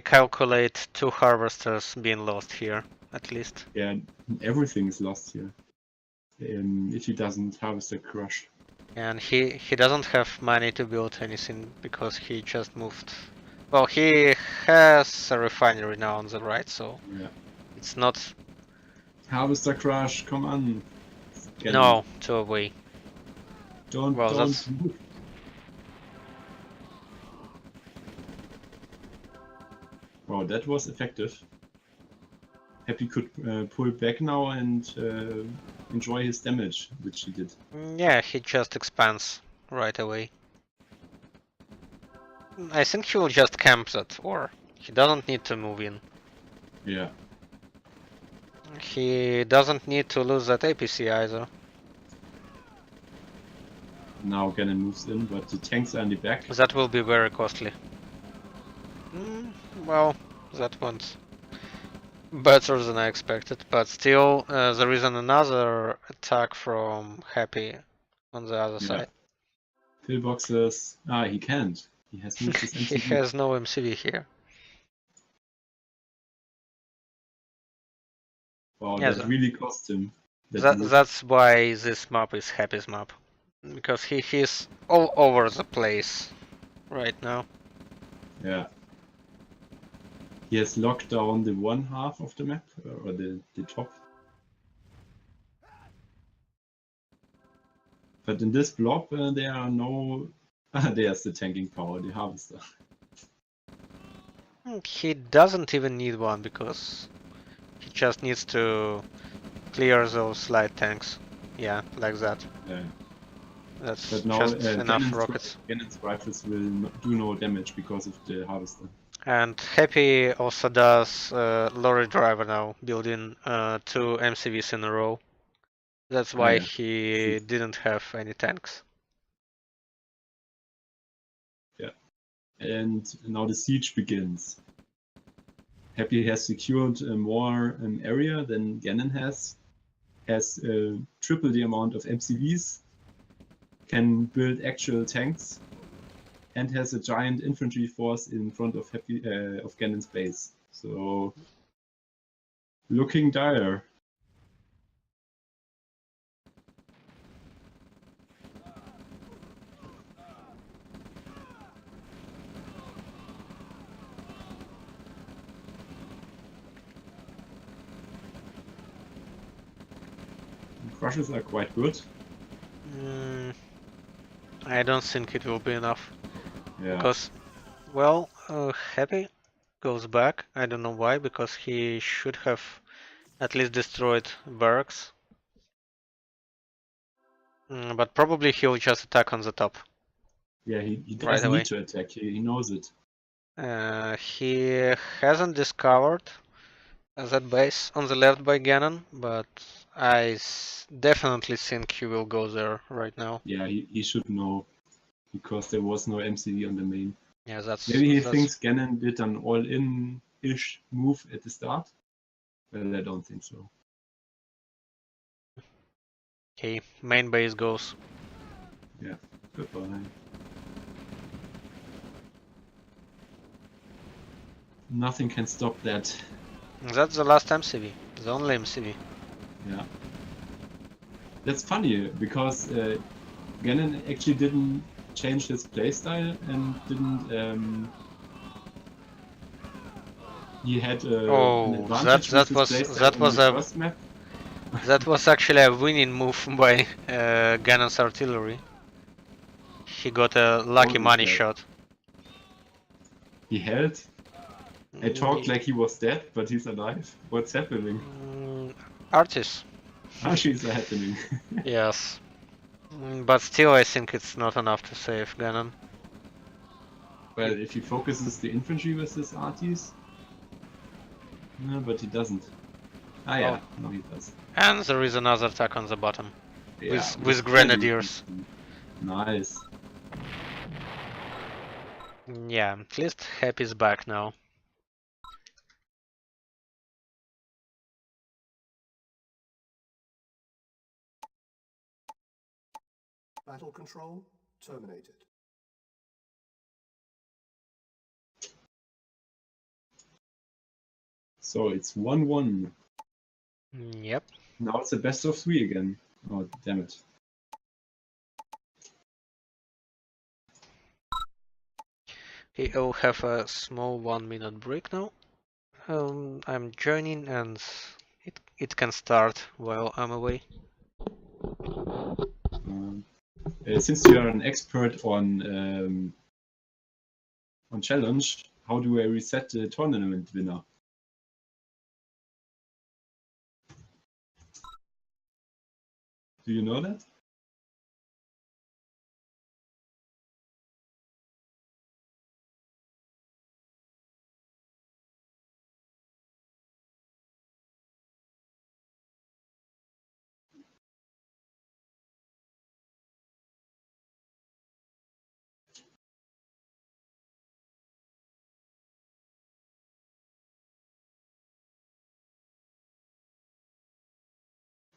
calculate 2 harvesters being lost here, at least. Yeah, everything is lost here. If he doesn't harvest a crush. And he doesn't have money to build anything because he just moved. Well, he has a refinery now on the right, so Yeah. it's not. Harvester crush, come on. No, to away. Don't move. Wow, that was effective. Happy could pull back now and enjoy his damage, which he did. Yeah, he just expands right away. I think he will just camp that, or he doesn't need to move in. Yeah. He doesn't need to lose that APC either. Now Gannon moves in, but the tanks are in the back. That will be very costly. Well, that went better than I expected, but still there is another attack from Happy on the other side. Pillboxes. Ah, he can't. He has moved his MCV. He has no MCV here. Wow, Yeah, that really cost him. That's why this map is Happy's map. Because he's all over the place right now. Yeah. He has locked down the one half of the map, or the top. But in this blob, there are no... there's the tanking power, the harvester. He doesn't even need one, because he just needs to clear those light tanks. Yeah, like that. Yeah. That's But now, just enough rockets. Gannon's rifles will do no damage because of the harvester. And Happy also does lorry driver now, building 2 MCVs in a row. That's why he didn't have any tanks. Yeah. And now the siege begins. Happy has secured more area than Gannon has triple the amount of MCVs, can build actual tanks, and has a giant infantry force in front of Gannon's base. So, looking dire. Crushes are quite good. I don't think it will be enough. Yeah. Because, well, Happy goes back. I don't know why, because he should have at least destroyed barracks. But probably he'll just attack on the top. Yeah, he right doesn't away. need to attack. He knows it. He hasn't discovered that base on the left by Ganon, but definitely think he will go there right now. Yeah, he should know because there was no MCV on the main. Yeah, that's Maybe he thinks Ganon did an all-in-ish move at the start. Well, I don't think so. okay. Main base goes. Yeah, goodbye. Nothing can stop that. That's the last MCV, the only MCV. Yeah. That's funny because Ganon actually didn't change his playstyle and didn't. He had an advantage with his playstyle on the first map. That was actually a winning move by Ganon's artillery. He got a lucky money shot. He held. I talked like he was dead, but he's alive. What's happening? Artis. Archie's are happening. Yes. But still, I think it's not enough to save Ganon. Well, if he focuses the infantry with his arties. No, but he doesn't. Ah, yeah, no, he does. And there is another attack on the bottom. Yeah, with grenadiers. Nice. Yeah, at least Happy's back now. Battle control terminated. So it's 1-1. Yep. Now it's a best of 3 again. Oh, damn it. Okay, I'll have a small 1-minute break now. I'm joining and it can start while I'm away. Since you are an expert on challenge, how do I reset the tournament winner? Do you know that?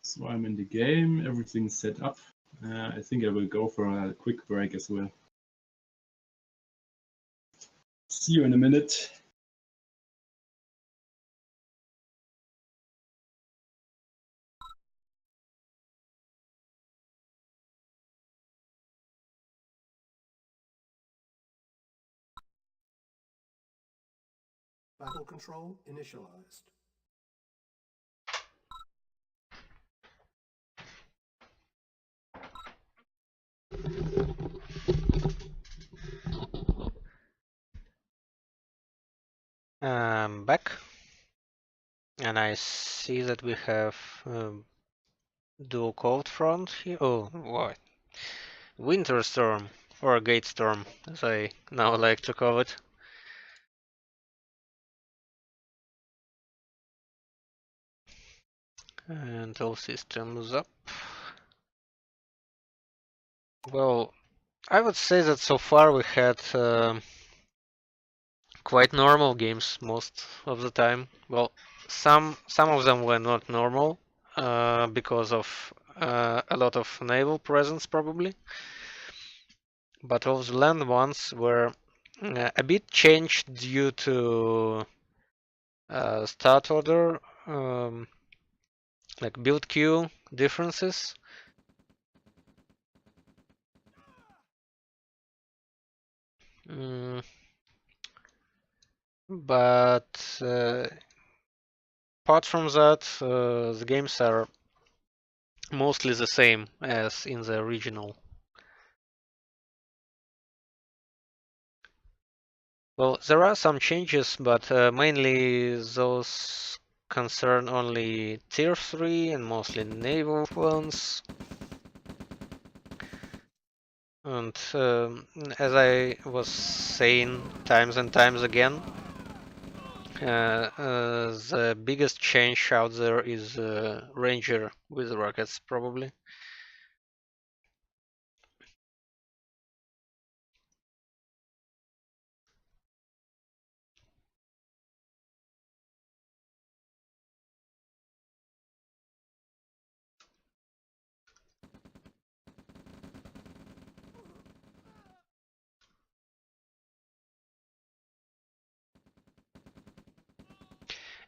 So I'm in the game, everything's set up. I think I will go for a quick break as well. See you in a minute. Battle control initialized. I'm back. And I see that we have dual cold front here. Oh, what? Winter storm or gate storm, as I now like to call it. And all systems up. Well, I would say that so far we had quite normal games most of the time. Well, some of them were not normal because of a lot of naval presence probably. But all the land ones were a bit changed due to start order, like build queue differences. But apart from that, the games are mostly the same as in the original. Well, there are some changes, but mainly those concern only Tier 3 and mostly naval ones. And as I was saying times and times again, the biggest change out there is Ranger with rockets, probably.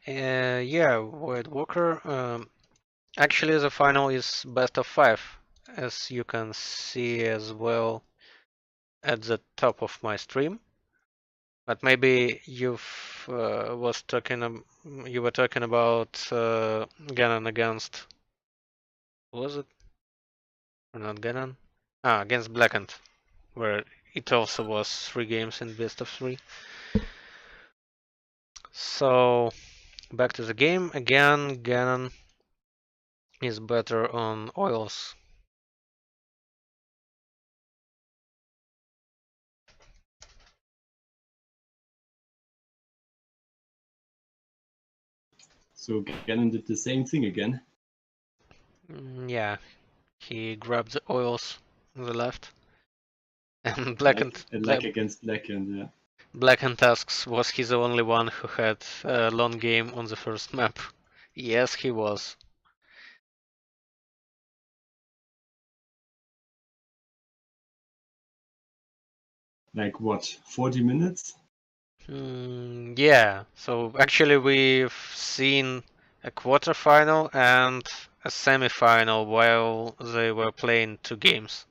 Yeah, White Walker. Actually, the final is best of 5, as you can see as well at the top of my stream. But maybe you were talking about Ganon against, was it or not Ganon? Ah, against Blackened, where it also was 3 games in best of 3. So back to the game again. Ganon is better on oils. So Ganon did the same thing again. Yeah, he grabbed the oils on the left. And Blackened, like against Blackened, yeah. Blackened Tasks, was he the only one who had a long game on the first map? Yes, he was. Like what, 40 minutes? Yeah, so actually we've seen a quarterfinal and a semifinal while they were playing 2 games.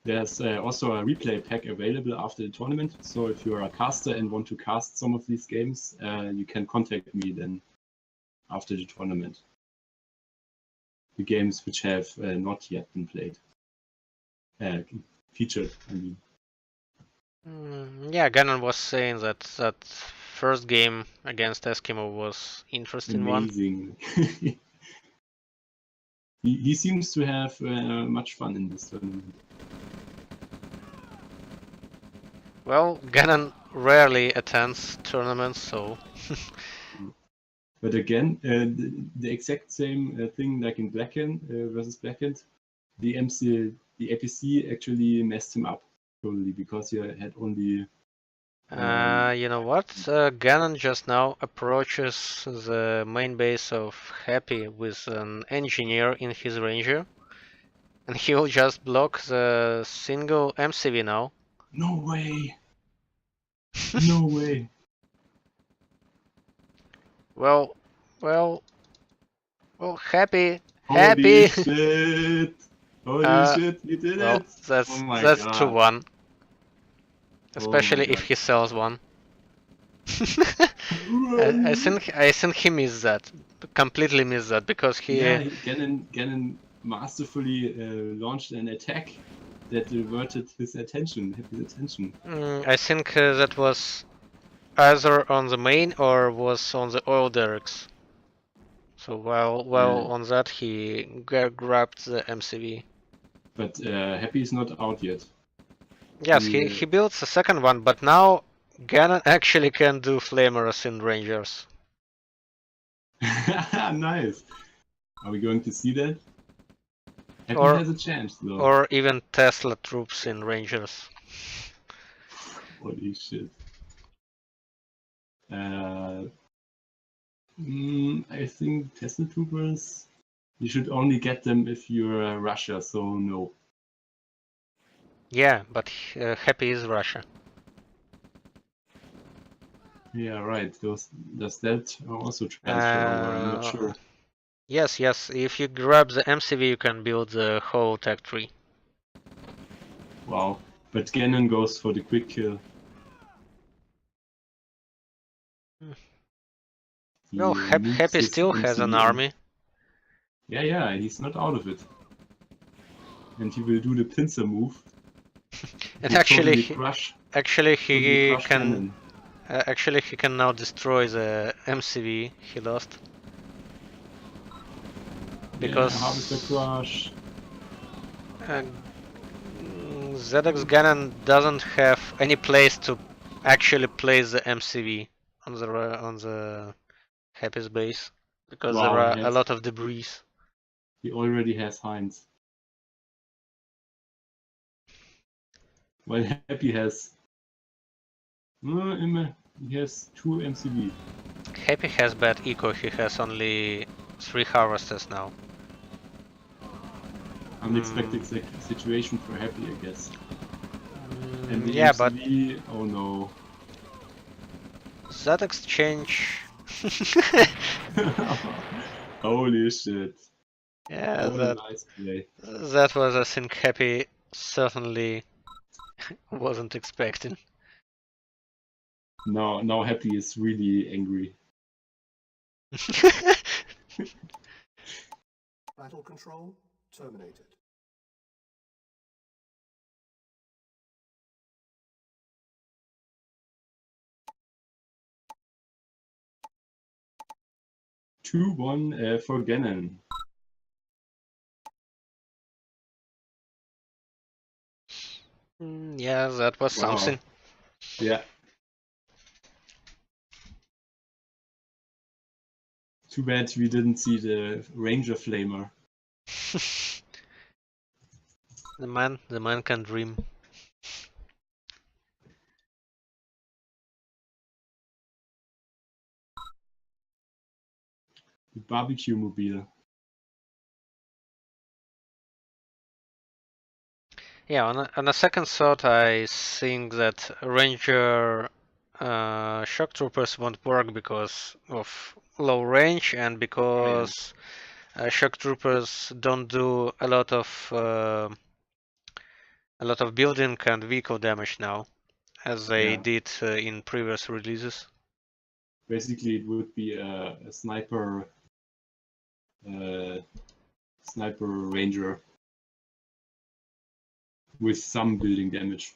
There's also a replay pack available after the tournament. So if you're a caster and want to cast some of these games, you can contact me then after the tournament. The games which have not yet been played. Featured, I mean. Yeah, Ganon was saying that that first game against Eskimo was interesting Amazing. one. he seems to have much fun in this tournament. Well, Ganon rarely attends tournaments, so. But again, the exact same thing like in Blackened versus Blackened, the APC actually messed him up totally because he had only. You know what? Ganon just now approaches the main base of Happy with an engineer in his ranger, and he'll just block the single MCV now. No way! No way! Well, Happy. Holy shit! Holy shit! He did it! That's Oh my that's God. 2-1. Especially Oh if he sells one. I think he missed that. Completely missed that because he. Yeah, Ganon masterfully launched an attack that diverted his attention. I think that was either on the main or was on the oil derricks. So while on that he grabbed the MCV. But Happy is not out yet. Yes, he builds the second one, but now Ganon actually can do flamerous in Rangers. Nice. Are we going to see that? Happy has a chance though. Or even Tesla troops in Rangers. Holy shit. I think Tesla troopers, you should only get them if you're Russia, so no. Yeah, but Happy is Russia. Yeah, right. Does that also transfer over? I'm not sure. Yes. If you grab the MCV, you can build the whole tech tree. Wow. But Ganon goes for the quick kill. Well, Happy still has an army. Yeah, he's not out of it. And he will do the pincer move. And actually he Actually, he can now destroy the MCV he lost. Because Harvester Crush. ZX Ganon doesn't have any place to actually place the MCV on the Happy's base because there Wow, are a lot of debris. he already has Heinz. While Happy has he has 2 MCV. Happy has bad eco, he has only 3 harvesters now. Unexpected situation for Happy, I guess. And the Yeah, MCV, oh no. that exchange. Holy shit. Yeah, What a nice play. that was, I think, Happy certainly wasn't expecting. Now Happy is really angry. Battle control terminated. Two one for Ganon. Yeah, that was Wow. something. Yeah. Too bad we didn't see the Ranger Flamer. The man can dream. The barbecue mobile. Yeah, on a second thought, I think that Ranger shock troopers won't work because of low range and because shock troopers don't do a lot of building and vehicle damage now, as they did in previous releases. Basically, it would be a sniper ranger with some building damage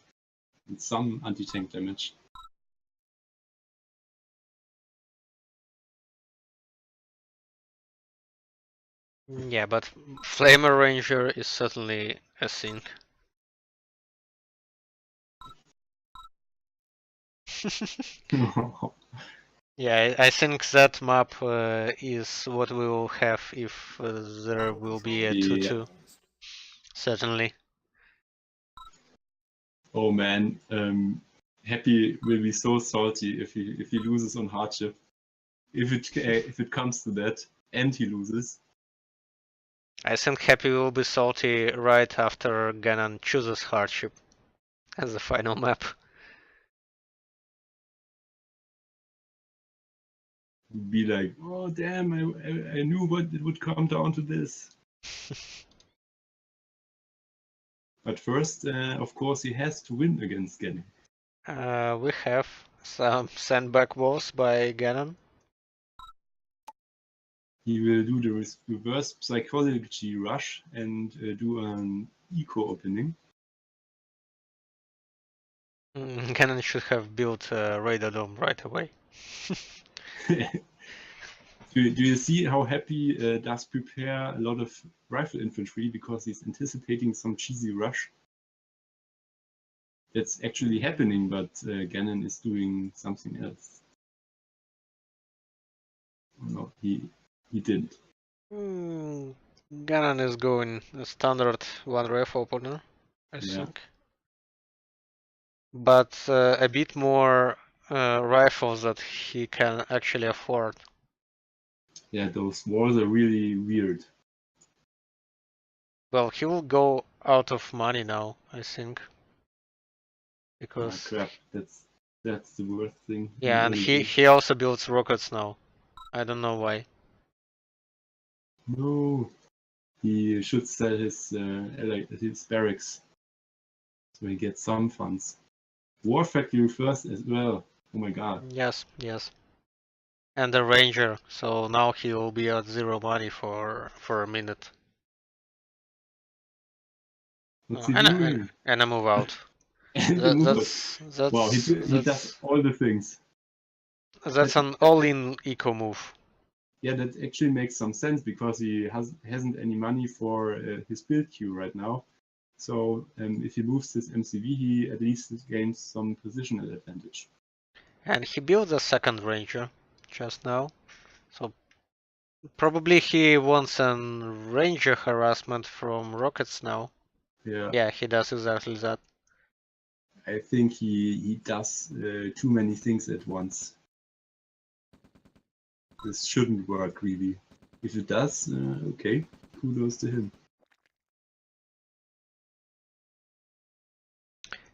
and some anti-tank damage. Yeah, but Flamer Ranger is certainly a thing. Yeah, I think that map is what we will have if there will be a 2-2. Certainly. Oh man, Happy will be so salty if he loses on hardship. If it comes to that, and he loses. I think Happy will be salty right after Ganon chooses hardship as the final map. Be like, oh damn, I knew what it would come down to this. But first, of course, he has to win against Ganon. We have some sandbag walls by Ganon. He will do the reverse psychology rush and do an eco opening. Ganon should have built a radar dome right away. Do you see how Happy does prepare a lot of rifle infantry because he's anticipating some cheesy rush? That's actually happening, but Ganon is doing something else. No, he didn't. Ganon is going a standard one ref opener, I think. But a bit more rifles that he can actually afford. Yeah, those walls are really weird. Well, he will go out of money now, I think. Because crap, that's the worst thing. yeah, and he also builds rockets now. I don't know why. No, he should sell his barracks so he gets some funds. War Factory first as well. Oh my god. Yes. And the Ranger, so now he will be at 0 money for a minute. What's he doing? And a move out. And That's wow, he does all the things. That's an all-in eco move. Yeah, that actually makes some sense because he hasn't any money for his build queue right now. So if he moves his MCV, he at least gains some positional advantage. And he built a second ranger just now. So probably he wants a ranger harassment from rockets now. Yeah, Yeah, he does exactly that. I think he does too many things at once. This shouldn't work really. If it does, okay, kudos to him.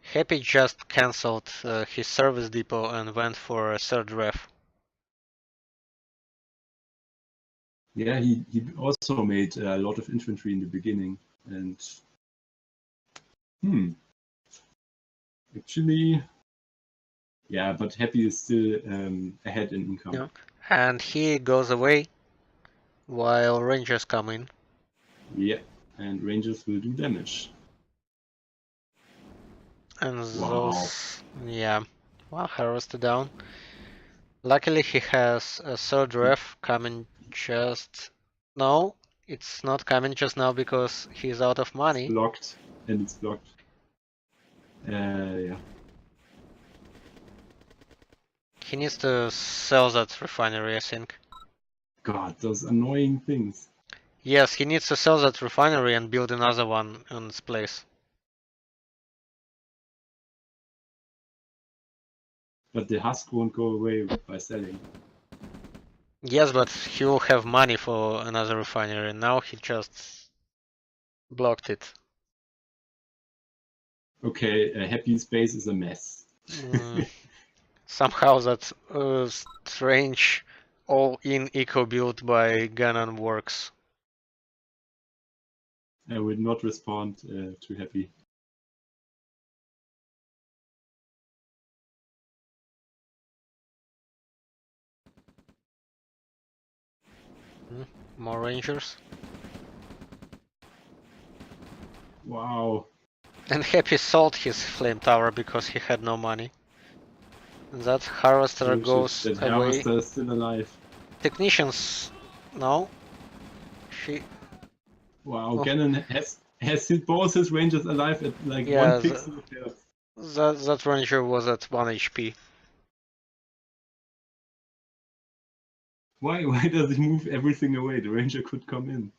Happy just cancelled his service depot and went for a third ref. Yeah, he also made a lot of infantry in the beginning, and actually, yeah, but Happy is still ahead in income. Yeah. And he goes away while rangers come in. Yeah, and Rangers will do damage. And Wow. those, yeah, well, harassed down. Luckily he has a third ref coming just... No, it's not coming just now because he's out of money. It's blocked, and it's blocked. Yeah. He needs to sell that refinery, I think. God, those annoying things. Yes, he needs to sell that refinery and build another one in its place. But the husk won't go away by selling. Yes, but he will have money for another refinery. Now he just blocked it. Okay, Happy Space is a mess. Somehow that strange all-in eco build by Ganon works. I will not respond to Happy. More rangers. Wow. And Happy sold his flame tower because he had no money. And that harvester goes that away. harvester is still alive. Technicians, no. Wow, Oh. Ganon has both his rangers alive at like Yeah, 1 pixel. that ranger was at 1 HP. Why does he move everything away? The ranger could come in.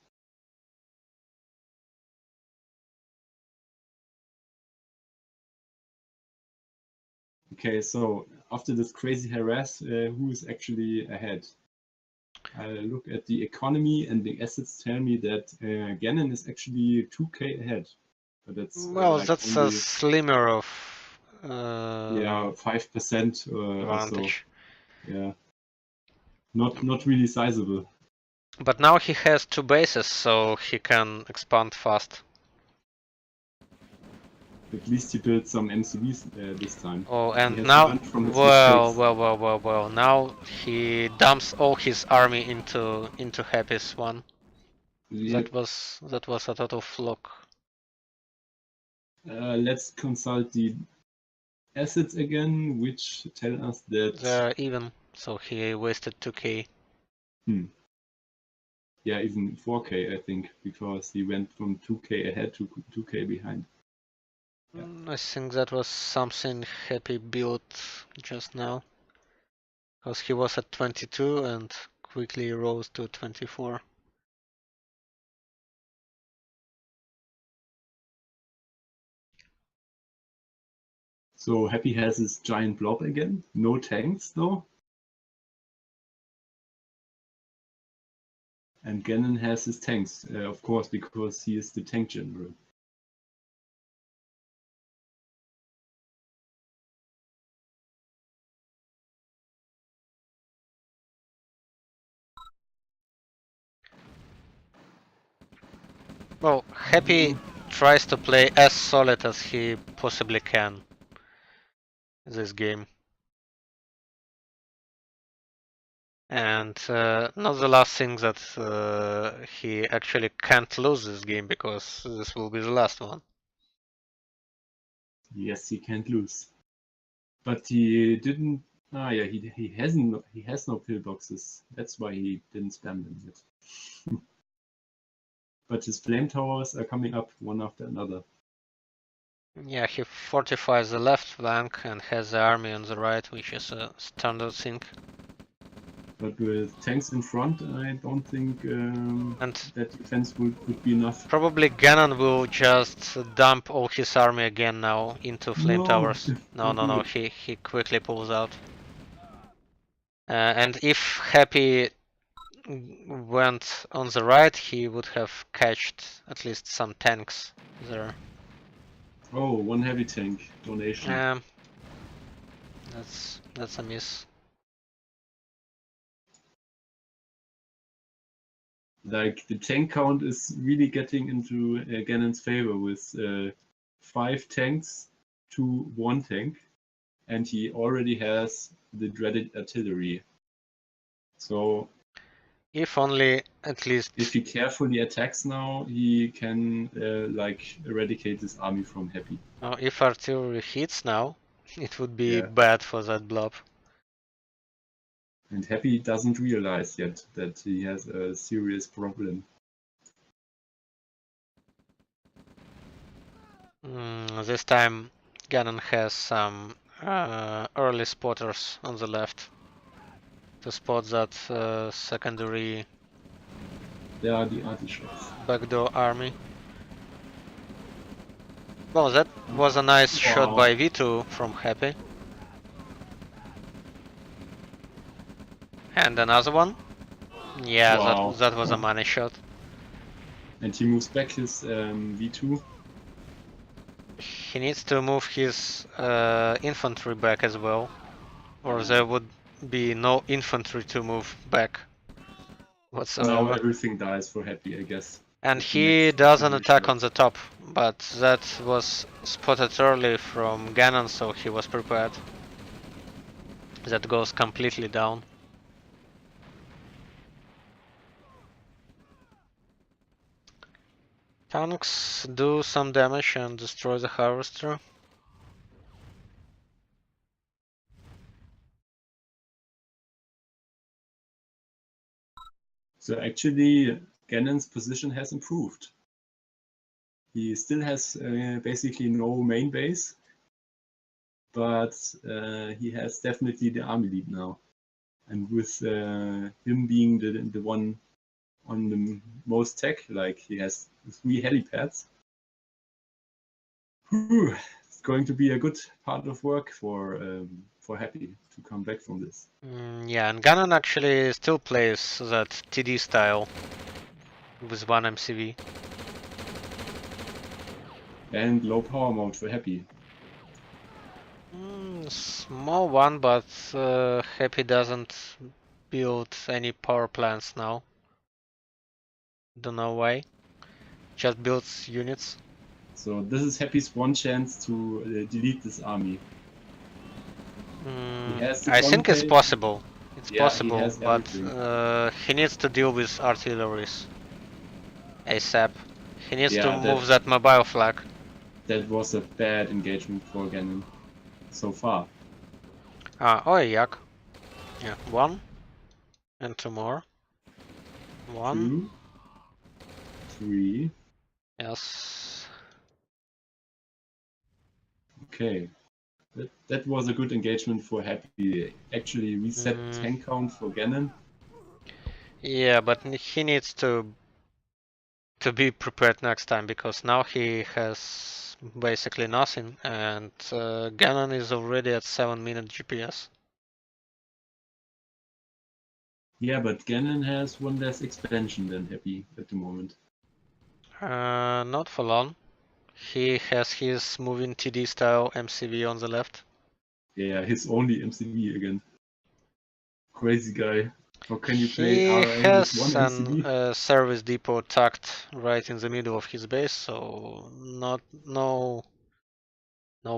Okay, so after this crazy harass, who is actually ahead? I look at the economy and the assets tell me that Ganon is actually 2k ahead. But that's Well, like that's only, a slimmer of yeah, 5% or so. advantage. Yeah, not really sizable. But now he has 2 bases, so he can expand fast. At least he built some MCVs this time. Oh, He and has now, learned from his well, mistakes. now he dumps all his army into Happy's one. Yeah. That was a total flop. Let's consult the assets again, which tell us that They're even, so he wasted 2k. Yeah, even 4k, I think, because he went from 2k ahead to 2k behind. Yeah. I think that was something Happy built just now. Because he was at 22 and quickly rose to 24. So Happy has his giant blob again. No tanks though. And Ganon has his tanks, of course, because he is the tank general. Well, Happy tries to play as solid as he possibly can this game. And not the last thing that he actually can't lose this game because this will be the last one. Yes, he can't lose. But he didn't Ah, yeah, he has no pillboxes. That's why he didn't spam them yet. But his flame towers are coming up one after another. Yeah, he fortifies the left flank and has the army on the right, which is a standard thing. But with tanks in front, I don't think And that defense would be enough. probably Ganon will just dump all his army again now into flame No, towers. No, don't no, do no, it. he quickly pulls out. And if Happy went on the right, he would have catched at least some tanks there. Oh, one heavy tank donation. That's a miss. Like the tank count is really getting into Ganon's favor with 5 tanks to 1 tank, and he already has the dreaded artillery. So If only at least. if he carefully attacks now, he can like eradicate this army from Happy. If artillery hits now, it would be Yeah. bad for that blob. And Happy doesn't realize yet that he has a serious problem. This time Ganon has some early spotters on the left to spot that secondary There are the artishots. backdoor army. Well, that was a nice shot by V2 from Happy. And another one. Yeah, Wow. that was a money shot. And he moves back his V2. He needs to move his infantry back as well, or there would be no infantry to move back whatsoever. Now everything dies for Happy, I guess. And That's the he next does an attack shot. on the top, but that was spotted early from Ganon, so he was prepared. That goes completely down. Tanks do some damage and destroy the harvester. So actually, Ganon's position has improved. He still has basically no main base, but he has definitely the army lead now. And with him being the one on the most tech, like he has 3 helipads, it's going to be a good part of work for Happy to come back from this. Yeah, and Ganon actually still plays that TD style with 1 MCV. And low power mode for Happy. Small one, but Happy doesn't build any power plants now. Don't know why. Just builds units. So this is Happy's one chance to delete this army. I think it's possible. It's possible, but he needs to deal with artilleries ASAP. He needs to move that mobile flag. That was a bad engagement for Ganon so far. Oh, yak. Yeah, 1 and 2 more. 1. 2, 3. Yes. Okay. That was a good engagement for Happy. Actually reset tank count for Ganon. Yeah, but he needs to be prepared next time, because now he has basically nothing, and Ganon is already at 7-minute GPS. Yeah, but Ganon has one less expansion than Happy at the moment. Not for long. He has his moving TD style MCV on the left. Yeah, his only MCV again. Crazy guy. How can you play He RN with one has MCV? an service depot tucked right in the middle of his base, so no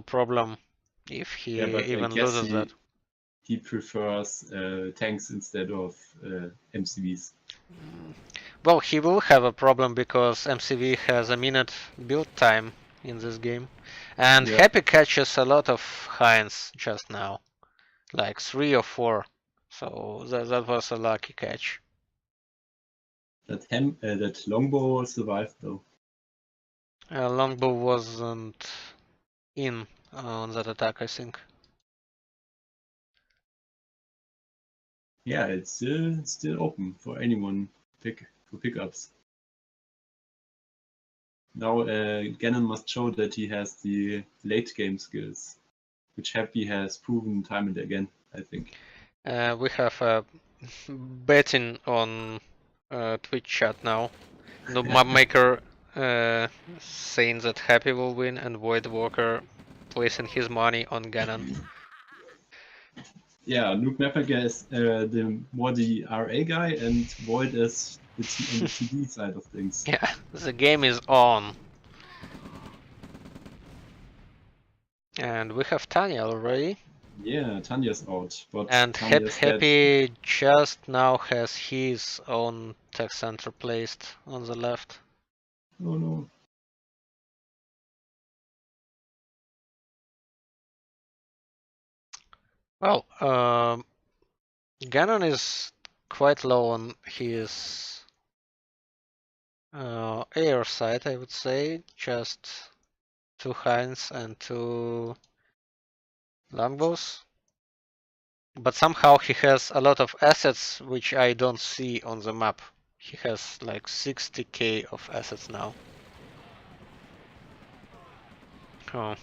problem if he even loses that. He prefers tanks instead of MCVs. Well, he will have a problem because MCV has a minute build time in this game, and Happy catches a lot of hinds just now. like 3 or 4. So that was a lucky catch. That longbow survived though. Longbow wasn't in on that attack, I think. Yeah, it's still open for anyone for pickups. Now Gannon must show that he has the late game skills, which Happy has proven time and again, I think. We have betting on Twitch chat now. Noob Map Maker saying that Happy will win, and Void Walker placing his money on Ganon. Yeah, Luke Mappaker is the RA guy, and Void is on the TD side of things. Yeah, the game is on. And we have Tanya already. Yeah, Tanya's out, but And Tanya's dead. Happy just now has his own tech center placed on the left. Oh no. Well, Ganon is quite low on his air side, I would say. Just 2 hinds and 2 longbows. But somehow he has a lot of assets which I don't see on the map. He has like 60k of assets now. Oh,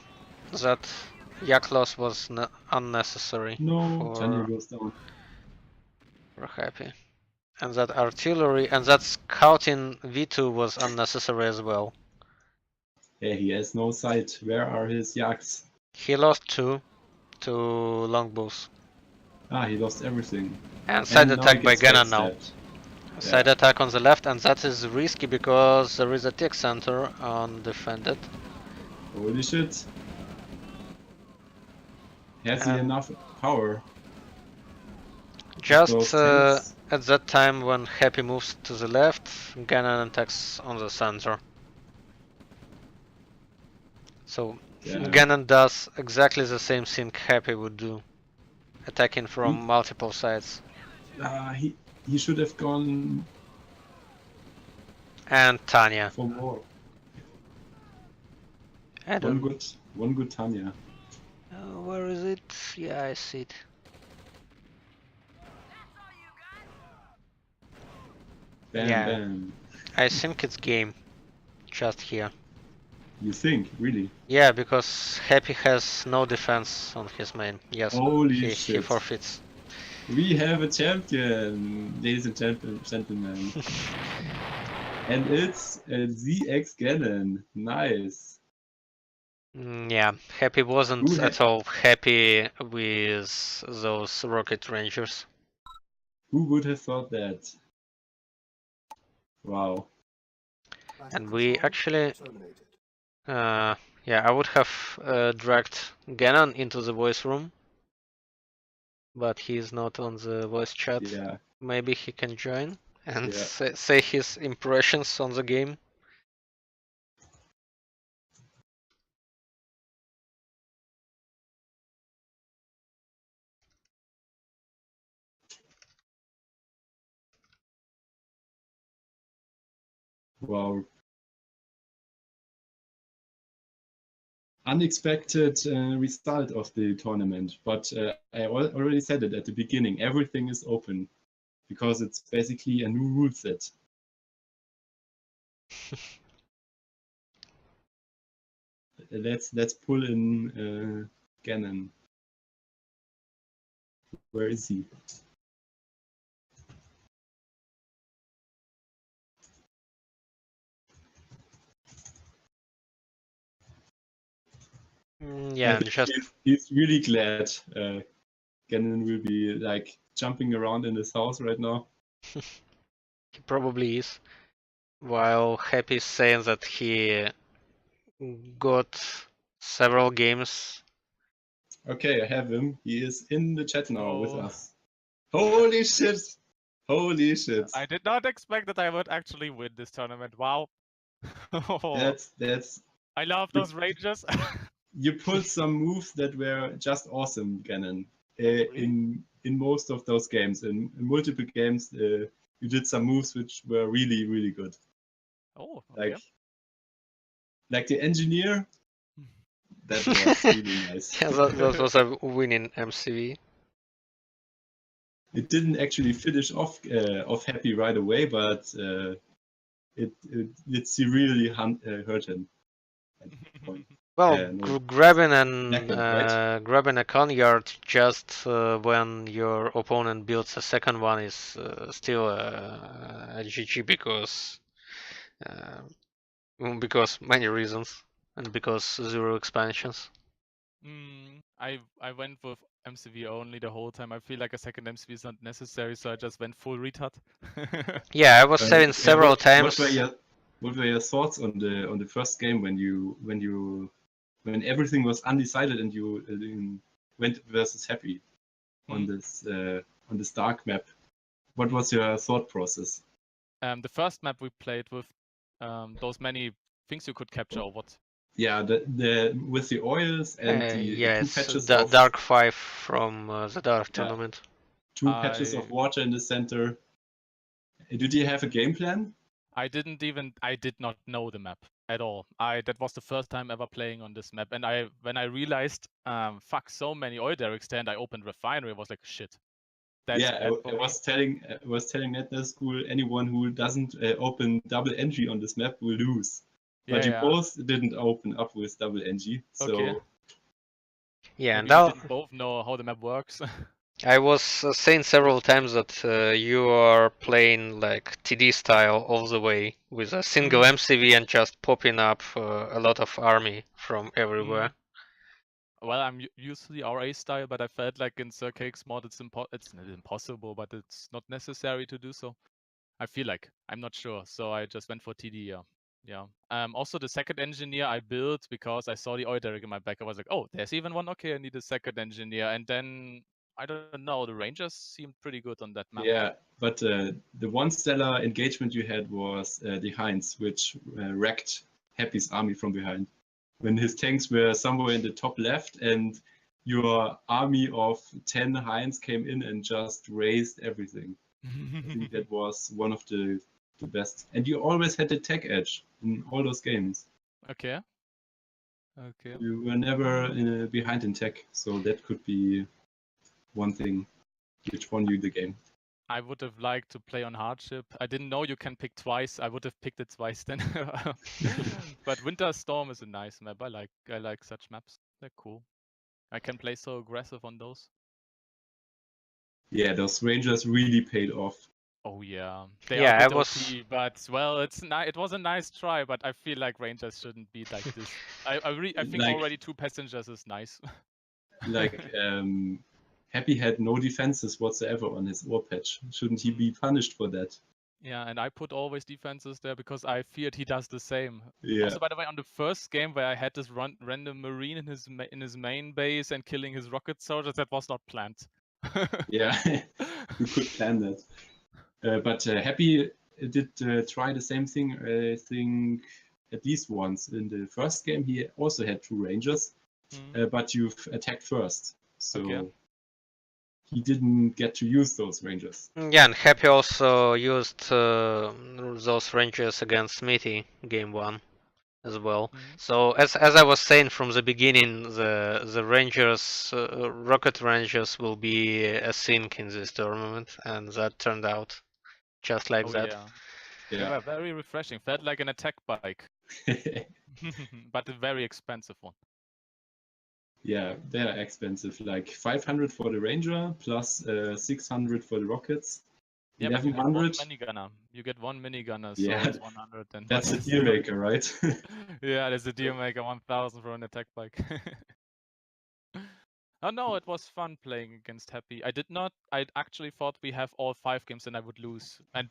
that yak loss was unnecessary No, Tanya for goes down. Happy. And that artillery and that scouting V2 was unnecessary as well. Yeah, he has no sight. Where are his yaks? He lost 2 to longbows. Ah, he lost everything. And side And now he attack by gets Ganon now. backstabbed. Side attack on the left, and that is risky because there is a tech center undefended. Holy shit. Has he And enough power? just Those tanks? at that time when Happy moves to the left, Ganon attacks on the center. So Yeah. Ganon does exactly the same thing Happy would do, attacking from multiple sides. He should have gone And Tanya. for more. Adam. One good Tanya. Where is it? Yeah, I see it. Bam, Yeah. bam. I think it's game. Just here. You think, really? Yeah, because Happy has no defense on his main. Yes, Holy he shit. forfeits. We have a champion, ladies and gentlemen. And it's ZX Ganon. Nice. Yeah, Happy wasn't at all happy with those Rocket Rangers. Who would have thought that? Wow. And we actually... yeah, I would have dragged Ganon into the voice room. But he's not on the voice chat. Yeah. Maybe he can join and say his impressions on the game. Wow. Unexpected result of the tournament, but I already said it at the beginning. Everything is open because it's basically a new rule set. Let's pull in Ganon. Where is he? Yeah, just he's really glad Ganon will be like jumping around in his house right now. He probably is. While Happy is saying that he got several games. Okay, I have him. He is in the chat now with us. Holy shit! Holy shit! I did not expect that I would actually win this tournament. Wow. That's. I love those Rangers. You pulled some moves that were just awesome, Ganon. in most of those games. In multiple games, you did some moves which were really, really good. Oh, okay. Like the engineer, that was really nice. Yeah, that was a winning MCV. It didn't actually finish off Happy right away, but it really hurt him. At that point. Well, No, grabbing and second, right? grabbing a conyard just when your opponent builds a second one is still a GG because many reasons and because 0 expansions. I went with MCV only the whole time. I feel like a second MCV is not necessary, so I just went full retard. Yeah, I was saying several times. What were your thoughts on the first game when everything was undecided and you went versus Happy on this dark map? What was your thought process? The first map we played with those many things you could capture or what? Yeah, the with the oils and the 2 it's patches the of Dark 5 from the Dark tournament. 2 patches of water in the center. Did you have a game plan? I did not know the map at all. That was the first time ever playing on this map, and when I realized, fuck, so many oil derricks stand, I opened refinery. I was like, shit. That's I was telling at the school, anyone who doesn't open double entry on this map will lose. But you both didn't open up with double entry, so okay. Yeah, maybe and we didn't both know how the map works. I was saying several times that you are playing like TD style all the way with a single MCV and just popping up a lot of army from everywhere. Well, I'm usually RA style, but I felt like in Sir Cake's mod it's not impossible, but it's not necessary to do so. I feel like. I'm not sure, so I just went for TD, yeah. Also, the second engineer I built because I saw the oil derrick in my back. I was like, oh, there's even one. Okay, I need a second engineer. And then, I don't know, the Rangers seemed pretty good on that map. Yeah, but the one stellar engagement you had was the Heinz, which wrecked Happy's army from behind. When his tanks were somewhere in the top left and your army of 10 Heinz came in and just razed everything. I think that was one of the best. And you always had the tech edge in all those games. Okay. You were never behind in tech, so that could be one thing which won you the game. I would have liked to play on hardship. I didn't know you can pick twice. I would have picked it twice then. But Winter Storm is a nice map. I like such maps. They're cool. I can play so aggressive on those. Yeah, those Rangers really paid off. Oh yeah, they are a bit OP, but well, it was a nice try, but I feel like Rangers shouldn't be like this. I think already 2 passengers is nice. Like Happy had no defenses whatsoever on his ore patch. Shouldn't he be punished for that? Yeah, and I put always defenses there because I feared he does the same. Yeah. Also, by the way, on the first game where I had this random marine in his main base and killing his rocket soldiers, that was not planned. Yeah, you could plan that. But Happy did try the same thing, I think, at least once. In the first game, he also had 2 Rangers, but you've attacked first. So he didn't get to use those Rangers. Yeah, and Happy also used those Rangers against Smithy game 1 as well. So as I was saying from the beginning, the Rangers, Rocket Rangers will be a sink in this tournament, and that turned out just like that. Yeah. They were very refreshing. Felt like an attack bike. But a very expensive one. Yeah, they're expensive. Like 500 for the Ranger plus 600 for the Rockets. Yeah, 1100. You get one minigunner, so yeah, it's 100. And that's a deal maker, right? Yeah, there's a deal maker, 1000 for an attack bike. Oh no, it was fun playing against Happy. I actually thought we have all 5 games and I would lose. And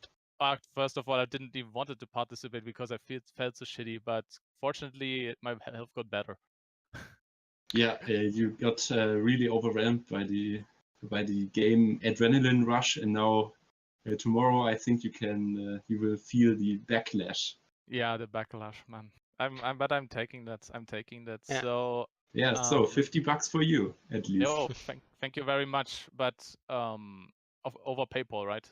first of all, I didn't even wanted to participate because I felt so shitty, but fortunately my health got better. Yeah, you got really overwhelmed by the game adrenaline rush, and now tomorrow I think you will feel the backlash. Yeah, the backlash, man. But I'm taking that. Yeah. So yeah, so $50 for you at least. Oh, thank you very much. But over PayPal, right?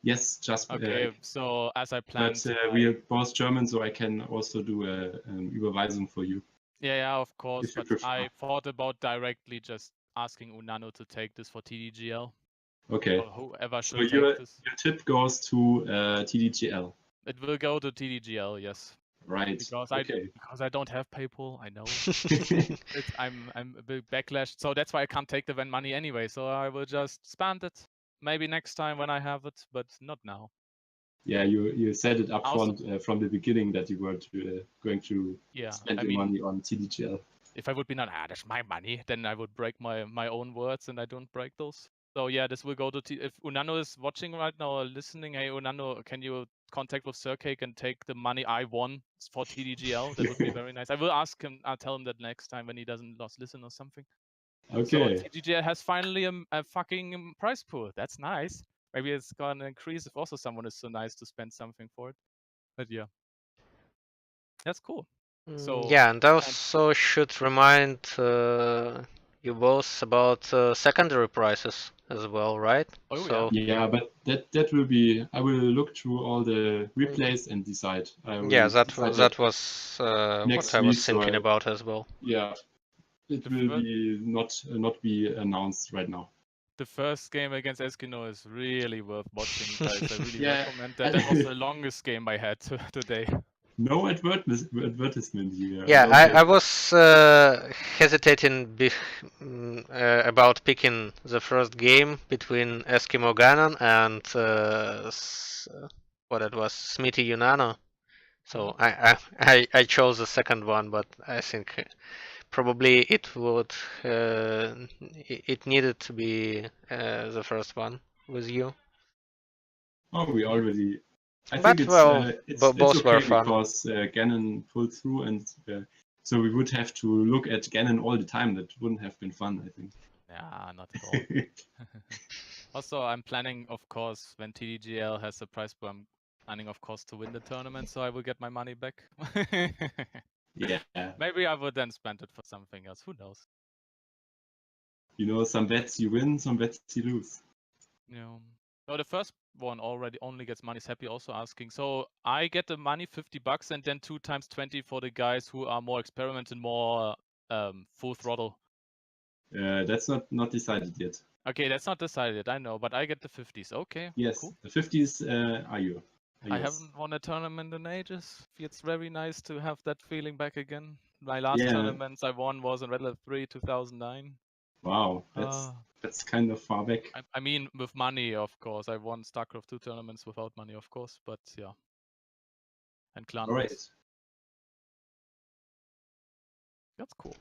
Yes, just Okay, so as I planned, but we are both German, so I can also do a Überweisung for you. yeah, of course. If you But prefer. I thought about directly just asking Unano to take this for TDGL. Okay. Or whoever So should your take this. tip goes to TDGL. It will go to TDGL, yes. Right. Because Okay. I don't have PayPal, I know. I'm a bit backlash, so that's why I can't take the Ven money anyway. So I will just spend it. Maybe next time when I have it, but not now. Yeah, you said it up Also- front from the beginning that you were going to spend I your mean, money on TDGL. if I would be not, that's my money, then I would break my own words, and I don't break those. So yeah, this will go to if Unano is watching right now or listening, hey Unano, can you contact with Sircake and take the money I won for TDGL? That would be very nice. I will ask him. I'll tell him that next time when he doesn't listen or something. So Okay. TDGL has finally a fucking prize pool. That's nice. Maybe it's gonna increase if also someone is so nice to spend something for it. But yeah, that's cool. So Yeah, and also should remind you both about secondary prices as well, right? Oh, So Yeah, but that will be. I will look through all the replays and decide. I will yeah, decide that was next what I week, was so thinking about as well. Yeah, it The will fir- be not be announced right now. the first game against Eskimo is really worth watching, guys. I really Yeah. recommend that. That was the longest game I had today. No advertisement here. Yeah, about I it. was hesitating about picking the first game between Eskimo Ganon and what it was, Smithy Unano. So I chose the second one, but I think probably it would it needed to be the first one with you. Oh, we already. I But think well, it's both were okay fun. because Ganon pulled through, and so we would have to look at Ganon all the time. That wouldn't have been fun, I think. Yeah, not at all. Also, I'm planning, of course, when TDGL has a prize pool, I'm planning, of course, to win the tournament, so I will get my money back. Yeah. Maybe I would then spend it for something else. Who knows? You know, some bets you win, some bets you lose. Yeah. No, the first one already only gets money. Is happy also asking. So I get the money, $50, and then 2 times 20 for the guys who are more experimental, more full throttle. That's not decided yet. Okay, that's not decided. I know, but I get the 50s. Okay. Yes, Cool. the 50s are yours. I haven't won a tournament in ages. It's very nice to have that feeling back again. My last Yeah. tournaments I won was in Red Alert 3 2009. Wow, that's kind of far back. I mean, with money, of course. I won StarCraft 2 tournaments without money, of course, but yeah. And Clan All right. Wars. That's cool.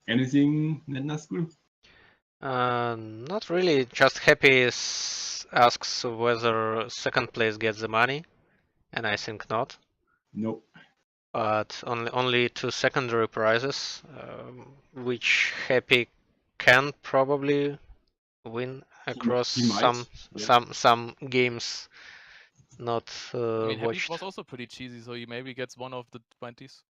Anything, Nednasgul? Not really. Just Happy asks whether second place gets the money, and I think not. No. But only 2 secondary prizes, which Happy can probably win across He might, some games not I mean, Happy watched. was also pretty cheesy, so he maybe gets one of the 20s.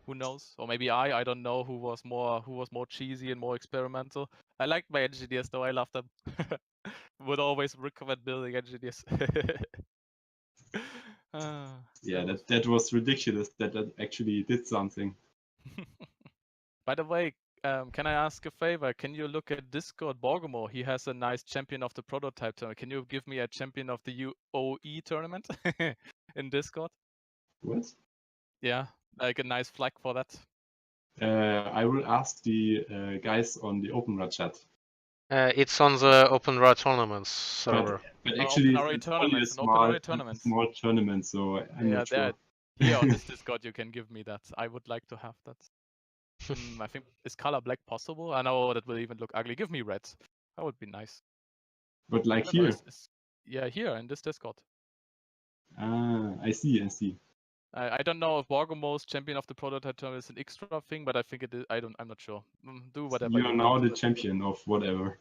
Who knows? Or maybe I don't know who was more cheesy and more experimental. I liked my engineers though, I loved them. Would always recommend building engineers. Yeah, that was ridiculous that actually did something. By the way, can I ask a favor? Can you look at Discord Borgamo? He has a nice champion of the prototype tournament. Can you give me a champion of the UOE tournament in Discord? What? Yeah, like a nice flag for that. I will ask the guys on the OpenRA chat. It's on the OpenRA tournaments server. But actually, OpenRA it's only a tournament. small tournament, so I'm not sure. Here on this Discord, you can give me that. I would like to have that. I think, is color black possible? I know that will even look ugly. Give me red. That would be nice. But like I don't know, here. yeah, here in this Discord. Ah, I see. I don't know if Borgamo's champion of the prototype tournament is an extra thing, but I think it is. I'm not sure. Do whatever You're you now want. the champion of whatever.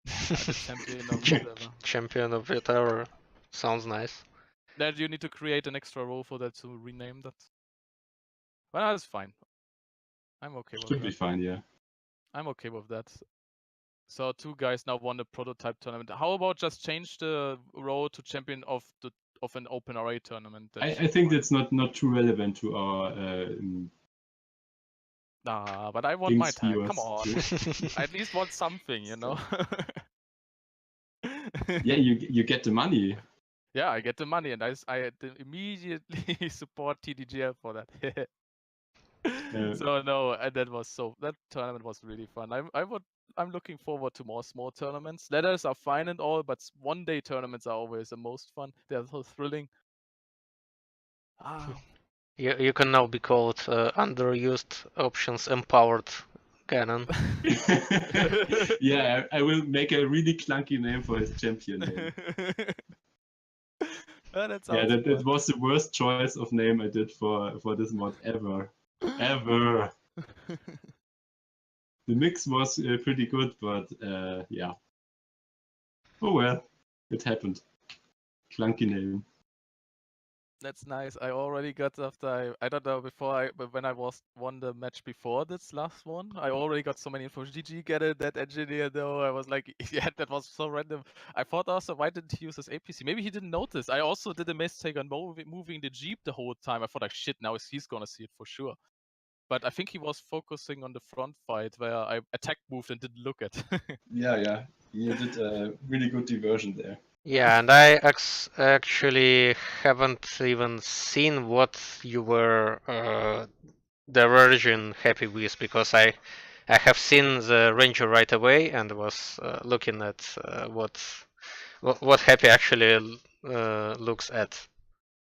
The champion of whatever. Champion of whatever. Sounds nice. That you need to create an extra role for that to rename that. Well, that's fine. I'm okay with Should that. be fine, yeah. I'm okay with that. So 2 guys now won the prototype tournament. How about just change the role to champion of an OpenRA tournament? That I should think be that's not too relevant to our Nah, but I want my Kings tag. Come viewers. on. I at least want something, you know? Yeah, you get the money. Yeah, I get the money, and I immediately support TDGL for that. So no, that tournament was really fun. I'm looking forward to more small tournaments. Letters are fine and all, but one-day tournaments are always the most fun. They're so thrilling. Ah, You can now be called underused options empowered canon. Yeah, I will make a really clunky name for his champion name. that Yeah, sounds that fun. was the worst choice of name I did for this mod ever. Ever. The mix was pretty good, but yeah. Oh well, it happened. Clunky name. That's nice. I already got after I don't know but when I won the match before this last one, I already got so many info. GG get it, that engineer though. I was like, yeah, that was so random. I thought also, why didn't he use his APC? Maybe he didn't notice. I also did a mistake on moving the Jeep the whole time. I thought like shit, now he's gonna see it for sure. But I think he was focusing on the front fight where I attack moved and didn't look at. Yeah. You did a really good diversion there. Yeah, and I actually haven't even seen what you were diversion happy with, because I have seen the ranger right away and was looking at what happy actually looks at,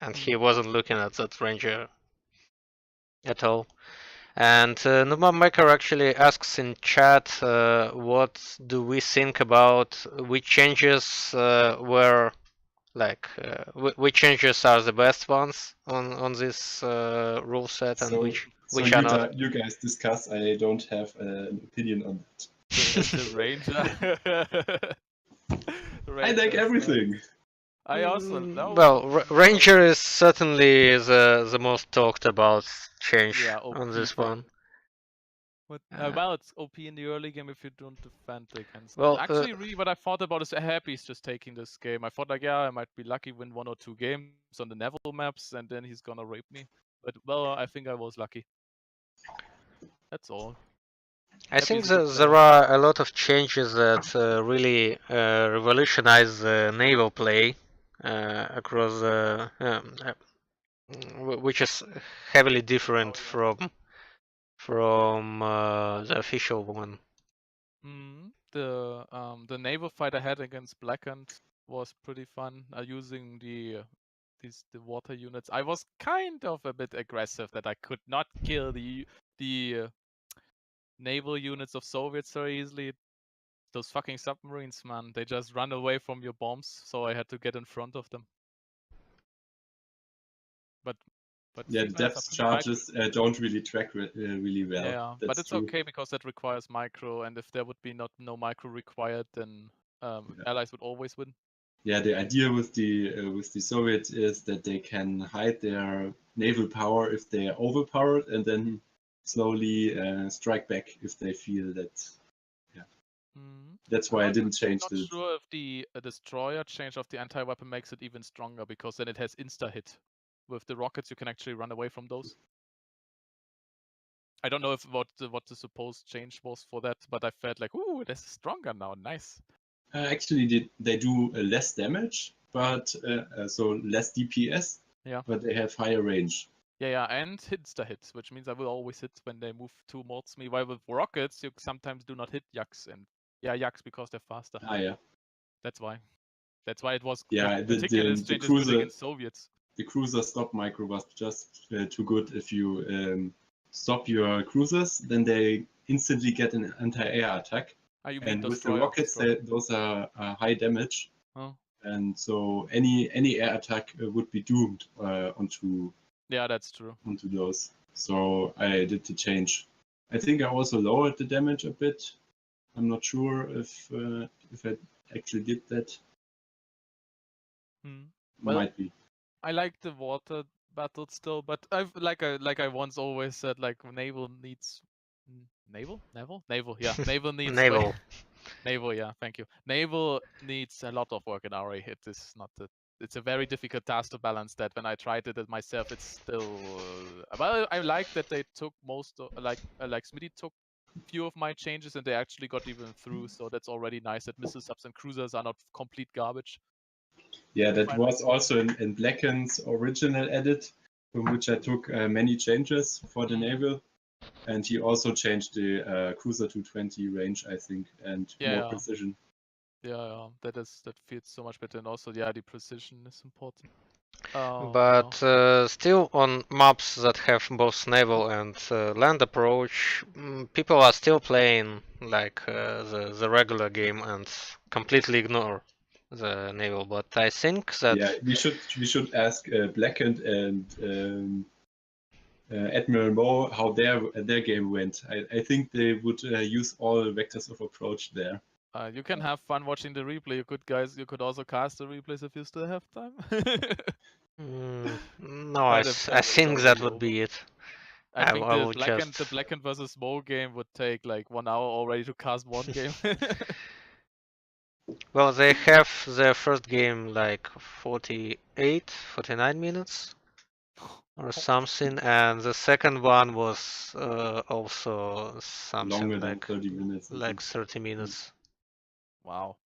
and he wasn't looking at that ranger at all. And Numa Maker actually asks in chat, what do we think about which changes were like which changes are the best ones on this rule set, and So which are not? you guys discuss. I don't have an opinion on that. The ranger. I like everything. I also know. Well, Ranger is certainly the most talked about change Yeah, OP on this thing. one. Well, it's OP in the early game if you don't defend against Well, it. Actually, really, what I thought about is Happy's just taking this game. I thought like, yeah, I might be lucky, win 1 or 2 games on the Neville maps, and then he's gonna rape me. But well, I think I was lucky. That's all. I Happy think is a good there player. are a lot of changes that really revolutionize naval play across which is heavily different from the official one. The naval fight I had against Blackhand was pretty fun. Using the water units. I was kind of a bit aggressive that I could not kill the naval units of Soviets very easily. Those fucking submarines, man, they just run away from your bombs, so I had to get in front of them. But Yeah, free the lands are depth pretty micro. charges don't really track really well. Yeah, That's but it's true. okay because that requires micro, and if there would be no micro required, then allies would always win. Yeah, the idea with the Soviets is that they can hide their naval power if they are overpowered, and then slowly strike back if they feel that. Yeah, that's why I didn't change I'm the. not sure if the destroyer change of the anti-weapon makes it even stronger, because then it has insta-hit. With the rockets, you can actually run away from those. I don't know if what the supposed change was for that, but I felt like, ooh, this is stronger now. Nice. Actually, they do less damage, but so less DPS. Yeah. But they have higher range. Yeah, and insta-hit, which means I will always hit when they move towards me. While with rockets, you sometimes do not hit Yaks, and Yaks because they're faster. Ah, yeah. That's why. That's why it was The changes cruiser good against Soviets. The cruiser stop micro was just too good. If you stop your cruisers, then they instantly get an anti-air attack. You mean and with the destroyer? rockets, those are high damage. Oh. And so any air attack would be doomed onto. Yeah, that's true. Onto those. So I did the change. I think I also lowered the damage a bit. I'm not sure if I actually did that. Well, might be. I like the water battle still, but I've like I once always said, like naval needs naval. Yeah, naval needs naval. Naval, yeah, thank you. Naval needs a lot of work in RA. It is not the. It's a very difficult task to balance that. When I tried it myself, it's still. Well, I like that they took most of, like Smitty took few of my changes and they actually got even through. So that's already nice. That missile subs and cruisers are not complete garbage. Yeah, They that finally- was also in Blacken's original edit, from which I took many changes for the naval. And he also changed the cruiser to 20 range, I think, and more Yeah. precision. Yeah, that feels so much better. And also, yeah, the precision is important. But still, on maps that have both naval and land approach, people are still playing like the regular game and completely ignore the naval. But I think that Yeah, we should ask Blackened and Admiral Mo how their game went. I think they would use all vectors of approach there. you can have fun watching the replay. You could, guys. You could also cast the replays if you still have time. no, I But I think that already would over. be it. I think I the will just Blackened versus Mo game would take like 1 hour already to cast one game. well, they have their first game like 48, 49 minutes or something, and the second one was also something Longer than 30 minutes. like 30 minutes. Wow.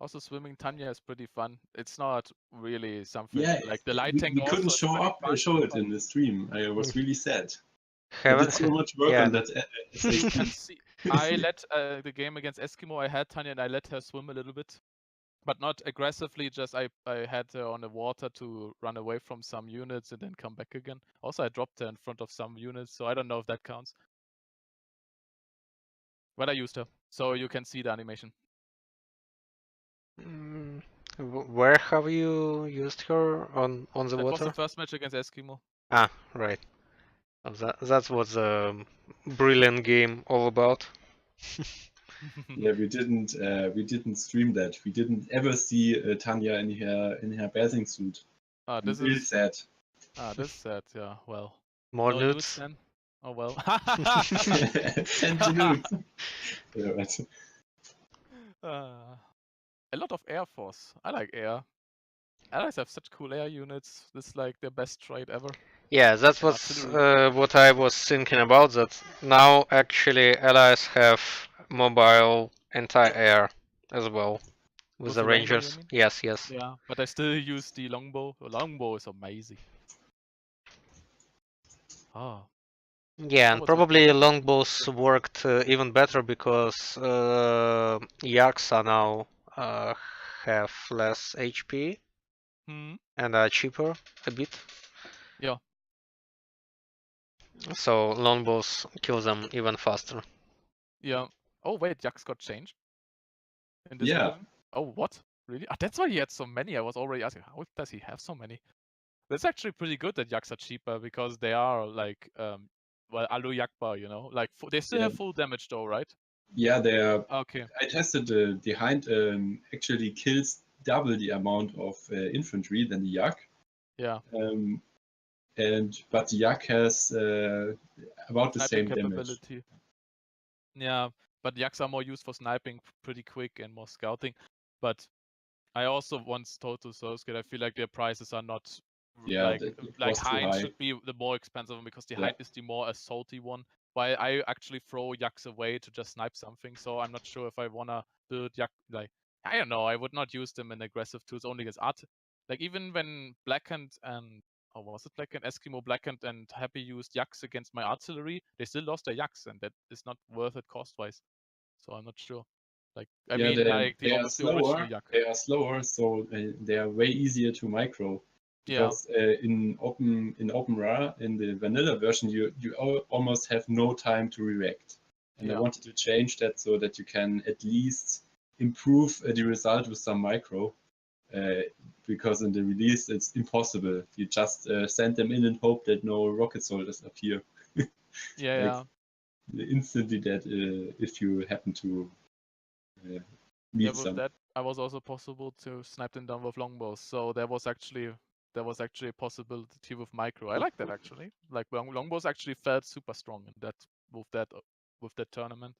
Also, swimming Tanya is pretty fun. It's not really something Yeah, like the light tank. we couldn't also is show it in the stream. I was really sad. I Haven't did so much work yeah. on that. You can see. I let the game against Eskimo. I had Tanya and I let her swim a little bit, but not aggressively. Just I had her on the water to run away from some units and then come back again. Also, I dropped her in front of some units, so I don't know if that counts. But I used her, so you can see the animation. Where have you used her on the That was water? the first match against Eskimo. Ah, right. That's what the brilliant game all about. Yeah, we didn't stream that. We didn't ever see Tanya in her bathing suit. This really is sad. this is sad. Yeah, well. More No nudes? then? Oh well. Send the nudes. Yeah, right. A lot of Air Force. I like air. Allies have such cool air units. This is like their best trade ever. Yeah, that's And what I was thinking about. That now actually allies have mobile anti-air as well with the the longbow, you Rangers. mean? Yes, yes. Yeah, but I still use the longbow. The longbow is amazing. Ah. Yeah, and probably longbows worked even better because yaks are now have less HP and are cheaper a bit. Yeah. So longbows kill them even faster. Yeah. Oh wait, Yaks got changed in this Yeah. version. Oh what? Really? That's why he had so many. I was already asking, how does he have so many? That's actually pretty good that Yaks are cheaper because they are like well, Alu Yakba, you know, like they still have full damage though, right? Yeah, they are. Okay. I tested the Hind actually kills double the amount of infantry than the Yak. Yeah. But the Yak has about the same damage. Yeah, but Yaks are more used for sniping pretty quick and more scouting. But I also once told to Soulskate, I feel like their prices are not like Hind should be the more expensive one because the Hind is the more assaulty one. While I actually throw Yaks away to just snipe something, so I'm not sure if I wanna build Yak like I don't know. I would not use them in aggressive tools only against art. Like even when Blackened and was it Blackened, Eskimo Blackened and Happy used Yaks against my artillery, they still lost their Yaks, and that is not worth it cost-wise. So I'm not sure. Like I mean, like they are the slower. original Yak. They are slower, so they are way easier to micro. Because in OpenRA, in the vanilla version, you almost have no time to react. And I wanted to change that so that you can at least improve the result with some micro. Because in the release it's impossible. You just send them in and hope that no rocket soldiers appear. Instantly dead if you happen to meet some. That I was also possible to snipe them down with longbows. So there was actually a possibility with micro. I like that actually. Like longbows actually felt super strong in that with that with that tournament.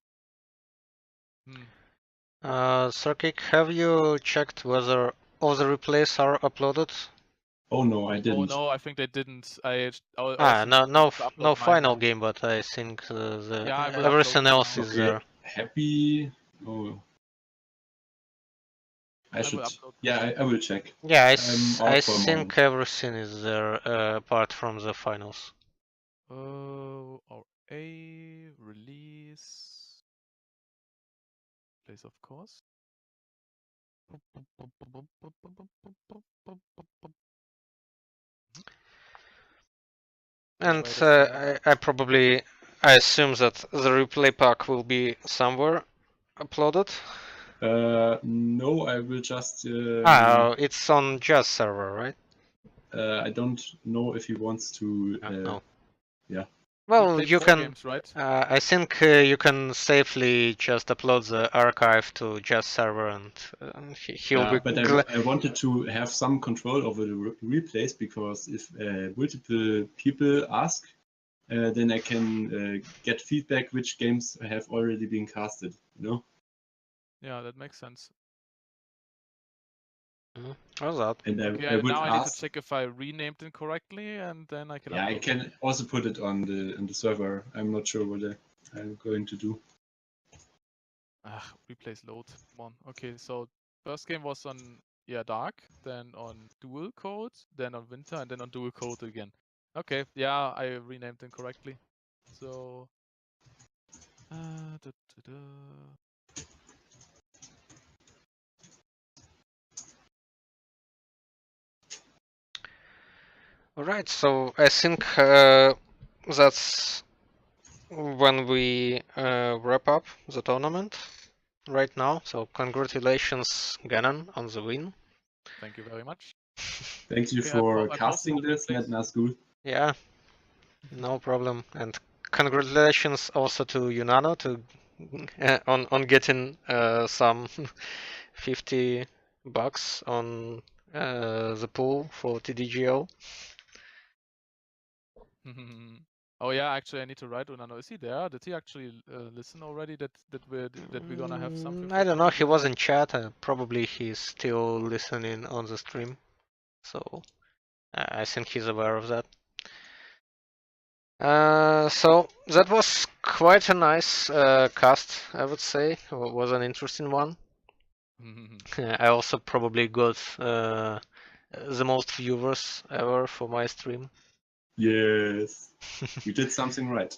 Cirkic, have you checked whether all the replays are uploaded? Oh no, I Oh didn't. no, I think they didn't. I Ah, also no, need no, to upload no mine final now. game, but I think Yeah, I will upload everything them else now. is Okay, there. happy. Oh, I I should. will upload. Yeah, I will check. Yeah, I'm out I for a think moment. everything is there apart from the finals. Or a release place, of course. And Wait a sec. I assume that the replay pack will be somewhere uploaded. No, I will just. It's on Jazz server, right? I don't know if he wants to. No. Yeah. We Well, played you 4 can. games, right? I think you can safely just upload the archive to Jazz server, and he'll Yeah, be but I wanted to have some control over the replays because if multiple people ask, then I can get feedback which games have already been casted. You know. Yeah, that makes sense. How's that? And Okay, I would now I need to ask. check if I renamed it correctly, and then I can Yeah, I upload. can also put it on the server. I'm not sure what I'm going to do. Replays load. Come on. Okay, so first game was on Dark, then on Dual Code, then on Winter, and then on Dual Code again. Okay, yeah, I renamed them correctly. So Alright, so I think that's when we wrap up the tournament right now. So congratulations, Gannon, on the win. Thank you very much. Thank you Okay, for I posted casting the this, replays. Net School. Yeah, no problem. And congratulations also to Yunano to on getting some $50 on the pool for TDGO. Oh yeah, actually I need to write Unano. Is he there? Did he actually listen already that we're gonna have something for I don't know. He TDGO? was in chat. Probably he's still listening on the stream. So I think he's aware of that. So that was quite a nice cast, I would say. It was an interesting one. I also probably got the most viewers ever for my stream. Yes, you did something right.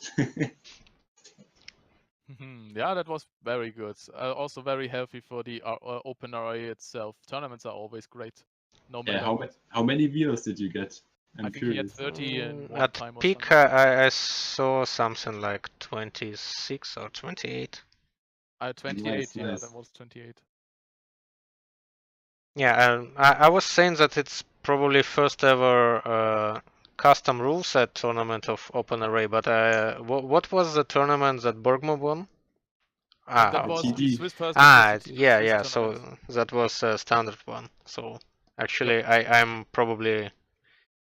Yeah, that was very good. Also very healthy for the OpenRA itself. Tournaments are always great, no Yeah, matter what. how many views did you get? I'm I think he had curious. 30 in one At time or peak, something. I saw something like 26 or 28. 28, Nice, yeah, nice. that was 28. Yeah, I was saying that it's probably first ever custom rule set tournament of OpenRA, but what was the tournament that Borgmo won? That The was the TD. Swiss first. That was the Yeah, Swiss yeah. tournament. So that was a standard one. So Yep. actually, I'm probably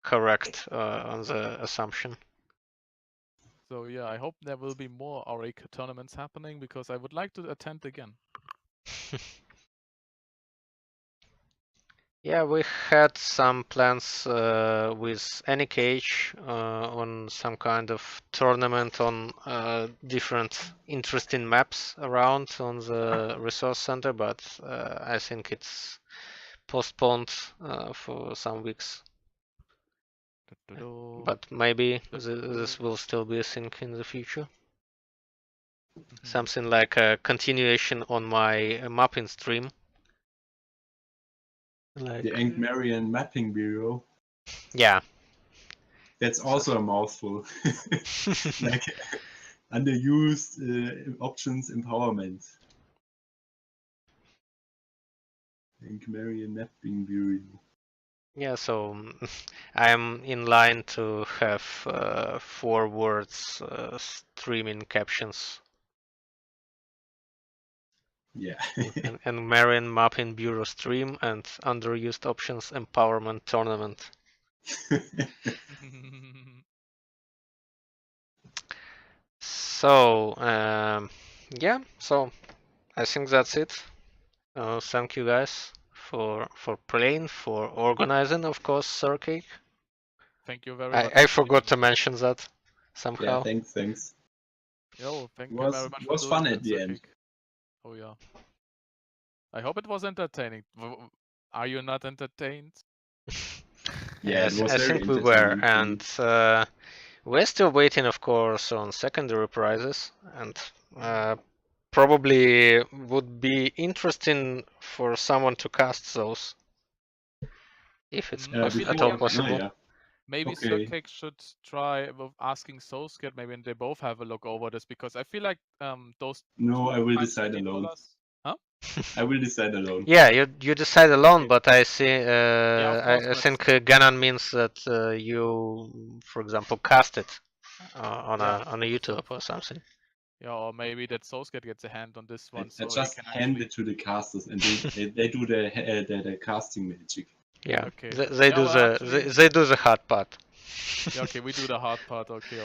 correct on the assumption. So yeah, I hope there will be more RA tournaments happening because I would like to attend again. Yeah, we had some plans with any cage on some kind of tournament on different interesting maps around on the resource center, but I think it's postponed for some weeks. But maybe this will still be a thing in the future. Something like a continuation on my mapping stream. Like, The Angmarian Mapping Bureau. yeah. That's also a mouthful. Like underused options empowerment. Angmarian Mapping Bureau. Yeah, so I'm in line to have 4 words streaming captions. Yeah. and Marian Mapping Bureau stream and underused options empowerment tournament. So yeah, so I think that's it. Thank you guys for playing, for organizing, of course, Circake. Thank you very I much. I forgot to mention that Yeah, somehow. thanks. Yo, thank It you very was much it for was doing fun that, at the end. Circake. Oh yeah. I hope it was entertaining. Are you not entertained? Yeah, it Yes, was I very think we were, entertaining for me. and we're still waiting, of course, on secondary prizes, and probably would be interesting for someone to cast those, if it's I feel at like all yeah, possible. Yeah. maybe Okay. Circake should try with asking Soulscat maybe and they both have a look over this because I feel like those No, I will times decide alone. $15. Huh? I will decide alone. Yeah, you decide alone, Okay. but I see. of course, I but think Ganon means that you, for example, cast it on yeah, a YouTube or something. yeah, or maybe that Soulscat gets a hand on this one, I so he just can hand actually. it to the casters, and they do the casting magic. Yeah, Okay. they Yeah, do well, the actually, they do the hard part. yeah, okay, we do the hard part. Okay.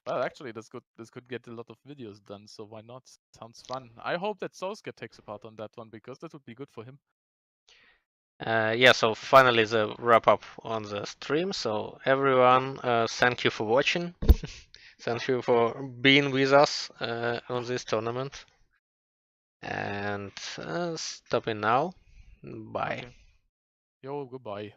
Well, actually, this could get a lot of videos done, so why not? Sounds fun. I hope that Soulscat takes a part on that one because that would be good for him. Yeah, so finally the wrap up on the stream. So everyone, thank you for watching. Thank you for being with us on this tournament. And stopping now. Bye. Okay. Yo, goodbye.